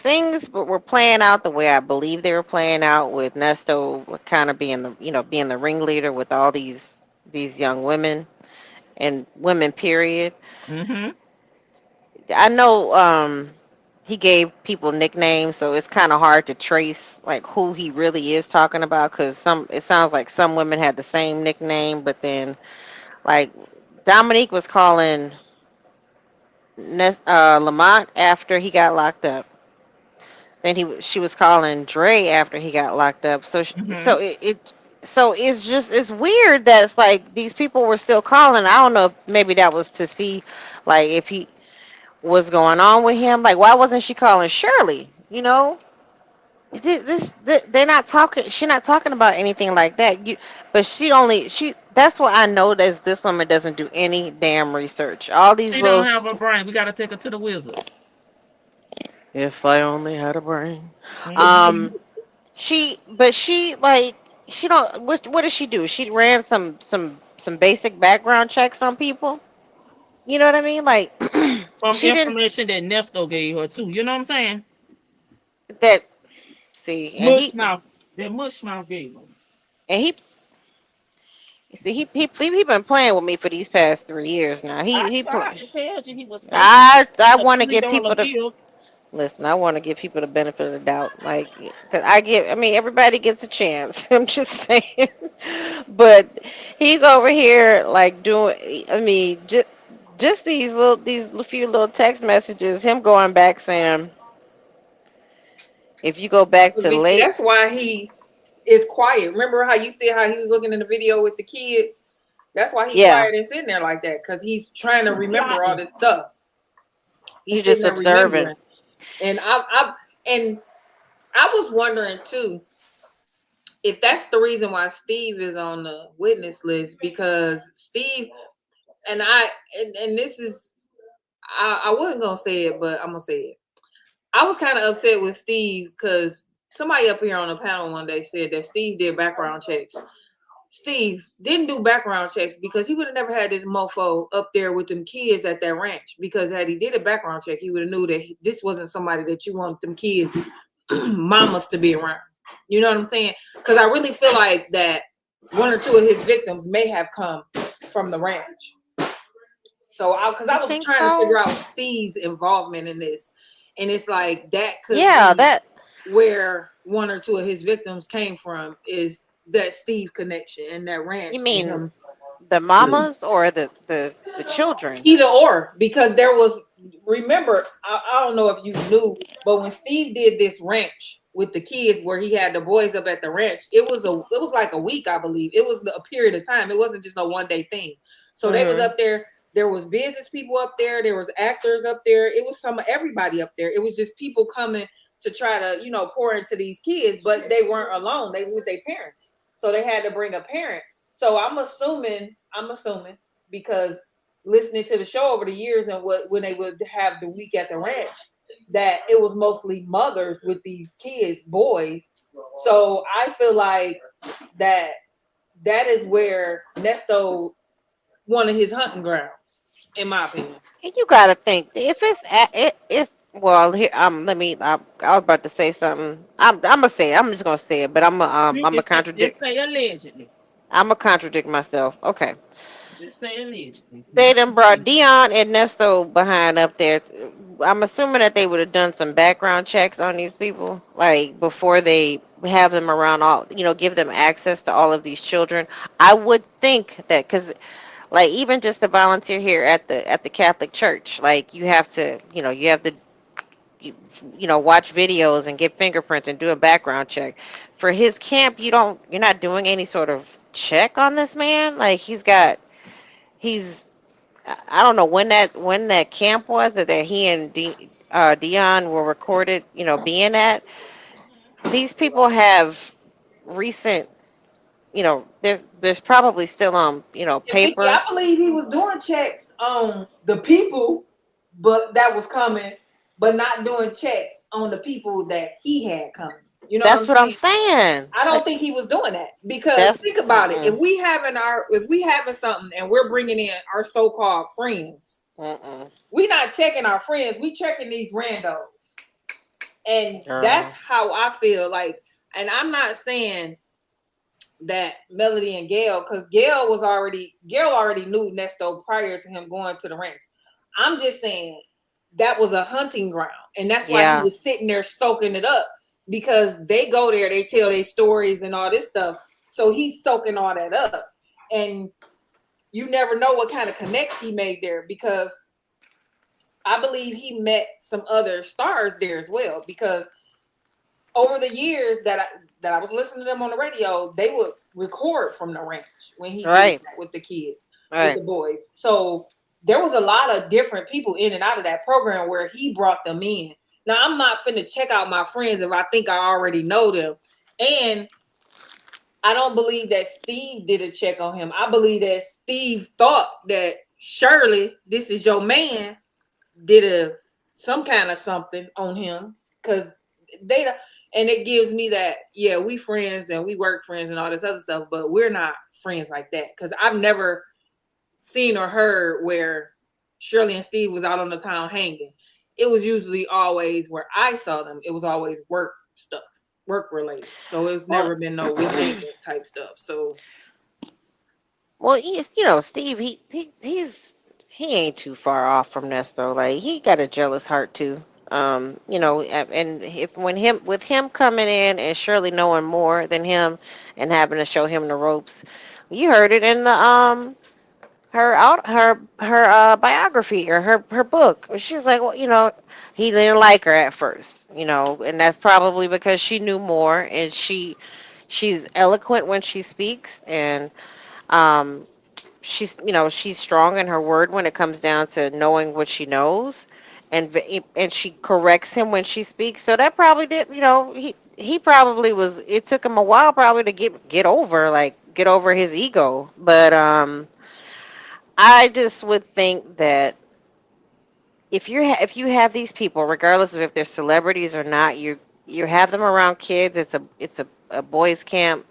things were playing out the way I believe they were playing out, with Nesto kind of being the ringleader with all these young women and women, period. Mm-hmm. I know he gave people nicknames, so it's kind of hard to trace like who he really is talking about, because it sounds like some women had the same nickname, but then like Dominique was calling Lamont after he got locked up. Then she was calling Dre after he got locked up. So Mm-hmm. it's weird that it's like these people were still calling. I don't know if maybe that was to see like if he was going on with him. Like, why wasn't she calling Shirley? They're not talking. She's not talking about anything like that. But she. That's what I know. This woman doesn't do any damn research. All these She little. don't have a brain. We got to take her to the wizard. If I only had a brain. Mm-hmm. Um, she like she don't. What does she do? She ran some basic background checks on people. You know what I mean? Like From she didn't. information that Nesto gave her too. You know what I'm saying? That see, Mush mouth. That mush mouth gave her. and he see he been playing with me for these past 3 years now. I He tried play. to tell you he was faking I a want to give $3 people the bill. listen. I want to give people the benefit of the doubt. Like, cause I mean, everybody gets a chance. I'm just saying. But he's over here like doing. I mean, just these few little text messages. Him going back saying, if you go back to Vicky, late, that's why he is quiet. Remember how you said how he was looking in the video with the kids? That's why he's yeah, quiet and sitting there like that, because he's trying to remember all Plotting. this stuff. you He's sitting just there observing. remembering. And I was wondering too if that's the reason why Steve is on the witness list, because Steve and this is I wasn't gonna say it, but I'm gonna say it. I was kind of upset with Steve because somebody up here on the panel one day said that Steve did background checks. Steve didn't do background checks because he would have never had this mofo up there with them kids at that ranch. Because had he did a background check, he would have knew that this wasn't somebody that you want them kids, mamas, to be around. You know what I'm saying? Because I really feel like that one or two of his victims may have come from the ranch. So, because I You was think trying to so? figure out Steve's involvement in this, and it's like that could Yeah, be that. where one or two of his victims came from, is that Steve connection and that ranch You and mean him. the mamas or the children? Either or, because there was, remember, I don't know if you knew, but when Steve did this ranch with the kids where he had the boys up at the ranch, it was like a week, I believe. It was a period of time. It wasn't just a one day thing. So they was Hmm. up there. There was business people up there. There was actors up there. It was everybody up there. It was just people coming to try to, pour into these kids, but they weren't alone. They were with their parents. So they had to bring a parent. So I'm assuming because listening to the show over the years and when they would have the week at the ranch, that it was mostly mothers with these kids, boys. So I feel like that is where Nesto one of his hunting grounds, in my opinion. And you gotta think if Well, here, let me. I was about to say something. I'm gonna say it. I'm just gonna say it, but You I'm can gonna say, just contradict. say allegedly. I'm gonna contradict myself. Okay. Just say allegedly. They What done you brought say? Dion and Nesto behind up there. I'm assuming that they would have done some background checks on these people, like before they have them around all, give them access to all of these children. I would think that because, like, even just to volunteer here at the Catholic Church, like you have to, you, watch videos and get fingerprints and do a background check. For his camp, you're not doing any sort of check on this man. Like he's I don't know when that camp was that he and Dion were recorded, being at. These people have recent, there's probably still And Vicky, paper. I believe he was doing checks on the people, but that was coming, but not doing checks on the people that he had coming. You know what That's I'm what I'm saying? saying. I don't Like think he was doing that because that's think about it. mm-mm, If we having something and we're bringing in our so-called friends, mm-mm, we not checking our friends. We checking these randos, and that's girl. how I feel like. And I'm not saying that Melody and Gail, because Gail already knew Nesto prior to him going to the ranch. I'm just saying that was a hunting ground, and that's why he Yeah. was sitting there soaking it up because they go there, they tell their stories and all this stuff. So he's soaking all that up, and you never know what kind of connects he made there because I believe he met some other stars there as well because over the years that I was listening to them on the radio, they would record from the ranch when he did Right. that with the kids, with Right. the boys. So there was a lot of different people in and out of that program where he brought them in. Now I'm not finna check out my friends if I think I already know them. And I don't believe that Steve did a check on him. I believe that Steve thought that Shirley, this is your man, did a some kind of something on him because they and it gives me that yeah we friends and we work friends and all this other stuff but we're not friends like that because I've never seen or heard where Shirley and Steve was out on the town hanging. It was usually always where I saw them, it was always work stuff, work related, so it's Well, never been no weekend type stuff. So well, Steve, he ain't too far off from Nesto. Like he got a jealous heart too. And if when him with him coming in and Shirley knowing more than him and having to show him the ropes, you heard it in the her biography or her book. She's like, well, he didn't like her at first, and that's probably because she knew more and she's eloquent when she speaks and um she's strong in her word when it comes down to knowing what she knows and she corrects him when she speaks, so that probably did, he probably was, it took him a while probably to get over his ego, but I just would think that if you have these people, regardless of if they're celebrities or not, you have them around kids, it's a boys camp,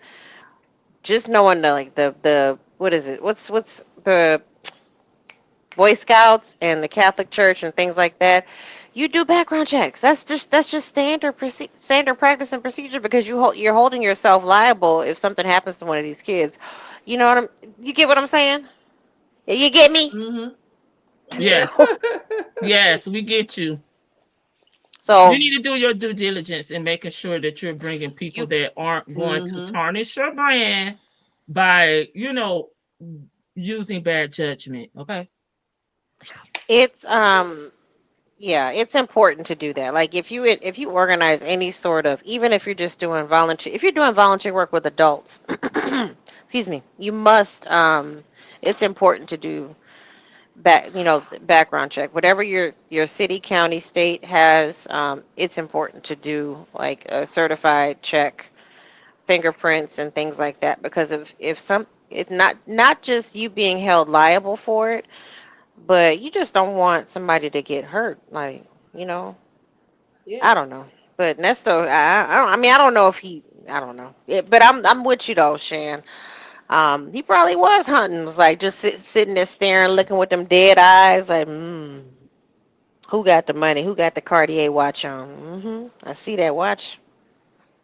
just knowing the what is it, what's the Boy Scouts and the Catholic Church and things like that, you do background checks. That's just standard practice and procedure because you're holding yourself liable if something happens to one of these kids. You get what I'm saying? You get me? mm-hmm. Yeah. Yes, yes, we get you. You So need to do your due diligence in making sure that you're bringing people you that aren't going to Mm-hmm. tarnish your brand by, using bad judgment. Okay. it's yeah, it's important to do that. Like if you organize any sort of, even if you're just doing volunteer, if you're doing volunteer work with adults, excuse me, you must it's important to do background check. Whatever your city, county, state has, it's important to do like a certified check, fingerprints and things like that because if some it's not just you being held liable for it, but you just don't want somebody to get hurt, like, you know, Yeah. I don't know. But Nesto, I mean, I don't know if I don't know. But I'm with you though, Shan. He probably was hunting, was like just sitting there staring, looking with them dead eyes, like, Who got the money? Who got the Cartier watch on? I see that watch.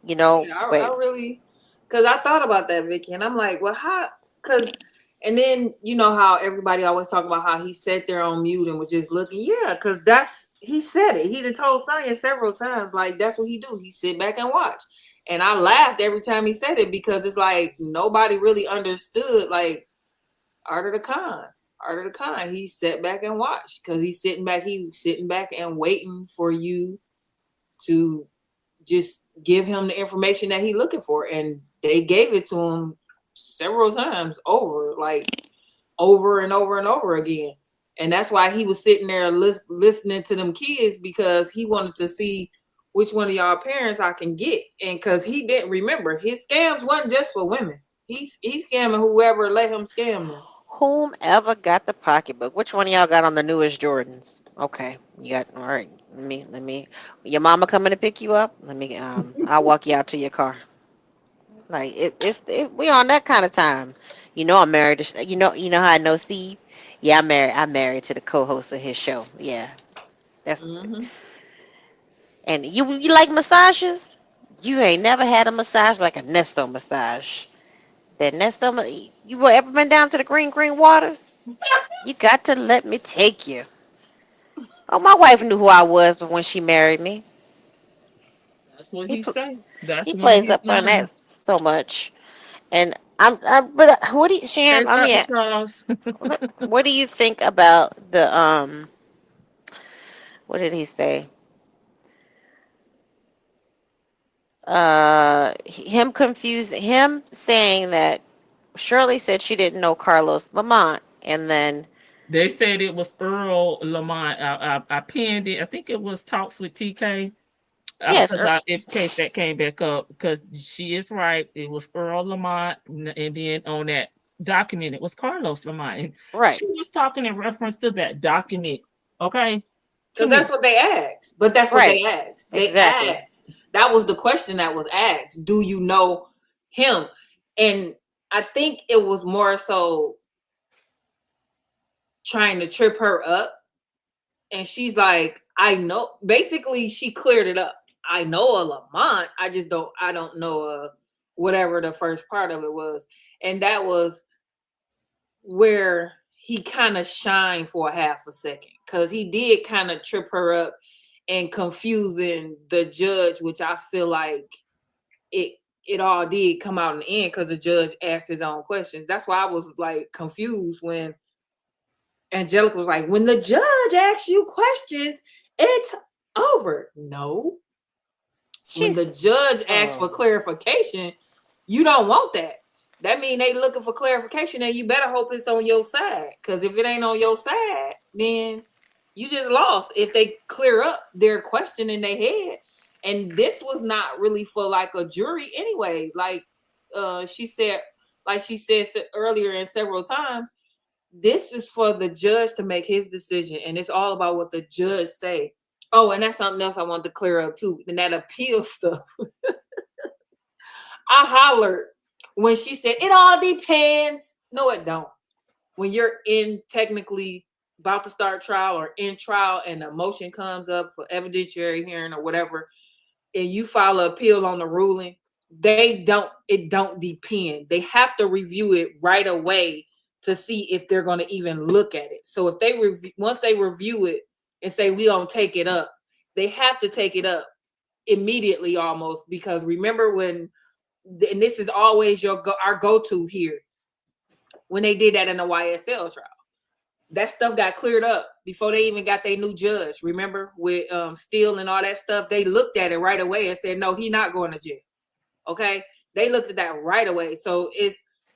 You know, Yeah, but I really, because I thought about that, Vicky, and I'm like, well, how? Because, and then you know how everybody always talk about how he sat there on mute and was just looking. Yeah, because he said it. He done told Sonya several times, like that's what he do. He sit back and watch. And I laughed every time he said it because it's like nobody really understood like Art of the Con. Art of the Con. He sat back and watched because he's sitting back and waiting for you to just give him the information that he's looking for. And they gave it to him several times over and over and over again. And that's why he was sitting there listening to them kids, because he wanted to see which one of y'all parents I can get. And because he didn't remember, his scams wasn't just for women. He's scamming whoever let him scam them. whomever got the pocketbook? Which one of y'all got on the newest Jordans? Okay, you got all right. Let me. Your mama coming to pick you up? Let me. I'll walk you out to your car. Like we on that kind of time. You know I'm married to. You know how I know Steve. Yeah, I'm married to the co-host of his show. Yeah, that's. Mm-hmm. And you like massages? You ain't never had a massage like a Nesto massage. That Nesto, you ever been down to the green waters? You got to let me take you. Oh, my wife knew who I was when she married me. That's what He he pl- say. That's he when plays he's up on lying. that so much. And but what do you, Sham? Hey, I Dr. mean, Charles. what do you think about the? What did he say? Him saying that Shirley said she didn't know Carlos Lamont, and then They said it was Earl Lamont. I pinned it. I think it was Talks with TK. yes, Because in case that came back up, because she is right. It was Earl Lamont, and then on that document, it was Carlos Lamont. And right, she was talking in reference to that document. Okay. To Because that's me. what they asked. But that's what right, they asked. They exactly. asked. That was the question that was asked. Do you know him? And I think it was more so trying to trip her up. And she's like, I know. Basically, she cleared it up. I know a Lamont. I don't know whatever the first part of it was. And that was where he kind of shined for a half a second, because he did kind of trip her up and confusing the judge, which I feel like it all did come out in the end because the judge asked his own questions. That's why I was like confused when Angelica was like, when the judge asks you questions, it's over. No. When the She's judge asks oh, for clarification, you don't want that. That means they looking for clarification, and you better hope it's on your side. Because if it ain't on your side, then you just lost. If they clear up their question in their head, and this was not really for like a jury anyway. She said, she said earlier and several times, this is for the judge to make his decision, and it's all about what the judge say. Oh, and that's something else I wanted to clear up too. And that appeal stuff. I hollered when she said it all depends. No, it don't. When you're in technically about to start trial or in trial and a motion comes up for evidentiary hearing or whatever, and you file an appeal on the ruling, it don't depend. They have to review it right away to see if they're going to even look at it. So if they once they review it and say we don't take it up, they have to take it up immediately almost, because remember when, and this is always our go-to here, when they did that in the YSL trial, that stuff got cleared up before they even got their new judge. Remember with Steele and all that stuff, they looked at it right away and said, no, he not going to jail. Okay, they looked at that right away. So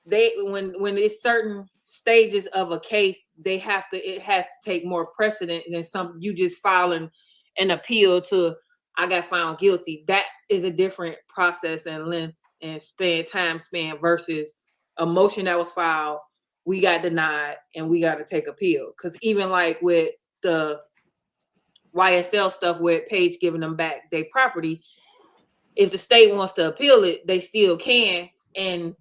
when it's certain stages of a case, it has to take more precedent than you just filing an appeal to I got found guilty. That is a different process and length and time span versus a motion that was filed, we got denied, and we got to take appeal. Because even like with the YSL stuff with Page giving them back their property, if the state wants to appeal it, they still can. And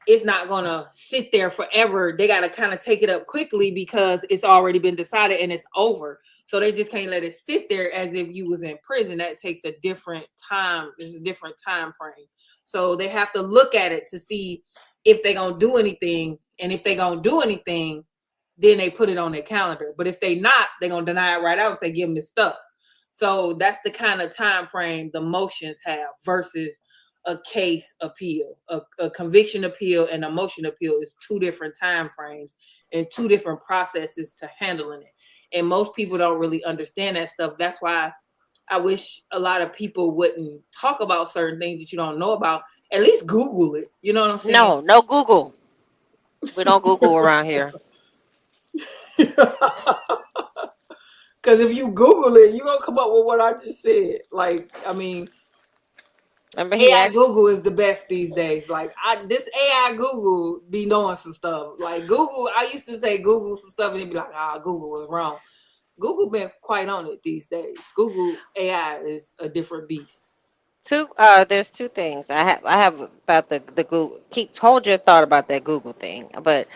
it's not gonna sit there forever. They gotta kind of take it up quickly because it's already been decided and it's over. So they just can't let it sit there as if you was in prison. That takes a different time. It's a different time frame. So they have to look at it to see if they're gonna do anything. And if they're gonna do anything, then they put it on their calendar. But if they not, they're gonna deny it right out and say give them this stuff. So that's the kind of time frame the motions have versus a case appeal. A conviction appeal and a motion appeal is two different time frames and two different processes to handling it. And most people don't really understand that stuff. That's why I wish a lot of people wouldn't talk about certain things that you don't know about. At least Google it. You know what I'm saying? No Google. We don't Google around here. Because if you Google it, you're going to come up with what I just said. Like, I mean, Remember he AI asked, Google is the best these days. Like, this AI Google be knowing some stuff. Like, Google, I used to say Google some stuff and they'd be like, Google was wrong. Google been quite on it these days. Google AI is a different beast. there's two things I have about the Google. Hold your thought about that Google thing, but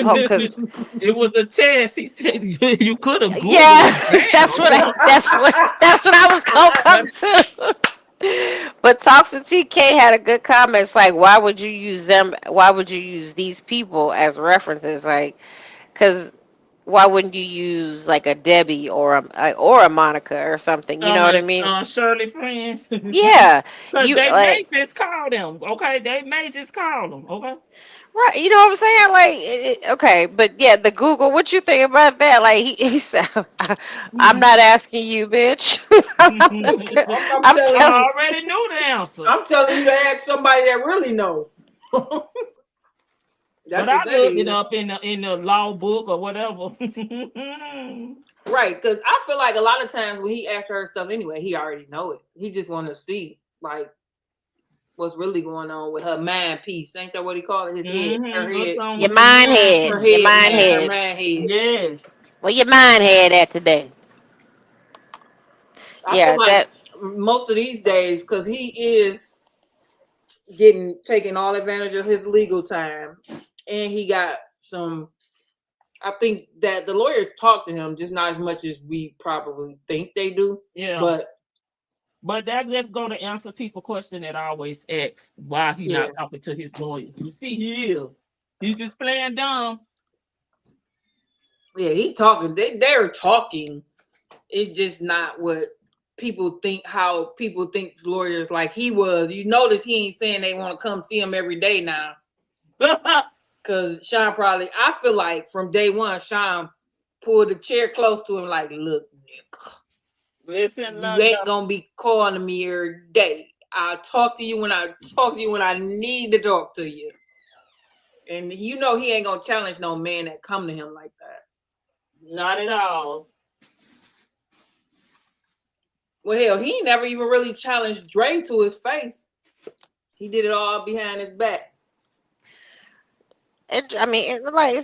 because It was a test. He said you could have Googled yeah, it. that's what I was gonna come to. But Talks with TK had a good comment. It's like, why would you use them? Why would you use these people as references? Like, because why wouldn't you use like a Debbie or a Monica or something? You know what I mean? Shirley friends. Yeah, Because you they like. may just call them. Okay, they may just call them. Okay. Right, you know what I'm saying? Like, okay, but yeah, the Google. What you think about that? Like, he said, "I'm not asking you, bitch. I'm, I'm I'm telling I telling." you, already knew the answer. I'm telling you to ask somebody that really know. But That's I what that looked it is. up in the law book or whatever. Right, because I feel like a lot of times when he asks her stuff anyway, he already know it. He just want to see like what's really going on with her mind piece. Ain't that what he called it? His head, her What's head, wrong Your with your mind mind, head, her too? your head, mind man, her head. mind head. Yes. Where your mind head at today? I feel Yeah, like that. most of these days, because he is getting taking all advantage of his legal time, and he got some. I think that the lawyers talk to him just not as much as we probably think they do, Yeah. but But that let's go to answer people question that I always ask why he yeah, not talking to his lawyer. You see, he is. He's just playing dumb. yeah, he talking. They're talking. It's just not what people think. How people think lawyers like he was. You notice he ain't saying they want to come see him every day now. Cause Sean probably, I feel like from day one, Sean pulled the chair close to him, like, look, nigga, Listen, you London. ain't gonna be calling me every day. I'll talk to you when I need to talk to you. And you know he ain't gonna challenge no man that come to him like that. Not at all. Well, hell, he never even really challenged Dre to his face. He did it all behind his back. I mean,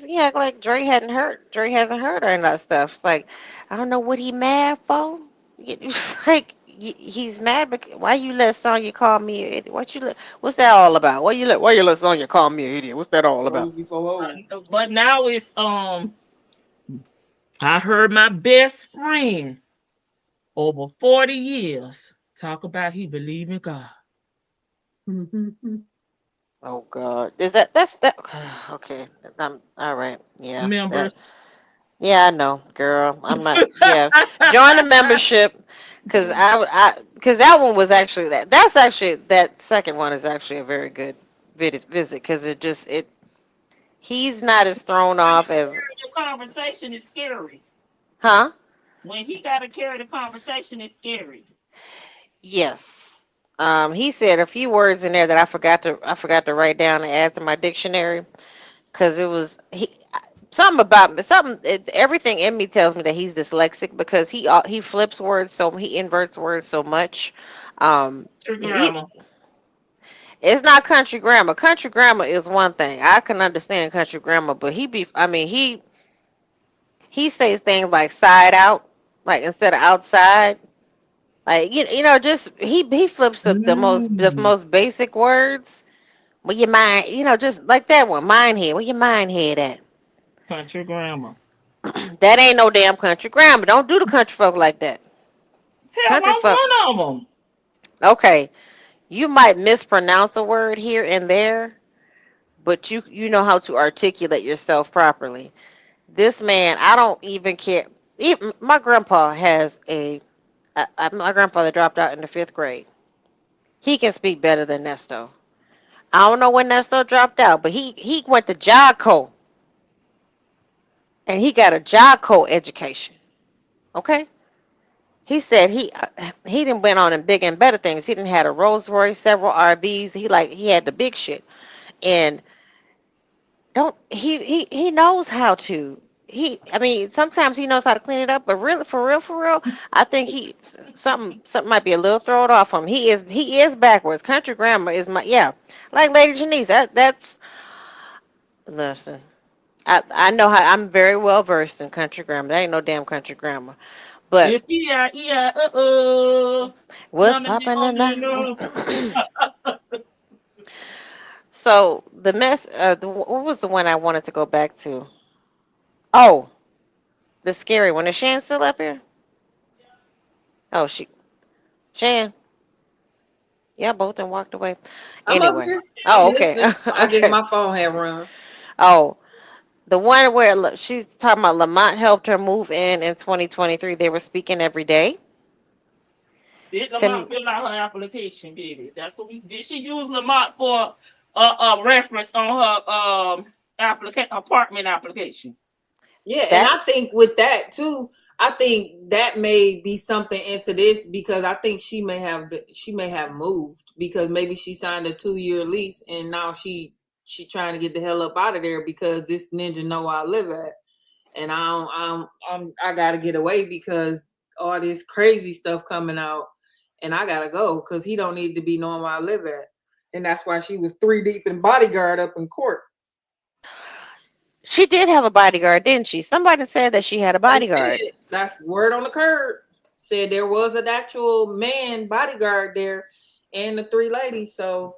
yeah, like Dre hasn't heard her and that stuff. It's like, I don't know what he mad for. It's like he's mad because why you let Sonya call me an idiot? What's that all about? Why you let Sonya call me an idiot? What's that all about? Hoes before hoes. But now it's I heard my best friend over 40 years talk about he believe in God. Oh God, that's that? Okay, all right. Yeah, Members. yeah, I know, girl. I'm not. Yeah, join the membership because because that one was actually that second one is actually a very good visit because he's not as thrown off as Your conversation is scary. huh. When he got to carry the conversation, it's scary. Yes. He said a few words in there that I forgot to write down and add to my dictionary because it was something about everything in me tells me that he's dyslexic because he flips words he inverts words so much. True He grammar. It's not country grammar. Country grammar is one thing. I can understand country grammar, but he says things like side out, like instead of outside. Like just he flips the most Mm. basic words Where your mind, just like that one, mind head. Where your mind head at? Country grammar. That ain't no damn country grammar. Don't do the country folk like that. Hell, Country I'm folk. one of them. Okay, you might mispronounce a word here and there, but you know how to articulate yourself properly. This man, I don't even care. Even, my grandpa has my grandfather dropped out in the 5th grade. He can speak better than Nesto. I don't know when Nesto dropped out, but he went to JICO and he got a JICO education. Okay, he didn't went on and big and better things. He didn't had a Rolls Royce, several RVs. He had the big shit. And don't he knows how to. I mean, sometimes he knows how to clean it up, but really, for real, I think something might be a little thrown off him. He is backwards. Country grammar is my, yeah, like Lady Janice. That's listen. I know how, I'm very well versed in country grammar. That ain't no damn country grammar. But It's yeah, yeah, what's none of you popping don't tonight? even know. So the mess. What was the one I wanted to go back to? Oh, the scary one. Is Shan still up here? Oh, Shan. Yeah, both and walked away. I'm up Anyway. here. I'm Oh, okay. listening. I just Okay. my phone had run. Oh, the one where she's talking about Lamont helped her move in 2023. They were speaking every day. Did Tim, Lamont fill out her application, baby? That's what we did. She use Lamont for a reference on her apartment application. Yeah, and that I think with that too, I think that may be something into this because I think she may have moved because maybe she signed a 2-year lease and now she trying to get the hell up out of there because this ninja know where I live at and I gotta get away because all this crazy stuff coming out and I gotta go because he don't need to be knowing where I live at, and that's why she was 3 deep in bodyguard up in court. she did have a bodyguard, didn't she? Somebody said that she had a They bodyguard. said that's word on the curb. Said there was an actual man bodyguard there and the 3 ladies. So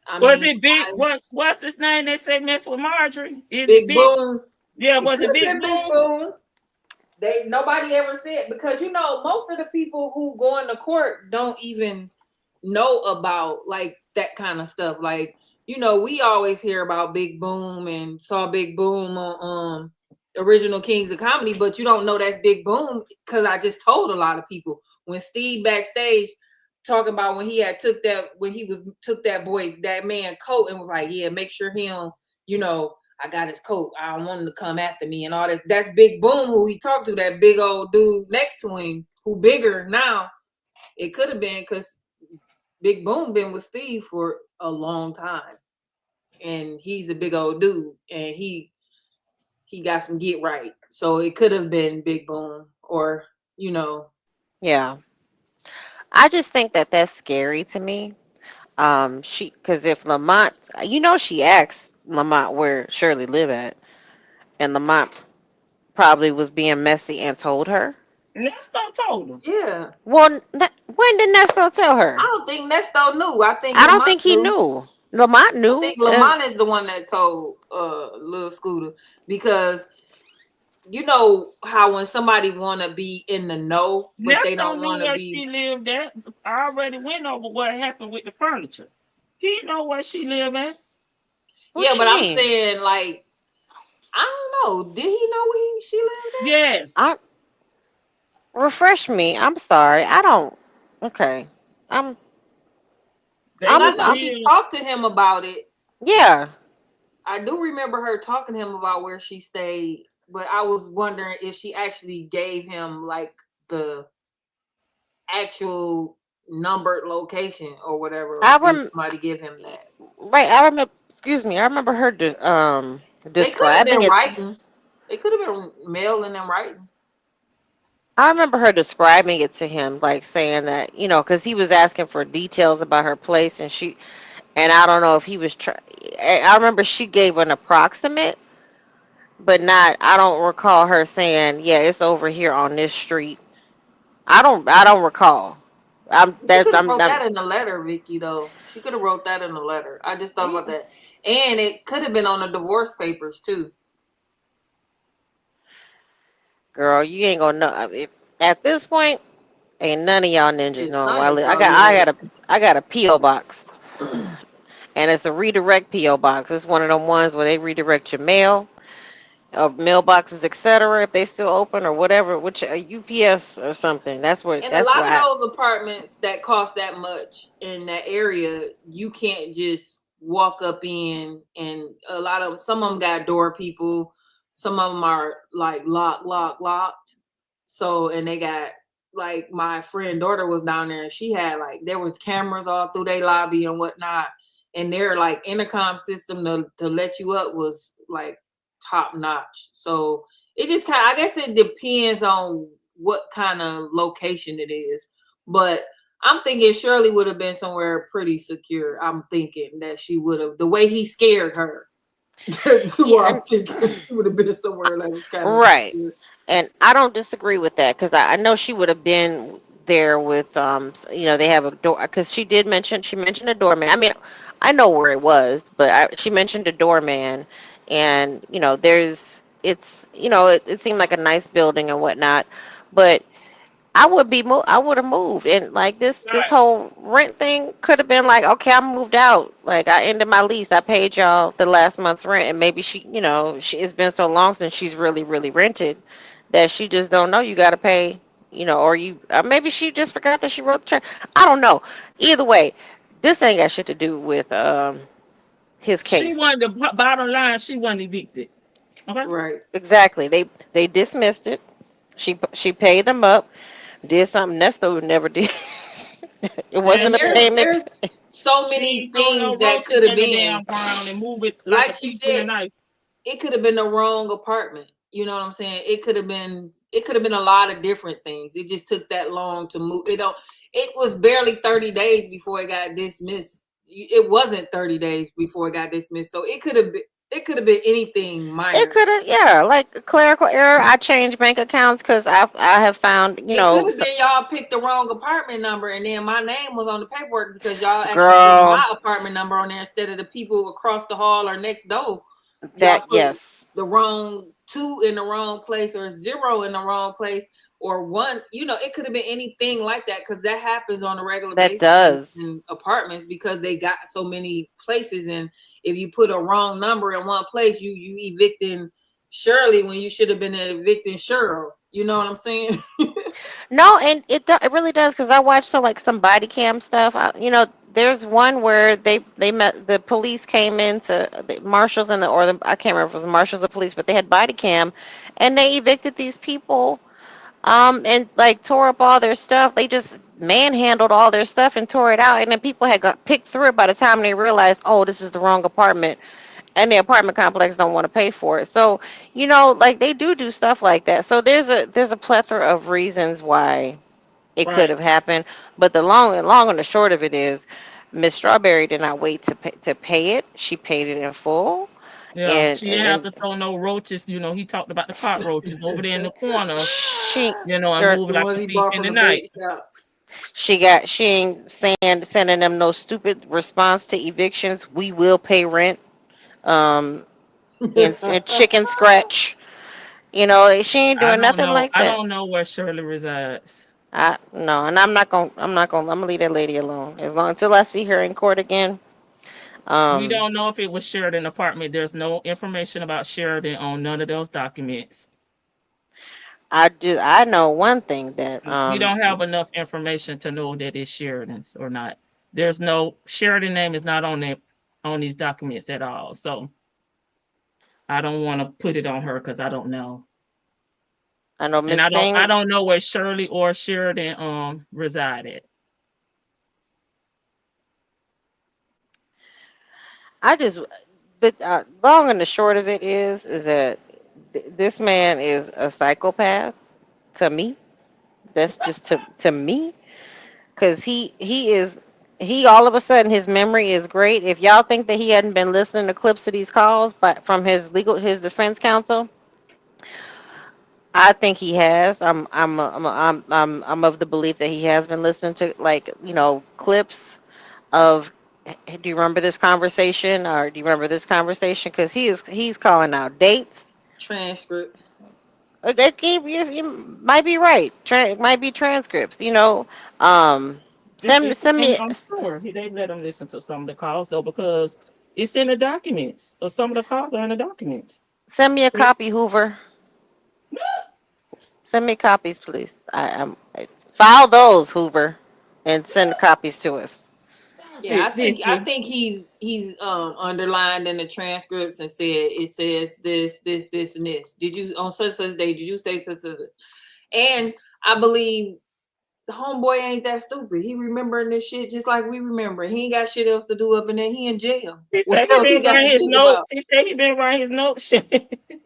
I Was mean, it big? What's his name? They say mess with Marjorie. Is it Big big? Boom. Yeah, It was could it have Big been Big Boom? Boom. They nobody ever said because most of the people who go into court don't even know about like that kind of stuff. Like we always hear about Big Boom and saw Big Boom on Original Kings of Comedy, but you don't know that's Big Boom because I just told a lot of people when Steve backstage talking about when he had took that man coat and was like, yeah, make sure he don't, I got his coat. I don't want him to come after me and all that. That's Big Boom who he talked to, that big old dude next to him who bigger now. It could have been because Big Boom been with Steve for a long time. And he's a big old dude. And he got some get right. So it could have been Big Boom or, Yeah, I just think that that's scary to me. Because if Lamont, she asked Lamont where Shirley live at, and Lamont probably was being messy and told her. Nesto told him. yeah. Well, when did Nestor tell I her? don't think Nesto knew. I think I don't Lamont think he knew. knew. Lamont I knew. think Lamont is the one that told Lil Scooter because you know how when somebody want to be in the know, but they Nesto don't knew want to where be. she lived at. I already went over what happened with the furniture. He know where she live at. What Yeah, you but I'm mean? saying like I don't know. Did he know where she lived at? Yes. I refresh me. I'm sorry. I don't. Okay. I'm. They Because I was know I'm. she real. talked to him about it. Yeah. I do remember her talking to him about where she stayed, but I was wondering if she actually gave him like the actual numbered location or whatever. I Did rem. somebody give him that? Right. I remember. Excuse me. I remember her They could have describing been it. writing. They could have been mailing them writing. I remember her describing it to him, like saying that because he was asking for details about her place, and I don't know if he was trying. I remember she gave an approximate, but not. I don't recall her saying, "Yeah, it's over here on this street." I don't recall. She could have wrote I'm that in the letter, Vicky. Though she could have wrote that in the letter. I just thought about that, and it could have been on the divorce papers too. girl, you ain't gonna know. At this point, ain't none of y'all ninjas It's knowing where I kind of live. probably is. I got a PO box, and it's a redirect PO box. It's one of them ones where they redirect your mail, mailboxes, etc. If they still open or whatever, which UPS or something. And a That's lot where of I. those apartments that cost that much in that area, you can't just walk up in. And a lot of some of them got door people. Some of them are like locked. So, and they got like my friend daughter was down there, and she had like there was cameras all through their lobby and whatnot, and their like intercom system to let you up was like top notch. So it just kind of, I guess it depends on what kind of location it is. But I'm thinking Shirley would have been somewhere pretty secure. I'm thinking that she would have, the way he scared her. That's what Yeah, I'm thinking. She would have been somewhere that was kind of right. secure. And I don't disagree with that because I know she would have been there with they have a door because she mentioned a doorman. I mean, I know where it was, but she mentioned a doorman, and it seemed like a nice building and whatnot, but I would have moved, and like this Right. whole rent thing could have been like, okay, I moved out, like I ended my lease, I paid y'all the last month's rent, and maybe it's been so long since she's really rented that she just don't know you got to pay, or maybe she just forgot that she wrote the check. I don't know. Either way, this ain't got shit to do with his She case. wasn't the bottom line. She wasn't evicted. Okay. Right. Exactly. They dismissed it. She paid them up. Did something Nesto never did. It And wasn't a And look, payment. there's so she many ain't throw things no that roaches could have in the been. damn ground and move it like a Like she thief in the said, night. it could have been the wrong apartment. You know what I'm saying? It could have been a lot of different things. It just took that long to move. It was barely 30 days before it got dismissed. It wasn't 30 days before it got dismissed. So it could have been anything It minor. could have, yeah, like a clerical error. I changed bank accounts because I have found, It could have been y'all picked the wrong apartment number, and then my name was on the paperwork because y'all actually put girl, my apartment number on there instead of the people across the hall or next door. Y'all that put yes, the wrong two in the wrong place or zero in the wrong place or one. It could have been anything like that because that happens on a regular that basis does. in apartments because they got so many places. And if you put a wrong number in one place, you evicting Shirley when you should have been evicting Cheryl. You know what I'm saying? No, and it really does because I watched some body cam stuff. There's one where they met the police came in to the marshals I can't remember if it was the marshals or police, but they had body cam, and they evicted these people. And like tore up all their stuff. They just manhandled all their stuff and tore it out. And then people had got picked through it by the time they realized, oh, this is the wrong apartment. And the apartment complex don't want to pay for it. So, like they do stuff like that. So there's a plethora of reasons why it could Right. have happened. But the long and the short of it is, Miss Strawberry did not wait to pay it. She paid it in full. Yeah. And She didn't have and to throw no roaches. He talked about the cockroaches over there in the corner, she and er, move The like ones a he thief bought in from the the night. bait shop. She ain't sending them no stupid response to evictions. We will pay rent. Um, and chicken scratch. She ain't I doing don't nothing know. like I that. don't know where Shirley resides. I no, and I'm gonna leave that lady alone as long until I see her in court again. We Um, don't know if it was Sheridan apartment. There's no information about Sheridan on none of those documents. I know one thing that We don't have enough information to know that it's Sheridan's or not. There's no Sheridan name is not on there on these documents at all. So I don't want to put it on her because I don't know. I know And Miss I Thing. don't know where Shirley or Sheridan resided. I just but long and the short of it is that this man is a psychopath to me. That's just to me. Because he all of a sudden his memory is great. If y'all think that he hadn't been listening to clips of these calls but from his defense counsel, I think he has. I'm of the belief that he has been listening to, like, clips of. Do you remember this conversation, or do you remember this conversation? Because he's calling out dates. Transcripts. You might be right. It might be transcripts. Um, send And me I'm sure they let him listen to some of the calls though, because it's in the documents. Or some of the calls are in the documents. send me a copy, Hoover. Send me copies, please. File those, Hoover, and send copies to us. Stop Yeah, it, I think he's underlined in the transcripts and said it says this and this. Did you on such day? Did you say such? And I believe the homeboy ain't that stupid. He remembering this shit just like we remember. He ain't got shit else to do up in there. He in jail. He What said he else he been got writing to his think about? notes. He said he been writing his notes.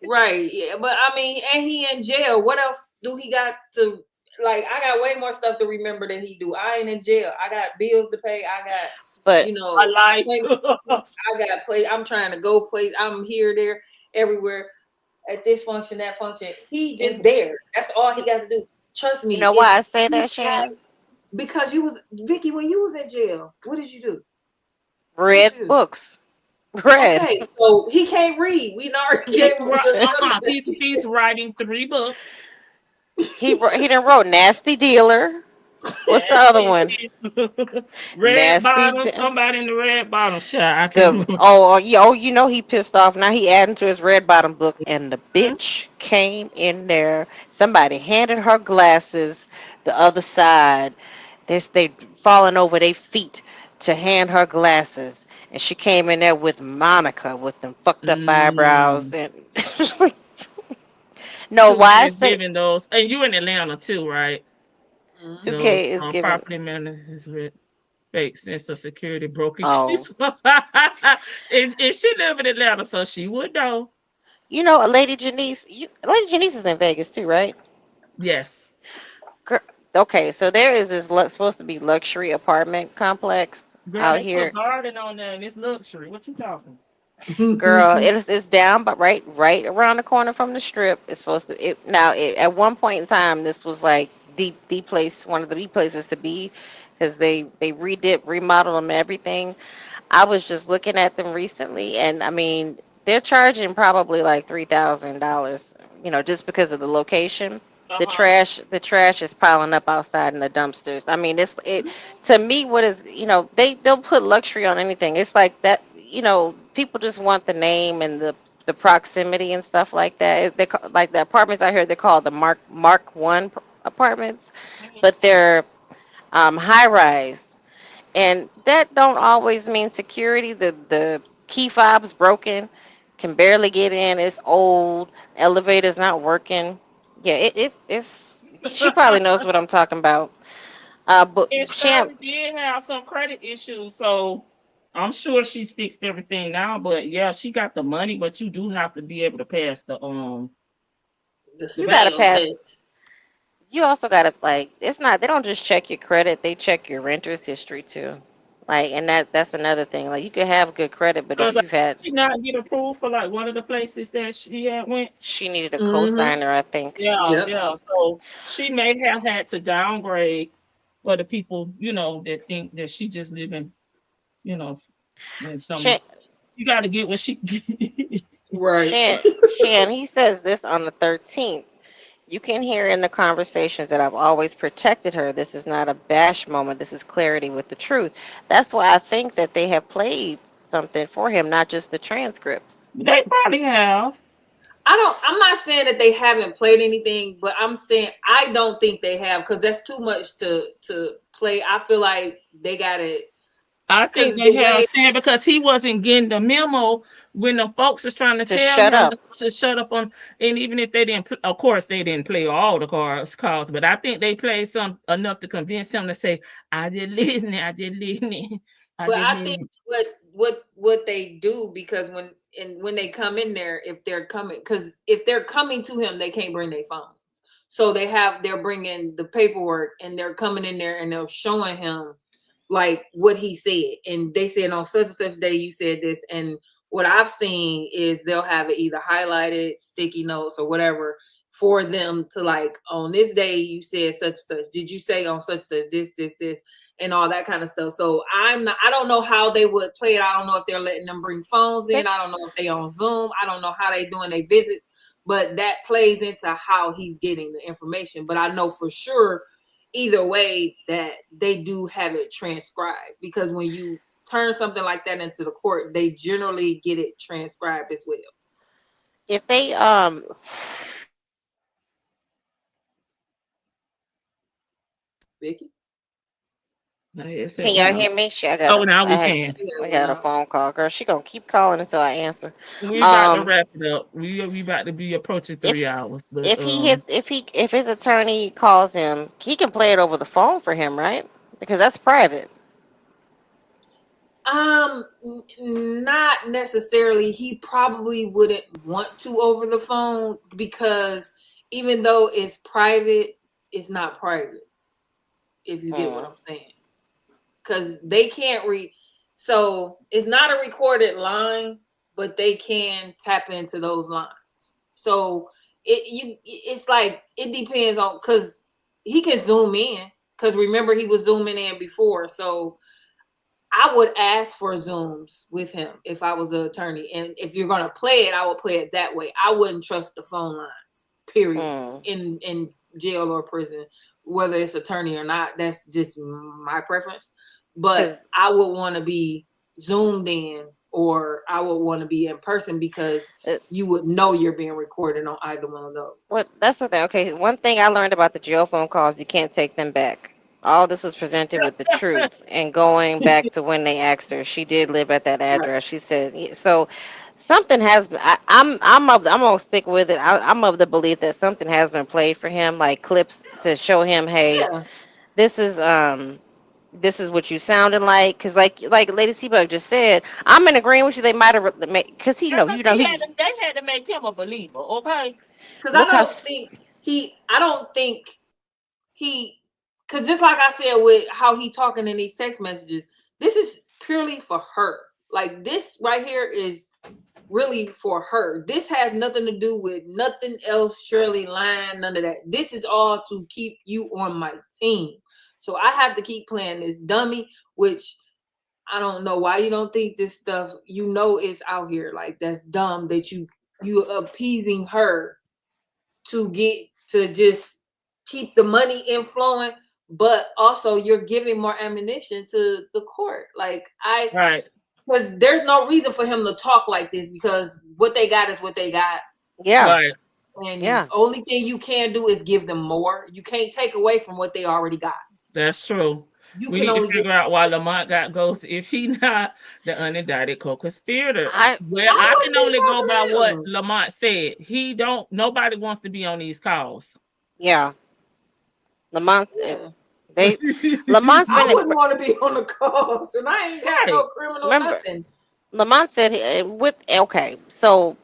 Right. Yeah. But I mean, and he in jail. What else do he got to like? I got way more stuff to remember than he do. I ain't in jail. I got bills to pay. I got, But you I know, like. payment. I got play. I'm trying to go place. I'm here, there, everywhere at this function, that function. He you, just there. That's all he got to do. Trust you me. know It's why I say he that, got Shan? because you was Vicky when you was in jail. What did you do? What Read you do? books. Read. Okay, so he can't read. We already He's gave him the study he's writing 3 books. He done wrote Nasty Dealer. What's the other one? Red Nasty. bottom, somebody in the red bottom shot. I can't The remember. he pissed off. Now he adding to his red bottom book, and the Mhm. bitch came in there. Somebody handed her glasses. The other side, they falling over their feet to hand her glasses, and she came in there with Monica with them fucked up eyebrows Mm. and like, no. 2K Why I is say giving those, and you in Atlanta too, right? Mhm. 'Those 2K is giving? property managers with fake sense of security, broken Oh, keys. And she live in Atlanta, so she would know. Lady Janice. Lady Janice is in Vegas too, right? Yes. Gir- Okay, so there is this supposed to be luxury apartment complex Girl, out they put here. garden on there and it's luxury. What you talking? Girl, it's down, but right around the corner from the strip. It's supposed to. At one point in time, this was like the place, one of the places to be, because they redid, remodeled them, and everything. I was just looking at them recently, and I mean, they're charging probably like $3,000. Just because of the location. Uh-huh. The trash is piling up outside in the dumpsters. I mean, to me. What is, they'll put luxury on anything. It's like that. People just want the name and the proximity and stuff like that. Like the apartments out here, they're called the Mark 1 apartments, Mhm. but they're high rise, and that don't always mean security. The key fob's broken, can barely get in. It's old. Elevator's not working. Yeah, it's. She probably knows what I'm talking about. But And Champ, Shirley did have some credit issues, so I'm sure she's fixed everything now. But yeah, she got the money, but you do have to be able to pass The the you gotta smell background. pass. test. You also gotta, like. It's not. They don't just check your credit. They check your renter's history too. Like, and that's another thing. Like, you could have good credit, but if Because you've had. she not get approved for like one of the places that she had went. She needed a Mm-hmm. cosigner, I think. Yeah, Yep. yeah. So she may have had to downgrade for the people, that think that she just living, you know, in some. Shan, You got to get what she. Right. Shan, he says this on the 13th. You can hear in the conversations that I've always protected her. This is not a bash moment. This is clarity with the truth. That's why I think that they have played something for him, not just the transcripts. They probably have. I'm not saying that they haven't played anything, but I'm saying I don't think they have because that's too much to play. I feel like they got it I think because they the have way saying because he wasn't getting the memo when the folks was trying to To tell shut him up. to shut up on. And even if they didn't, of course they didn't play all the calls, but I think they played some enough to convince him to say, "I did listen, I did listen, I but did I think listen." what they do because when they come in there, if they're coming because if they're coming to him, they can't bring their phones. So they're bringing the paperwork and they're coming in there and they're showing him like what he said. And they said on such and such day you said this. And what I've seen is they'll have it either highlighted, sticky notes, or whatever for them to like, on this day you said such and such. Did you say on such and such this, and all that kind of stuff? So I don't know how they would play it. I don't know if they're letting them bring phones in. I don't know if they on Zoom. I don't know how they doing their visits, but that plays into how he's getting the information. But I know for sure either way that they do have it transcribed, because when you turn something like that into the court, they generally get it transcribed as well. If they Vicky? No, it said can y'all no. hear me? Oh, now we can. I got a phone call, girl. She gonna keep calling until I answer. We about to Um, wrap it up. We about to be approaching if 3 hours. But if his attorney calls him, he can play it over the phone for him, right? Because that's private. Not necessarily. He probably wouldn't want to over the phone, because even though it's private, it's not private, if you get what I'm saying. Because they can't read. So it's not a recorded line, but they can tap into those lines. So it's like, it depends on, because he can zoom in. Because remember, he was zooming in before. So I would ask for Zooms with him if I was an attorney. And if you're going to play it, I would play it that way. I wouldn't trust the phone lines, period, in jail or prison, whether it's attorney or not. That's just my preference. But I would want to be Zoomed in, or I would want to be in person, because you would know you're being recorded on either one of those. Well, that's the thing. Okay, one thing I learned about the jail phone calls, you can't take them back. All this was presented with the truth, and going back to when they asked her, she did live at that address. She said so. Something has been. I'm gonna stick with it. I'm of the belief that something has been played for him, like clips to show him, hey, Yeah. this is what you sounded like. Because like Lady Seabug just said, I'm in agreement with you. They might have because he know they had to make him a believer, okay? Because look how I don't think he, because just like I said with how he talking in these text messages, this is purely for her. Like, this right here is really for her. This has nothing to do with nothing else, Shirley lying, none of that. This is all to keep you on my team. So I have to keep playing this dummy, which I don't know why you don't think this stuff, is out here. Like, that's dumb that you appeasing her to get to just keep the money inflowing, but also you're giving more ammunition to the court. Like, Right. because there's no reason for him to talk like this, because what they got is what they got. yeah. Right. And only thing you can do is give them more. You can't take away from what they already got. That's true. You We can need to only figure out why Lamont got ghosted if he not the unindicted co-conspirator. Well, I can only go by what Lamont said. Nobody wants to be on these calls. Yeah. Lamont's Lamont's I wouldn't want to be on the calls, and I ain't got no criminal nothing. Lamont said so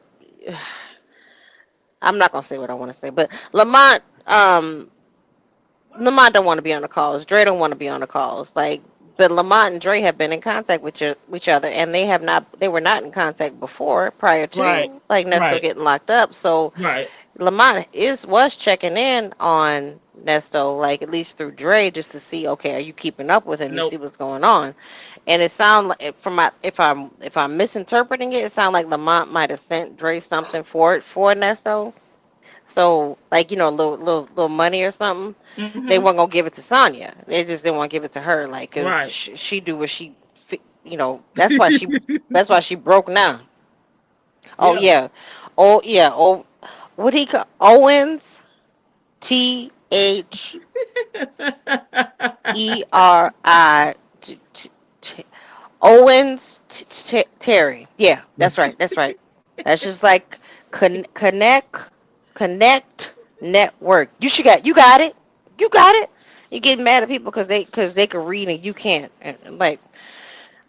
I'm not gonna say what I want to say, but Lamont don't want to be on the calls. Dre don't want to be on the calls. Like, but Lamont and Dre have been in contact with each other, and they were not in contact before, prior to like Nesto getting locked up. So Lamont was checking in on Nesto, like at least through Dre, just to see, okay, are you keeping up with him? You see what's going on? And it sounds like, if I'm misinterpreting it, it sounds like Lamont might have sent Dre something for Nesto. So, like, little money or something. Mm-hmm. They weren't gonna give it to Sonya. They just didn't want to give it to her, like, cause she do what she, that's why she broke now. Oh yeah. What he call Owens? THERI. Owens Terry. Yeah, that's right. That's just like connect network. You got it. You get mad at people because they can read and you can't. And like,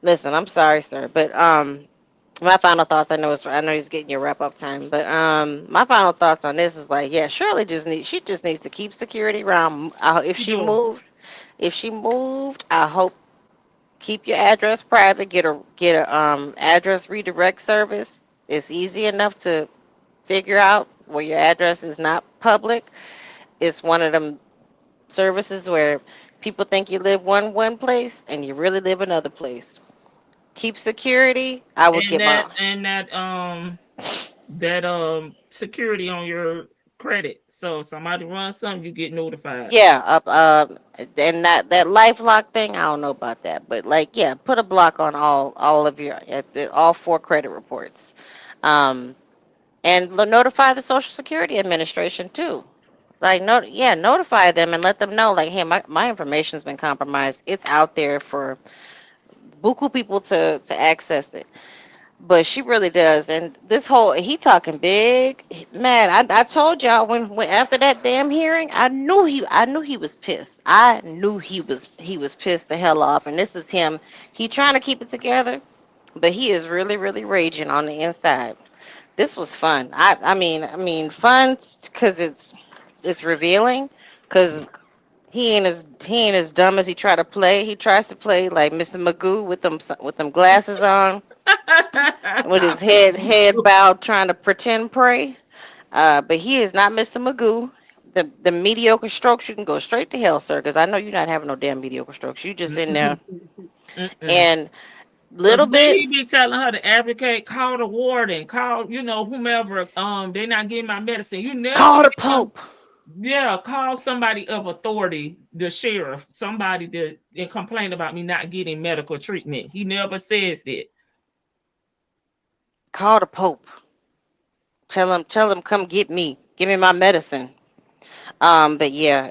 listen, I'm sorry, sir, but my final thoughts. I know he's getting your wrap up time, but my final thoughts on this is like, yeah, Shirley just needs to keep security around. If she moved, I hope keep your address private. Get a address redirect service. It's easy enough to figure out where your address is not public. It's one of them services where people think you live one place and you really live another place. Keep security. I would And get my that security on your credit. So if somebody runs something, you get notified. yeah, and that LifeLock thing. I don't know about that, but like, yeah, put a block on all of your all four credit reports, um, and notify the Social Security Administration too. Like, yeah, notify them and let them know, like, hey, my information's been compromised. It's out there for buku people to access it. But she really does. And this whole he talking big, man. I told y'all when after that damn hearing, I knew he was pissed. I knew he was pissed the hell off. And this is him. He trying to keep it together, but he is really really raging on the inside. This was fun. I mean fun because it's revealing because he ain't as dumb as he try to play. He tries to play like Mr. Magoo with them glasses on, with his head bowed, trying to pretend pray. But he is not Mr. Magoo. The mediocre strokes, you can go straight to hell, sir. Because I know you're not having no damn mediocre strokes. You just in there Mm-mm. and Cause little then bit he be telling her to advocate, call the warden, call, whomever. They not getting my medicine. You never call the hear him. Pope. Yeah, call somebody of authority, the sheriff, somebody that and complain about me not getting medical treatment. He never says that. Call the Pope. Tell him come get me. Give me my medicine. But yeah,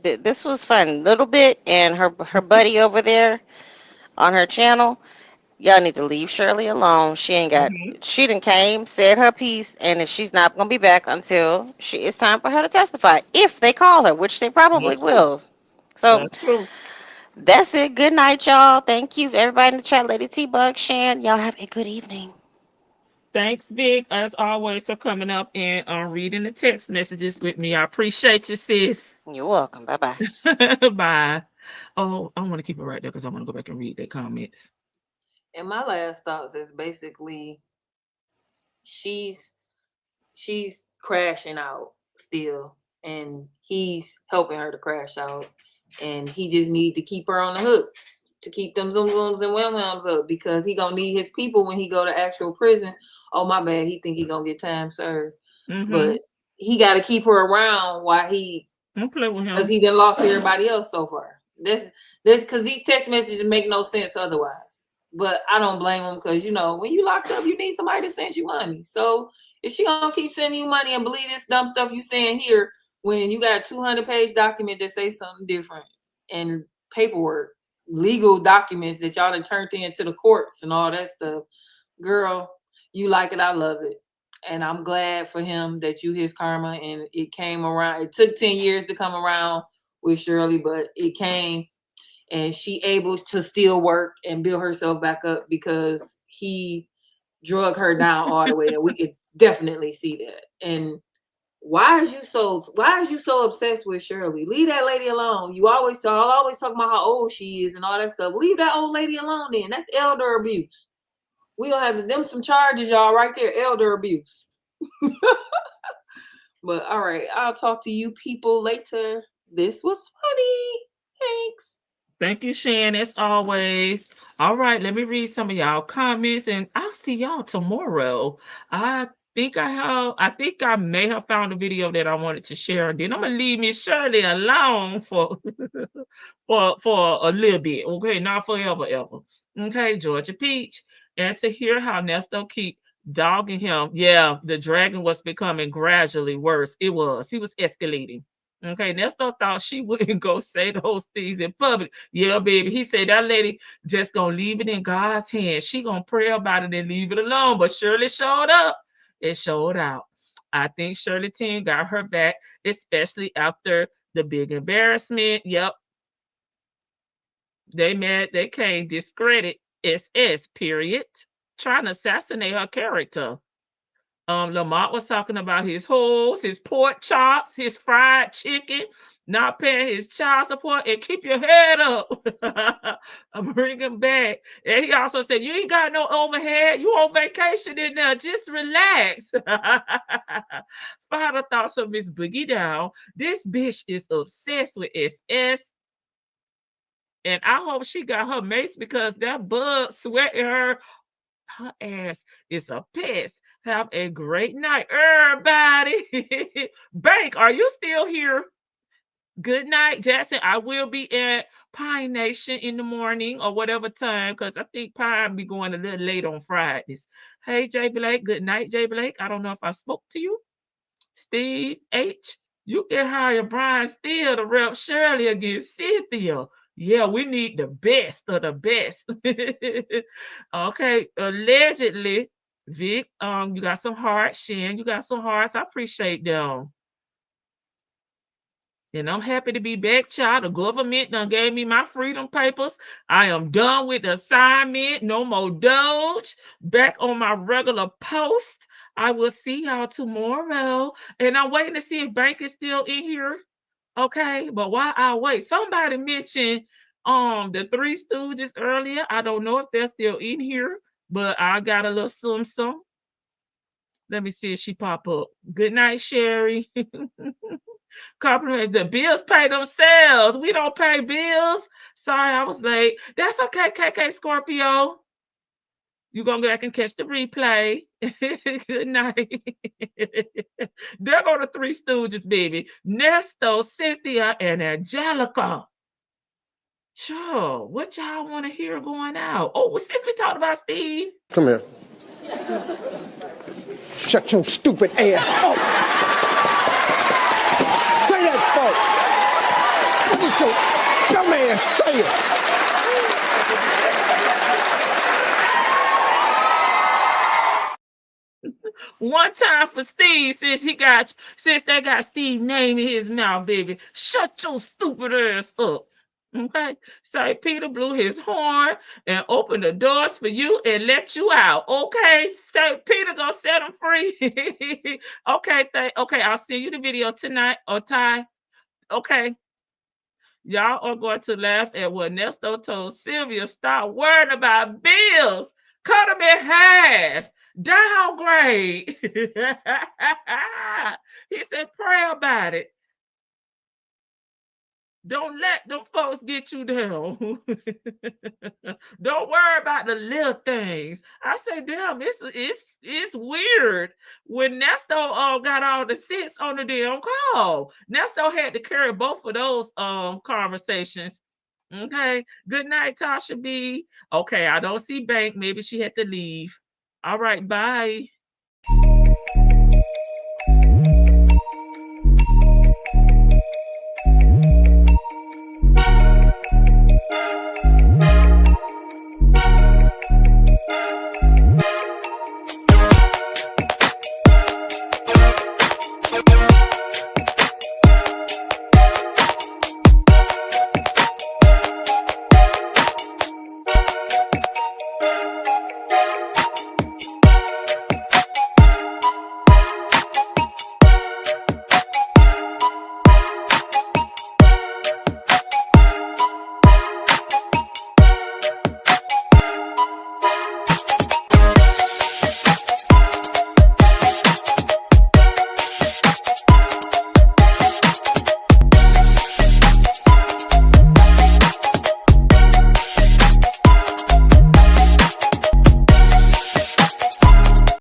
this was fun. Little bit and her buddy over there on her channel. Y'all need to leave Shirley alone. Mhm. She done came, said her piece, and she's not gonna be back until it's time for her to testify. If they call her, which they probably That's true. will. So That's true. that's it. Good night, y'all. Thank you, everybody in the chat. Lady T Bug, Shan. Y'all have a good evening. Thanks, Vic, as always, for coming up and reading the text messages with me. I appreciate you, sis. You're welcome. Bye bye. Bye. Oh, I want to keep it right there because I want to go back and read the comments. And my last thoughts is basically she's crashing out still, and he's helping her to crash out, and he just need to keep her on the hook to keep them zoom zooms and wham whams up, because he gonna need his people when he go to actual prison. Oh my bad, he think he gonna get time served, Mm-hmm. but he got to keep her around while Don't play with because him. he done lost everybody else so far. This because these text messages make no sense otherwise. But I don't blame him, because when you locked up, you need somebody to send you money. So if she gonna keep sending you money and believe this dumb stuff you saying here, when you got a 200-page document that say something different, and paperwork, legal documents that y'all done turned into the courts and all that stuff, girl, you like it, I love it. And I'm glad for him that you his karma, and it came around. It took 10 years to come around with Shirley, but it came, and she able to still work and build herself back up because he drug her down all the way, and we could definitely see that. And why is you so obsessed with Shirley? Leave that lady alone. I'll always talk about how old she is and all that stuff. Leave that old lady alone then. That's elder abuse. We gonna have to them some charges, y'all, right there. Elder abuse. But all right, I'll talk to you people later. This was funny. Thanks. Thank you, Shan, as always. All right, let me read some of y'all comments, and I'll see y'all tomorrow. I I think I may have found a video that I wanted to share, and then I'm gonna leave Miss Shirley alone for for a little bit. Okay, not forever ever. Okay, Georgia Peach, and to hear how Nesto keep dogging him. Yeah, the dragon was becoming gradually worse. He was escalating. Okay, Nesto thought she wouldn't go say those things in public. Yeah, baby. He said that lady just gonna leave it in God's hands. She gonna pray about it and leave it alone. But Shirley showed up. It showed out. I think Shirley team got her back, especially after the big embarrassment. Yep, they came discredit SS period. Trying to assassinate her character. Lamont was talking about his hoes, his pork chops, his fried chicken, not paying his child support, and keep your head up. I'm bringing back. And he also said, you ain't got no overhead. You on vacation in there. Just relax. Final thoughts of Miss Boogie Down. This bitch is obsessed with SS. And I hope she got her mace because that bug sweating her. Her ass is a piss. Have a great night, everybody. Bank, are you still here? Good night, Jackson. I will be at Pine Nation in the morning or whatever time because I think Pine be going a little late on Fridays. Hey, Jay Blake. Good night, Jay Blake. I don't know if I spoke to you. Steve H. You can hire Brian Steele to rep Shirley against Cynthia. Yeah, we need the best of the best. Okay, allegedly, Vic, you got some hearts, Shan. You got some hearts. I appreciate them. And I'm happy to be back, child. The government done gave me my freedom papers. I am done with the assignment. No more Doge. Back on my regular post. I will see y'all tomorrow. And I'm waiting to see if Bank is still in here. Okay, but while I wait, somebody mentioned the Three Stooges earlier. I don't know if they're still in here, but I got a little some. Let me see if she pop up. Good night, Sherry. Compliment. The bills pay themselves. We don't pay bills. Sorry, I was late. That's okay, KK Scorpio. You gonna go back and catch the replay. Good night. There go the Three Stooges, baby. Nesto, Cynthia, and Angelica. Sure. What y'all want to hear going out? Oh, well, since we talked about Steve. Come here. Shut your stupid ass up. Say that, folks. What is your dumb ass say it? One time for Steve, since they got Steve name in his mouth, baby. Shut your stupid ass up. Okay. Say Peter blew his horn and opened the doors for you and let you out. Okay. Say Peter gonna set him free. Okay, okay, I'll send you the video tonight or Ty. Okay. Y'all are going to laugh at what Nesto told Sylvia. Stop worrying about bills. Cut them in half. Downgrade. He said, pray about it. Don't let them folks get you down. Don't worry about the little things. I say, damn, it's weird. When Nesto got all the sense on the damn call, Nesto had to carry both of those conversations. Okay. Good night, Tasha B. Okay, I don't see Bank. Maybe she had to leave. All right, bye.